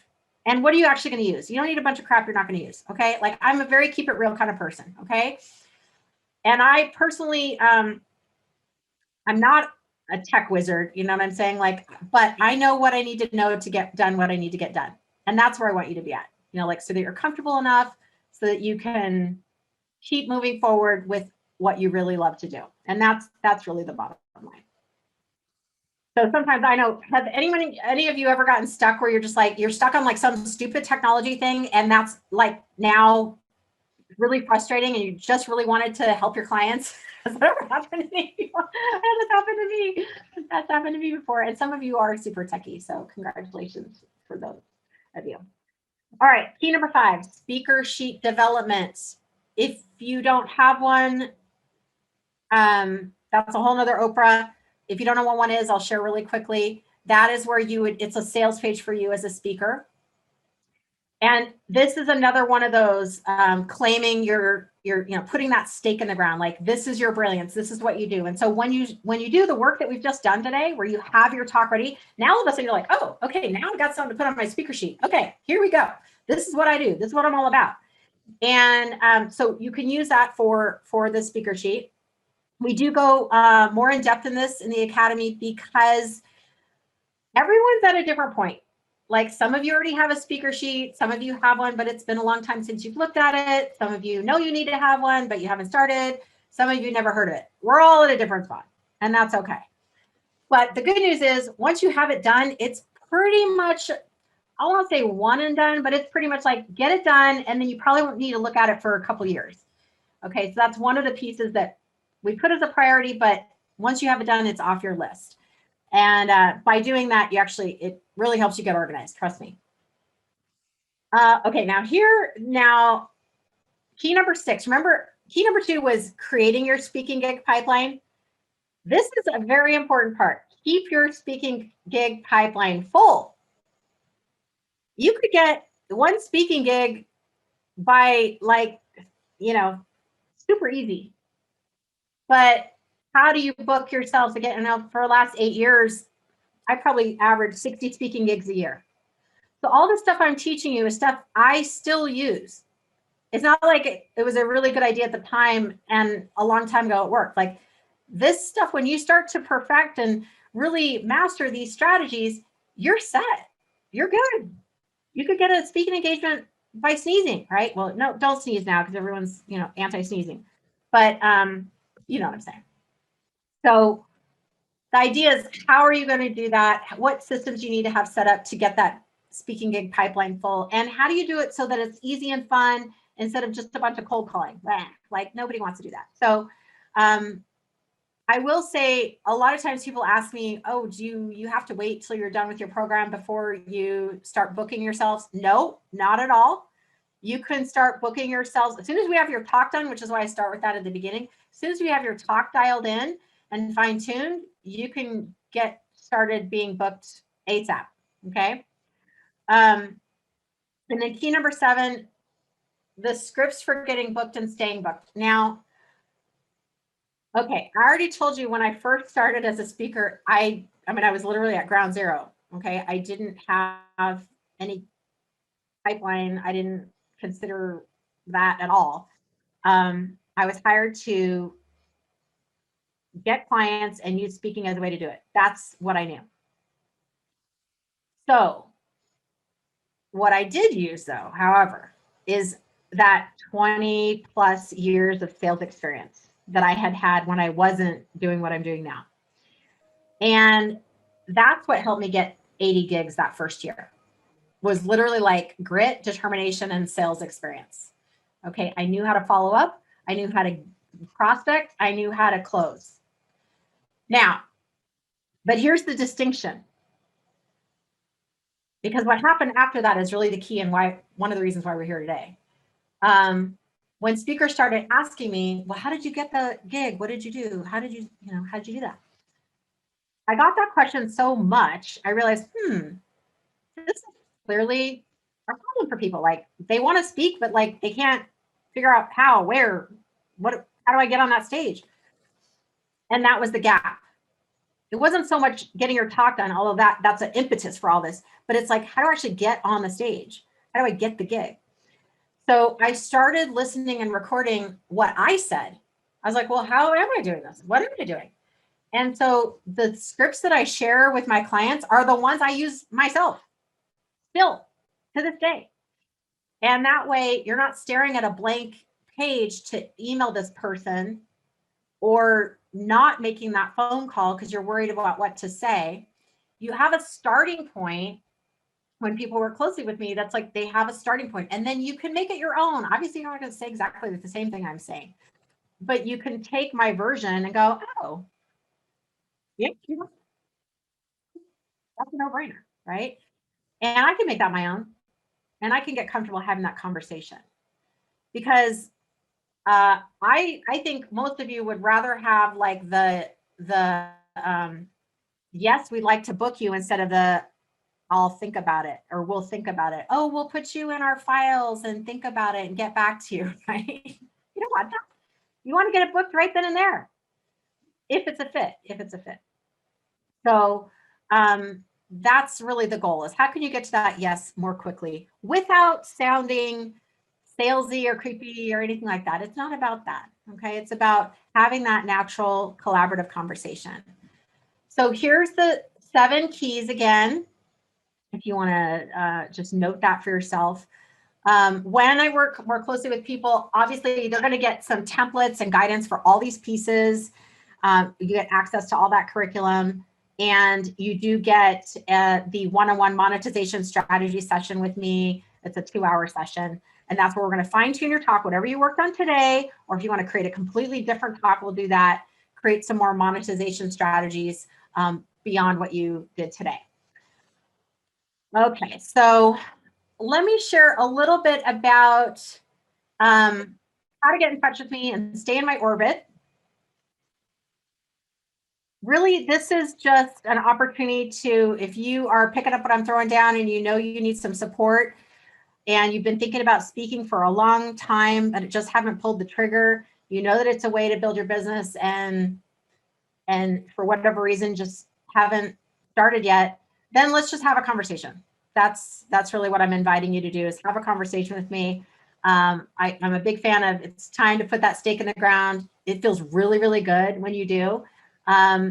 And what are you actually going to use? You don't need a bunch of crap you're not going to use. Okay. Like, I'm a very keep it real kind of person. Okay. And I personally, I'm not a tech wizard, you know what I'm saying? Like, but I know what I need to know to get done what I need to get done. And that's where I want you to be at, you know, like, so that you're comfortable enough so that you can keep moving forward with what you really love to do. And that's really the bottom line. So sometimes I know, have any of you ever gotten stuck where you're just like, you're stuck on like some stupid technology thing, and that's like now really frustrating, and you just really wanted to help your clients? Has that ever happened to me? That's happened to me. That's happened to me before. And some of you are super techie, so congratulations for those of you. All right, key number 5, speaker sheet development. If you don't have one, that's a whole nother Oprah. If you don't know what one is, I'll share really quickly. That is where it's a sales page for you as a speaker. And this is another one of those claiming your, putting that stake in the ground. Like, this is your brilliance. This is what you do. And so when you do the work that we've just done today, where you have your talk ready, now all of a sudden you're like, oh, okay, now I've got something to put on my speaker sheet. Okay, here we go. This is what I do. This is what I'm all about. And so you can use that for the speaker sheet. We do go more in depth in this in the Academy because everyone's at a different point. Like, some of you already have a speaker sheet, some of you have one, but it's been a long time since you've looked at it. Some of you know you need to have one, but you haven't started. Some of you never heard of it. We're all at a different spot, and that's okay. But the good news is, once you have it done, it's pretty much, I won't say one and done, but it's pretty much like, get it done, and then you probably won't need to look at it for a couple years. Okay, so that's one of the pieces that we put as a priority, but once you have it done, it's off your list. And by doing that, it really helps you get organized. Trust me. Okay, now key number 6. Remember, key number 2 was creating your speaking gig pipeline. This is a very important part. Keep your speaking gig pipeline full. You could get one speaking gig by, like, super easy. But how do you book yourselves again? For the last 8 years, I probably averaged 60 speaking gigs a year. So all the stuff I'm teaching you is stuff I still use. It's not like it was a really good idea at the time and a long time ago it worked. Like, this stuff, when you start to perfect and really master these strategies, you're set. You're good. You could get a speaking engagement by sneezing, right? Well, no, don't sneeze now because everyone's, anti-sneezing. But you know what I'm saying. So the idea is, how are you going to do that? What systems you need to have set up to get that speaking gig pipeline full? And how do you do it so that it's easy and fun instead of just a bunch of cold calling? Like, nobody wants to do that. So I will say, a lot of times people ask me, oh, do you have to wait till you're done with your program before you start booking yourselves? No, not at all. You can start booking yourselves as soon as we have your talk done, which is why I start with that at the beginning. As soon as we have your talk dialed in and fine-tuned, you can get started being booked ASAP. Okay. And then key number 7, the scripts for getting booked and staying booked. Now, okay, I already told you when I first started as a speaker, I was literally at ground zero. Okay. I didn't have any pipeline. I didn't consider that at all. I was hired to get clients and use speaking as a way to do it. That's what I knew. So what I did use, though, however, is that 20 plus years of sales experience that I had when I wasn't doing what I'm doing now. And that's what helped me get 80 gigs that first year, was literally like grit, determination, and sales experience. Okay, I knew how to follow up. I knew how to prospect. I knew how to close. Now, but here's the distinction. Because what happened after that is really the key and why, one of the reasons why we're here today. When speakers started asking me, well, how did you get the gig? What did you do? How did you do that? I got that question so much, I realized, this is clearly a problem for people. Like, they want to speak, but like they can't figure out how, where, what, how do I get on that stage? And that was the gap. It wasn't so much getting your talk done, although that's an impetus for all this, but it's like, how do I actually get on the stage? How do I get the gig? So I started listening and recording what I said. I was like, well, how am I doing this? What am I doing? And so the scripts that I share with my clients are the ones I use myself still to this day. And that way you're not staring at a blank page to email this person or not making that phone call because you're worried about what to say. You have a starting point. When people work closely with me, that's like they have a starting point, and then you can make it your own. Obviously, you're not going to say exactly the same thing I'm saying, but you can take my version and go, oh, yeah, that's a no-brainer, right? And I can make that my own, and I can get comfortable having that conversation because I think most of you would rather have like the yes, we'd like to book you instead of the I'll think about it, or we'll think about it. Oh, we'll put you in our files and think about it and get back to you, right? You don't want that. You want to get it booked right then and there. If it's a fit. So that's really the goal, is how can you get to that yes more quickly without sounding salesy or creepy or anything like that. It's not about that, okay? It's about having that natural collaborative conversation. So here's the 7 keys again, if you want to just note that for yourself. When I work more closely with people, obviously they're going to get some templates and guidance for all these pieces. You get access to all that curriculum, and you do get the one-on-one monetization strategy session with me. It's a 2-hour session, and that's where we're going to fine-tune your talk, whatever you worked on today, or if you want to create a completely different talk, we'll do that. Create some more monetization strategies beyond what you did today. Okay, so let me share a little bit about how to get in touch with me and stay in my orbit. Really, this is just an opportunity to, if you are picking up what I'm throwing down and you know you need some support and you've been thinking about speaking for a long time, but just haven't pulled the trigger, you know that it's a way to build your business and for whatever reason just haven't started yet, then let's just have a conversation. That's really what I'm inviting you to do, is have a conversation with me. I'm a big fan of, it's time to put that stake in the ground. It feels really, really good when you do.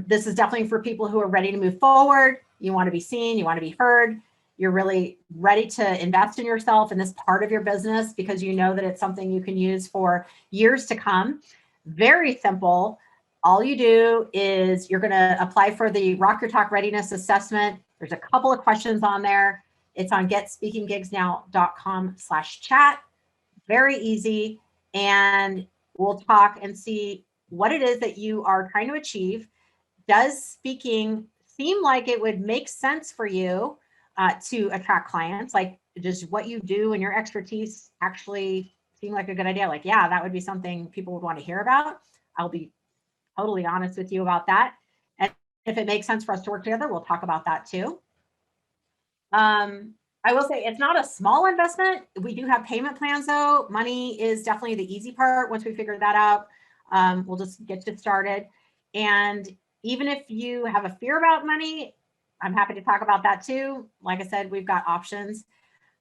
This is definitely for people who are ready to move forward. You want to be seen, you want to be heard. You're really ready to invest in yourself in this part of your business because you know that it's something you can use for years to come. Very simple. All you do is you're going to apply for the Rock Your Talk Readiness Assessment. There's a couple of questions on there. It's on GetSpeakingGigsNow.com/chat. Very easy. And we'll talk and see what it is that you are trying to achieve. Does speaking seem like it would make sense for you to attract clients? Like, does what you do and your expertise actually seem like a good idea? Like, yeah, that would be something people would want to hear about. I'll be totally honest with you about that. And if it makes sense for us to work together, we'll talk about that too. I will say it's not a small investment. We do have payment plans though. Money is definitely the easy part. Once we figure that out, we'll just get you started. And even if you have a fear about money, I'm happy to talk about that too. Like I said, we've got options.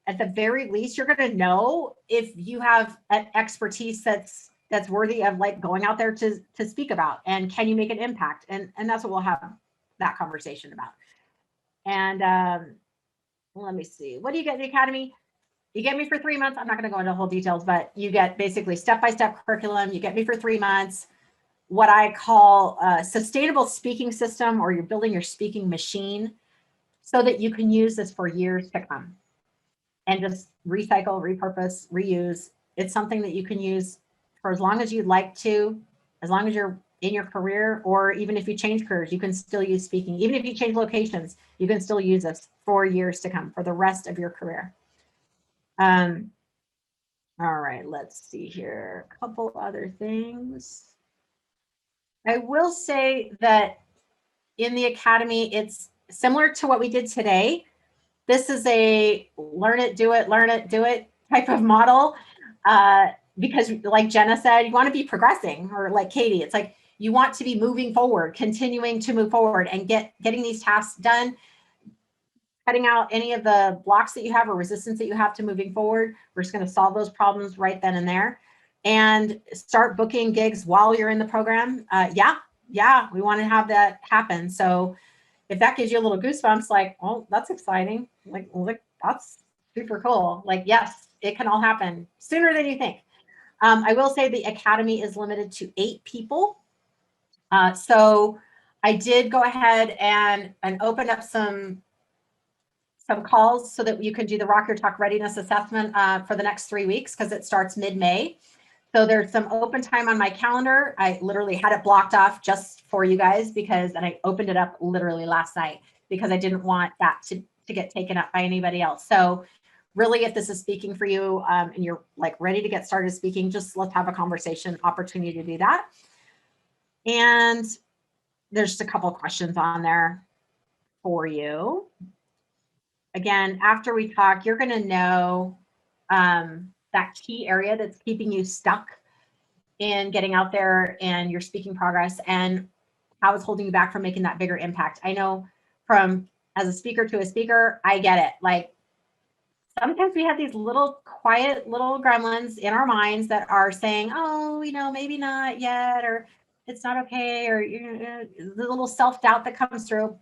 At the very least, you're going to know if you have an expertise that's worthy of like going out there to speak about, and can you make an impact? And that's what we'll have that conversation about. And let me see, what do you get in the Academy? You get me for 3 months. I'm not going to go into whole details, but you get basically step-by-step curriculum. You get me for 3 months. what I call a sustainable speaking system, or you're building your speaking machine so that you can use this for years to come and just recycle, repurpose, reuse. It's something that you can use for as long as you'd like to, as long as you're in your career, or even if you change careers, you can still use speaking. Even if you change locations, you can still use this for years to come, for the rest of your career. All right, let's see here. A couple other things. I will say that in the Academy, it's similar to what we did today. This is a learn it, do it type of model. Because like Jenna said, you want to be progressing, or like Katie, it's like you want to be moving forward, continuing to move forward and getting these tasks done, cutting out any of the blocks that you have or resistance that you have to moving forward. We're just going to solve those problems right then and there, and start booking gigs while you're in the program. Yeah, we want to have that happen. So if that gives you a little goosebumps, like, oh, that's exciting. Like, that's super cool. Like, yes, it can all happen sooner than you think. I will say the Academy is limited to 8 people. So I did go ahead and open up some calls so that you can do the Rock Your Talk Readiness Assessment for the next 3 weeks, because it starts mid-May. So there's some open time on my calendar. I literally had it blocked off just for you guys and I opened it up literally last night because I didn't want that to get taken up by anybody else. So really, if this is speaking for you and you're like ready to get started speaking, just let's have a conversation, opportunity to do that. And there's just a couple of questions on there for you. Again, after we talk, you're going to know that key area that's keeping you stuck in getting out there and your speaking progress, and how it's holding you back from making that bigger impact. I know from as a speaker to a speaker, I get it. Like, sometimes we have these little quiet little gremlins in our minds that are saying, oh, maybe not yet, or it's not okay, or the little self-doubt that comes through.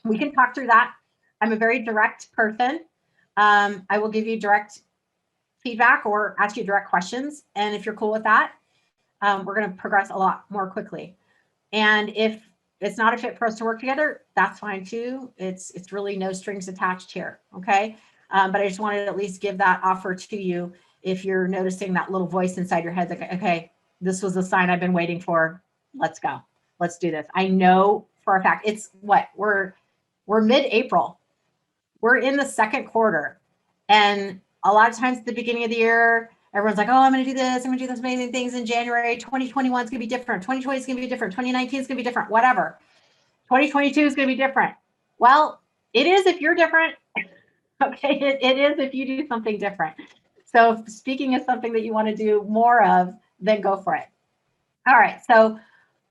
We can talk through that. I'm a very direct person. I will give you direct feedback or ask you direct questions. And if you're cool with that, we're going to progress a lot more quickly. And if it's not a fit for us to work together, that's fine too. It's really no strings attached here. Okay. But I just wanted to at least give that offer to you. If you're noticing that little voice inside your head, like, okay, this was the sign I've been waiting for. Let's go. Let's do this. I know for a fact it's what we're mid-April. We're in the second quarter. And a lot of times at the beginning of the year, everyone's like, oh, I'm going to do this. I'm going to do those amazing things in January. 2021 is going to be different. 2020 is going to be different. 2019 is going to be different. Whatever. 2022 is going to be different. Well, it is if you're different. Okay, it is if you do something different. So if speaking is something that you want to do more of, then go for it. All right, so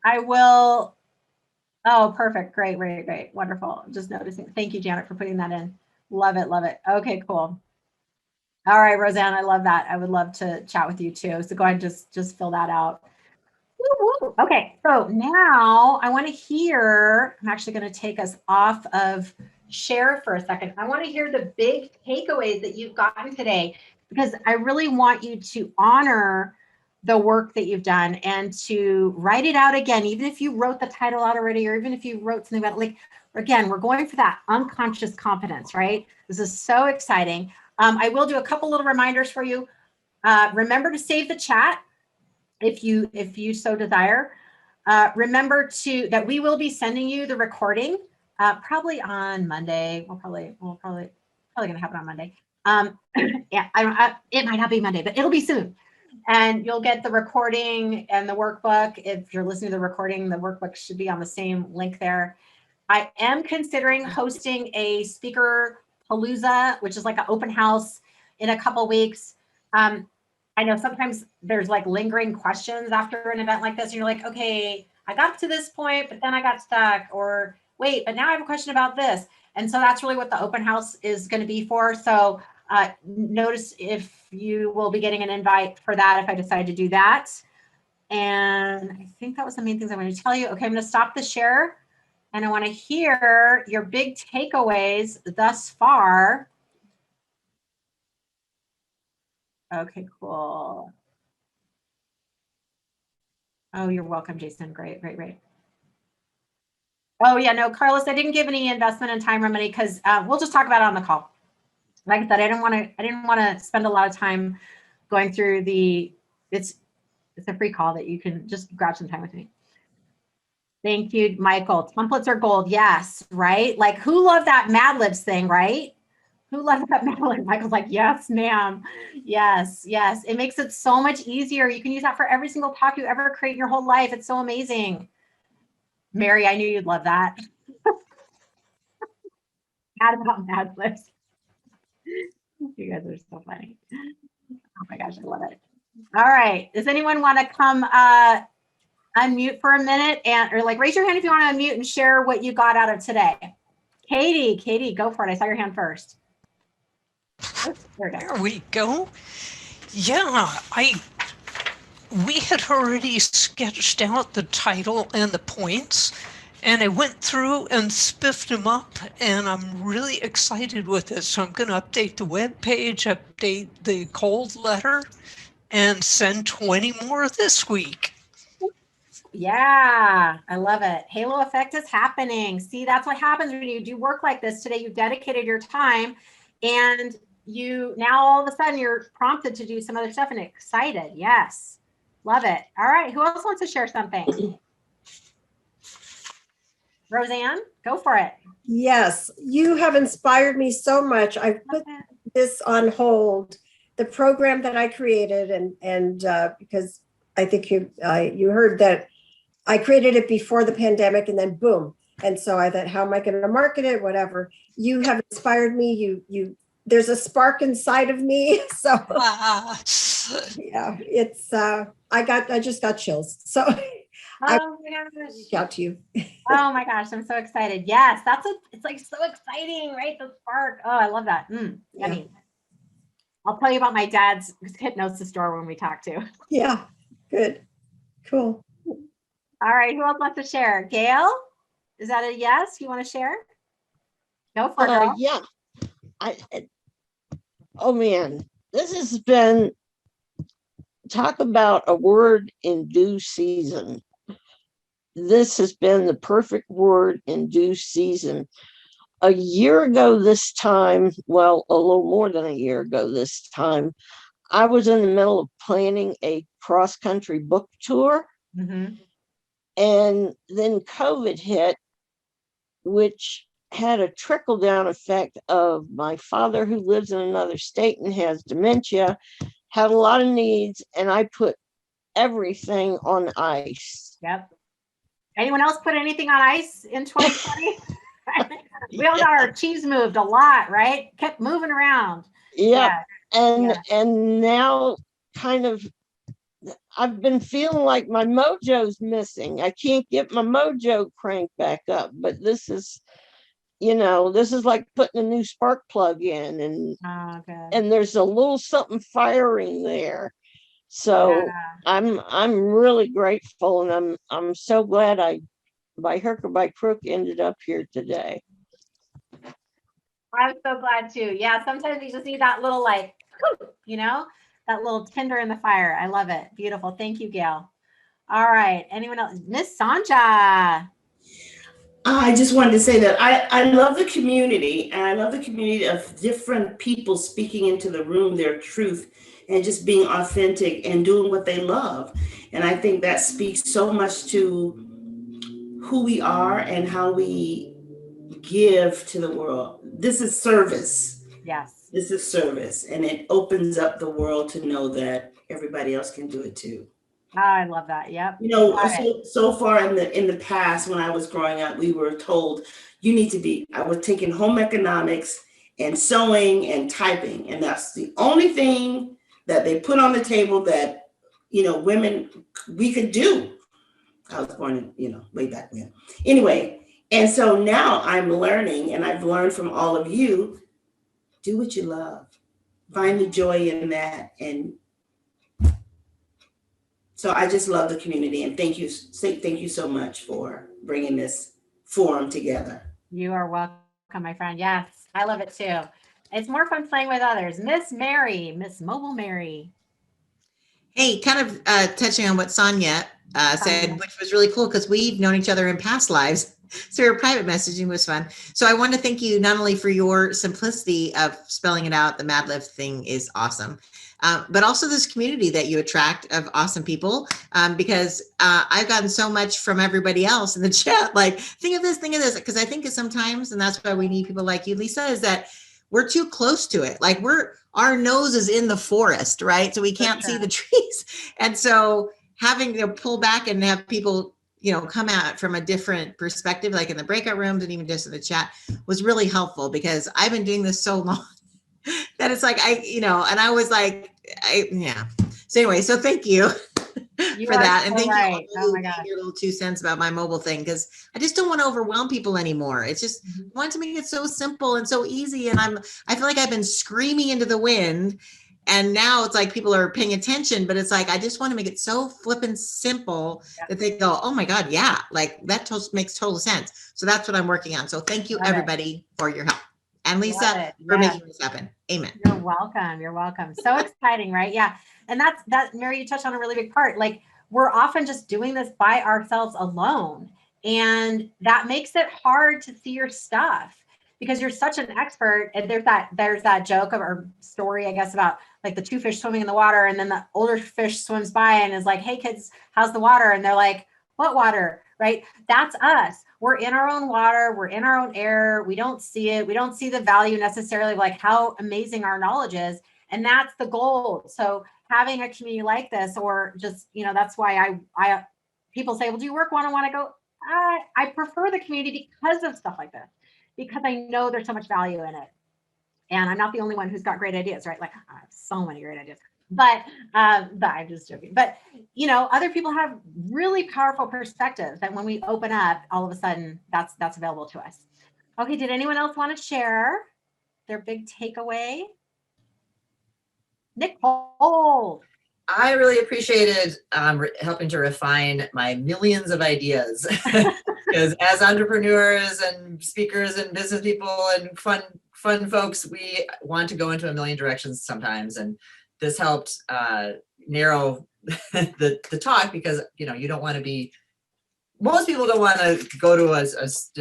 I will. Oh, perfect. Great. Wonderful. Just noticing. Thank you, Janet, for putting that in. Love it. Okay, cool. All right, Roseanne, I love that. I would love to chat with you too. So go ahead and just fill that out. Woo-woo. Okay, so now I want to hear, I'm actually going to take us off of share for a second. I want to hear the big takeaways that you've gotten today, because I really want you to honor the work that you've done and to write it out again, even if you wrote the title out already, or even if you wrote something about, like, again, we're going for that unconscious competence, right? This is so exciting. I will do a couple little reminders for you. Remember to save the chat if you so desire. Remember that we will be sending you the recording probably on Monday. We'll probably gonna happen on Monday. Yeah, it might not be Monday, but it'll be soon. And you'll get the recording and the workbook. If you're listening to the recording, the workbook should be on the same link there. I am considering hosting a speaker palooza, which is like an open house in a couple weeks. I know sometimes there's like lingering questions after an event like this. And you're like, okay, I got to this point, but then I got stuck, or wait, but now I have a question about this. And so that's really what the open house is going to be for. So notice if you will be getting an invite for that, if I decide to do that. And I think that was the main things I wanted to tell you. Okay, I'm going to stop the share. And I want to hear your big takeaways thus far. Okay, cool. Oh, you're welcome, Jason. Great, great, great. Oh yeah, no, Carlos, I didn't give any investment in time or money because we'll just talk about it on the call. Like I said, I didn't want to spend a lot of time going through it's a free call that you can just grab some time with me. Thank you, Michael. Templates are gold. Yes, right? Like who loved that Mad Libs thing, right? Who loved that Mad Libs? Michael's like, yes, ma'am. Yes, yes. It makes it so much easier. You can use that for every single talk you ever create in your whole life. It's so amazing. Mary, I knew you'd love that. Mad about Mad Libs. You guys are so funny. Oh my gosh, I love it. All right. Does anyone want to come unmute for a minute or like raise your hand if you want to unmute and share what you got out of today? Katie, go for it. I saw your hand first. There we go. Yeah, we had already sketched out the title and the points, and I went through and spiffed them up, and I'm really excited with it. So I'm going to update the web page, update the cold letter, and send 20 more this week. Yeah, I love it. Halo effect is happening. See, that's what happens when you do work like this today. You've dedicated your time, and you now all of a sudden you're prompted to do some other stuff and excited. Yes, love it. All right, who else wants to share something? Roseanne, go for it. Yes, you have inspired me so much. I've put this on hold, the program that I created, and because I think you heard that I created it before the pandemic, and then boom. And so I thought, how am I going to market it? Whatever. You have inspired me. There's a spark inside of me. So yeah, it's I just got chills. So Oh my gosh. reach out to you. Oh my gosh, I'm so excited. Yes, it's like so exciting, right? The spark. Oh, I love that. Yummy. Yeah. I'll tell you about my dad's hypnosis store when we talk to. Yeah, good. Cool. All right, who else wants to share? Gail, is that a yes? You want to share? Go for it, girl. Yeah. Oh man, this has been, talk about a word in due season. This has been the perfect word in due season. A year ago this time, well, a little more than a year ago this time, I was in the middle of planning a cross-country book tour. Mm-hmm. And then COVID hit, which had a trickle-down effect of my father, who lives in another state and has dementia, had a lot of needs, and I put everything on ice. Yep. Anyone else put anything on ice in 2020? We all got our cheese moved a lot, right? Kept moving around. Yeah. And now kind of I've been feeling like my mojo's missing. I can't get my mojo cranked back up, but this is, this is like putting a new spark plug in, and there's a little something firing there. So I'm really grateful, and I'm so glad I, by hook or by crook, ended up here today. I'm so glad too. Yeah, sometimes you just need that little that little tinder in the fire. I love it. Beautiful. Thank you, Gail. All right. Anyone else? Miss Sanja. I just wanted to say that I love the community, and I love the community of different people speaking into the room, their truth, and just being authentic and doing what they love. And I think that speaks so much to who we are and how we give to the world. This is service. Yes. This is service, and it opens up the world to know that everybody else can do it too. Oh, I love that. Yep. So far in the past, when I was growing up, we were told you need to be, I was taking home economics and sewing and typing, and that's the only thing that they put on the table that, women, we could do. I was born in, way back when. Anyway, and so now I'm learning, and I've learned from all of you, do what you love. Find the joy in that. And so I just love the community, and thank you so much for bringing this forum together. You are welcome, my friend. Yes, I love it too. It's more fun playing with others. Miss Mary, Miss Mobile Mary. Hey, kind of touching on what Sonia said, which was really cool because we've known each other in past lives. So your private messaging was fun. So I want to thank you not only for your simplicity of spelling it out. The Mad Lib thing is awesome. But also this community that you attract of awesome people, because I've gotten so much from everybody else in the chat, like, think of this, because I think sometimes, and that's why we need people like you, Leisa, is that we're too close to it. Like our nose is in the forest, right? So we can't see the trees. And so having to pull back and have people, come at from a different perspective, like in the breakout rooms and even just in the chat, was really helpful, because I've been doing this so long that it's like, and I was like, yeah. So anyway, so thank you for that. And thank you Oh my God. your little 2 cents about my mobile thing, because I just don't want to overwhelm people anymore. It's just, I want to make it so simple and so easy. And I feel like I've been screaming into the wind, and now it's like people are paying attention, but it's like, I just want to make it so flippin' simple that they go, oh my God, yeah, like that makes total sense. So that's what I'm working on. So thank you everybody for your help. And Leisa, for making this happen. Amen. You're welcome. You're welcome. So exciting, right? Yeah. And that, Mary, you touched on a really big part. Like, we're often just doing this by ourselves alone. And that makes it hard to see your stuff because you're such an expert. And there's that joke or story, I guess, about like the 2 fish swimming in the water. And then the older fish swims by and is like, hey kids, how's the water? And they're like, what water? Right? That's us. We're in our own water. We're in our own air. We don't see it. We don't see the value necessarily of like how amazing our knowledge is. And that's the goal. So having a community like this, or just, that's why I people say, well, do you work one-on-one? I go, I prefer the community because of stuff like this, because I know there's so much value in it. And I'm not the only one who's got great ideas, right? Like, I have so many great ideas. But I'm just joking. But, other people have really powerful perspectives that when we open up, all of a sudden that's available to us. Okay. Did anyone else want to share their big takeaway? Nicole. I really appreciated helping to refine my millions of ideas, because as entrepreneurs and speakers and business people and fun folks, we want to go into a million directions sometimes. And this helped narrow the talk, because, you don't want to be, most people don't want to go to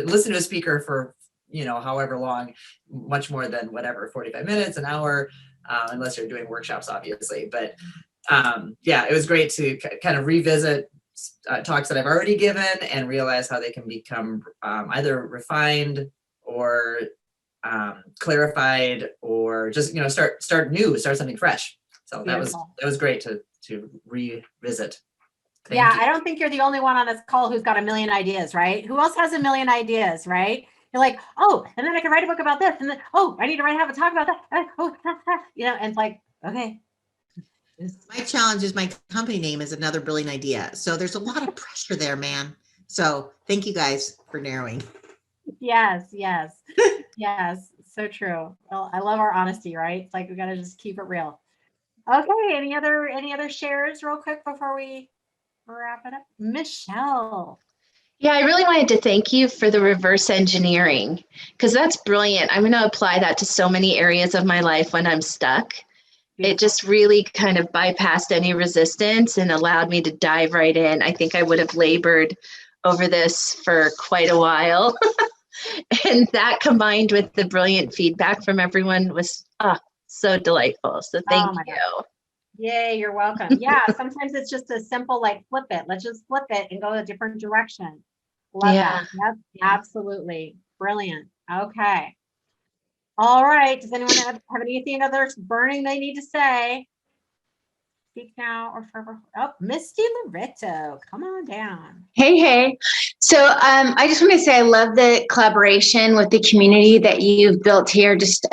listen to a speaker for, however long, much more than whatever, 45 minutes, an hour, unless you're doing workshops, obviously. But yeah, it was great to kind of revisit talks that I've already given and realize how they can become either refined or clarified, or just, start something fresh. So that was great to revisit. Thank you. I don't think you're the only one on this call who's got a million ideas, right? Who else has a million ideas, right? You're like, oh, and then I can write a book about this, and then, oh, I need to have a talk about that. And it's like, okay. My challenge is my company name is another brilliant idea. So there's a lot of pressure there, man. So thank you guys for narrowing. Yes. Yes. So true. Well, I love our honesty, right? It's like, we got to just keep it real. Okay. Any other shares real quick before we wrap it up? Michelle. Yeah, I really wanted to thank you for the reverse engineering, because that's brilliant. I'm going to apply that to so many areas of my life when I'm stuck. It just really kind of bypassed any resistance and allowed me to dive right in. I think I would have labored over this for quite a while. And that, combined with the brilliant feedback from everyone, was so delightful. So thank you. God. Yay, you're welcome. Yeah, sometimes it's just a simple, like, flip it. Let's just flip it and go a different direction. Love that. Yep, absolutely. Brilliant. Okay. All right. Does anyone have anything others burning they need to say? Speak now or forever. Oh, Misty Loretto, come on down. Hey. So I just want to say I love the collaboration with the community that you've built here, just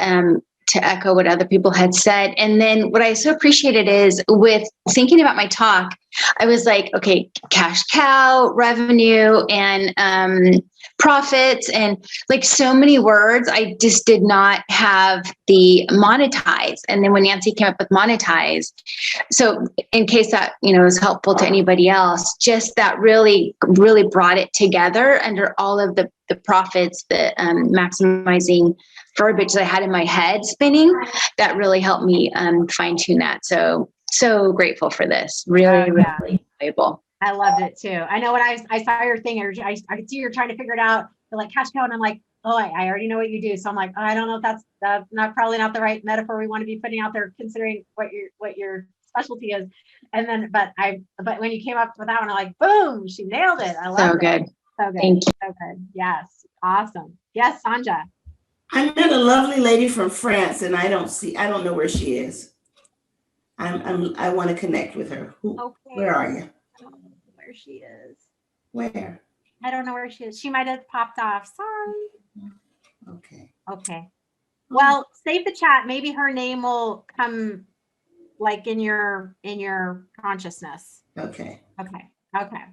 to echo what other people had said. And then what I so appreciated is, with thinking about my talk, I was like, okay, cash cow, revenue, and profits, and like so many words. I just did not have the monetize. And then when Nancy came up with monetize, so in case that, is helpful to anybody else, just that really, really brought it together under all of the profits, the maximizing verbiage that I had in my head spinning, that really helped me fine tune that. So grateful for this. Really, really valuable. I loved it too. I know when I saw your thing, I could see you're trying to figure it out. You're like cash cow, and I'm like, oh, I already know what you do. So I'm like, oh, I don't know if that's probably not the right metaphor we want to be putting out there, considering what your specialty is. And then, but when you came up with that one, I'm like, boom, she nailed it. I love So it. good. So good. Thank you. So good. Yes. Awesome. Yes, Sanja. I met a lovely lady from France, and I don't know where she is. I want to connect with her. Where are you? I don't know where she is. Where? I don't know where she is. She might have popped off. Sorry. Okay. Okay. Well, save the chat. Maybe her name will come like in your consciousness. Okay. Okay. Okay.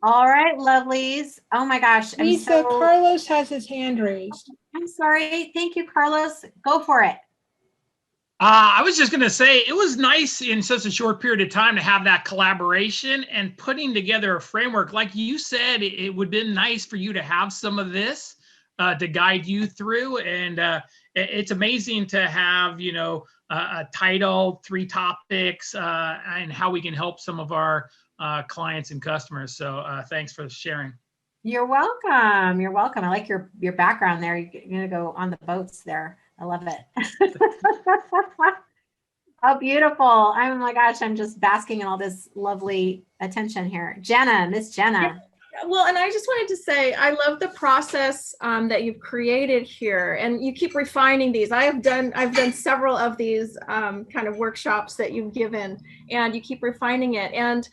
All right, lovelies. Oh my gosh. Lisa, Carlos has his hand raised. I'm sorry. Thank you, Carlos. Go for it. I was just going to say, it was nice in such a short period of time to have that collaboration and putting together a framework. Like you said, it would have been nice for you to have some of this to guide you through. And it's amazing to have, you know, a title, 3 topics, and how we can help some of our clients and customers. So thanks for sharing. You're welcome. You're welcome. I like your background there. You're going to go on the boats there. I love it. Oh, beautiful. Oh my gosh, I'm just basking in all this lovely attention here. Jenna, Miss Jenna. Yeah. Well, and I just wanted to say, I love the process that you've created here, and you keep refining these. I've done several of these kind of workshops that you've given, and you keep refining it. And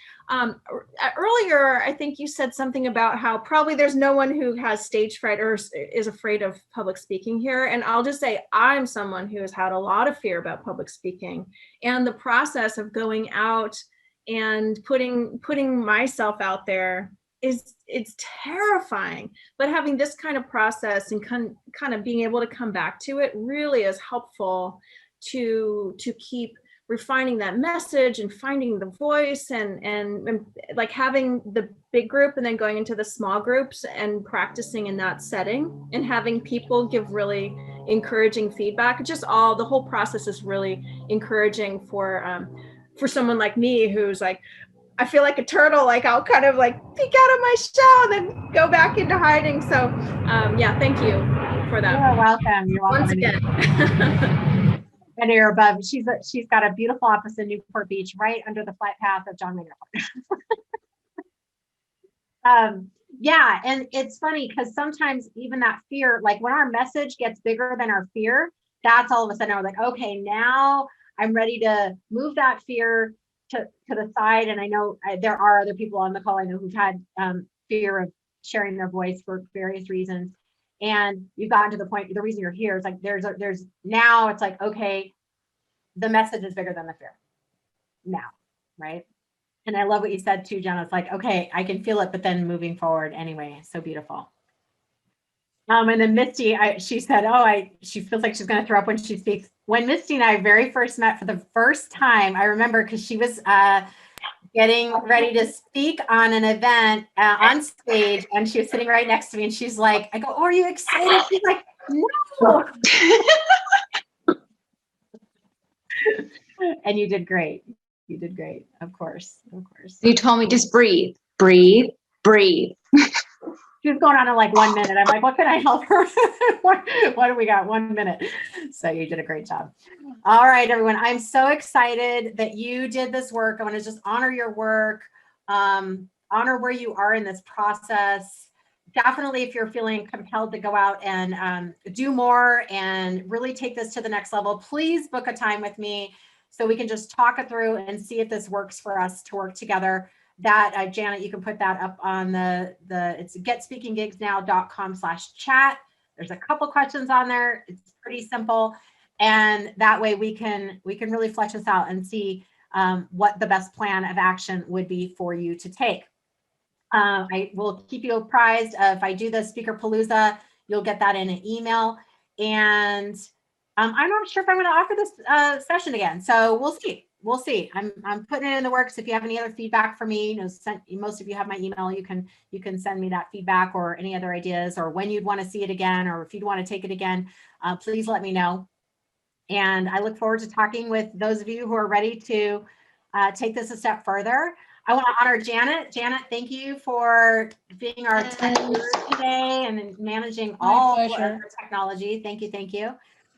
earlier, I think you said something about how probably there's no one who has stage fright or is afraid of public speaking here. And I'll just say, I'm someone who has had a lot of fear about public speaking, and the process of going out and putting myself out there it's terrifying, but having this kind of process and kind of being able to come back to it really is helpful to keep refining that message and finding the voice and like having the big group and then going into the small groups and practicing in that setting and having people give really encouraging feedback. Just the whole process is really encouraging for someone like me who's like, I feel like a turtle, like I'll kind of like peek out of my shell and then go back into hiding. So yeah, thank you for that. You're welcome. You're welcome. Once again. And you're above. She's got a beautiful office in Newport Beach, right under the flight path of John Maynard. Yeah, and it's funny because sometimes even that fear, like when our message gets bigger than our fear, that's all of a sudden we're like, okay, now I'm ready to move that fear to the side. And I know there are other people on the call I know who've had fear of sharing their voice for various reasons. And you've gotten to the point, the reason you're here is like, there's now it's like, okay, the message is bigger than the fear now, right? And I love what you said too, Jenna. It's like, okay, I can feel it, but then moving forward anyway. So beautiful. And then Misty, she said, she feels like she's going to throw up when she speaks. When Misty and I very first met for the first time, I remember because she was getting ready to speak on an event on stage, and she was sitting right next to me, and she's like, I go, oh, are you excited? She's like, no. And you did great. You did great. Of course. Of course. You told me just breathe, breathe, breathe. She was going on in like 1 minute. I'm like, what can I help her? What do we got? 1 minute. So you did a great job. All right, everyone. I'm so excited that you did this work. I want to just honor your work, honor where you are in this process. Definitely, if you're feeling compelled to go out and do more and really take this to the next level, please book a time with me so we can just talk it through and see if this works for us to work together. That Janet, you can put that up on it's GetSpeakingGigsNow.com/chat. There's a couple questions on there. It's pretty simple, and that way we can really flesh this out and see what the best plan of action would be for you to take. I will keep you apprised if I do the Speaker Palooza. You'll get that in an email, and I'm not sure if I'm going to offer this session again. So we'll see. We'll see. I'm putting it in the works. If you have any other feedback for me, most of you have my email. You can send me that feedback or any other ideas or when you'd want to see it again, or if you'd want to take it again, please let me know. And I look forward to talking with those of you who are ready to take this a step further. I want to honor Janet. Janet, thank you for being our tech guru today and managing all of our technology. Thank you, thank you.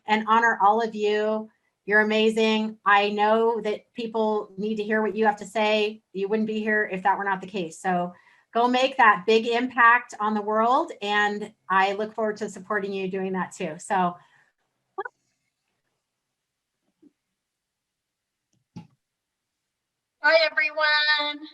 And honor all of you. You're amazing. I know that people need to hear what you have to say. You wouldn't be here if that were not the case. So go make that big impact on the world. And I look forward to supporting you doing that too. So Bye, everyone.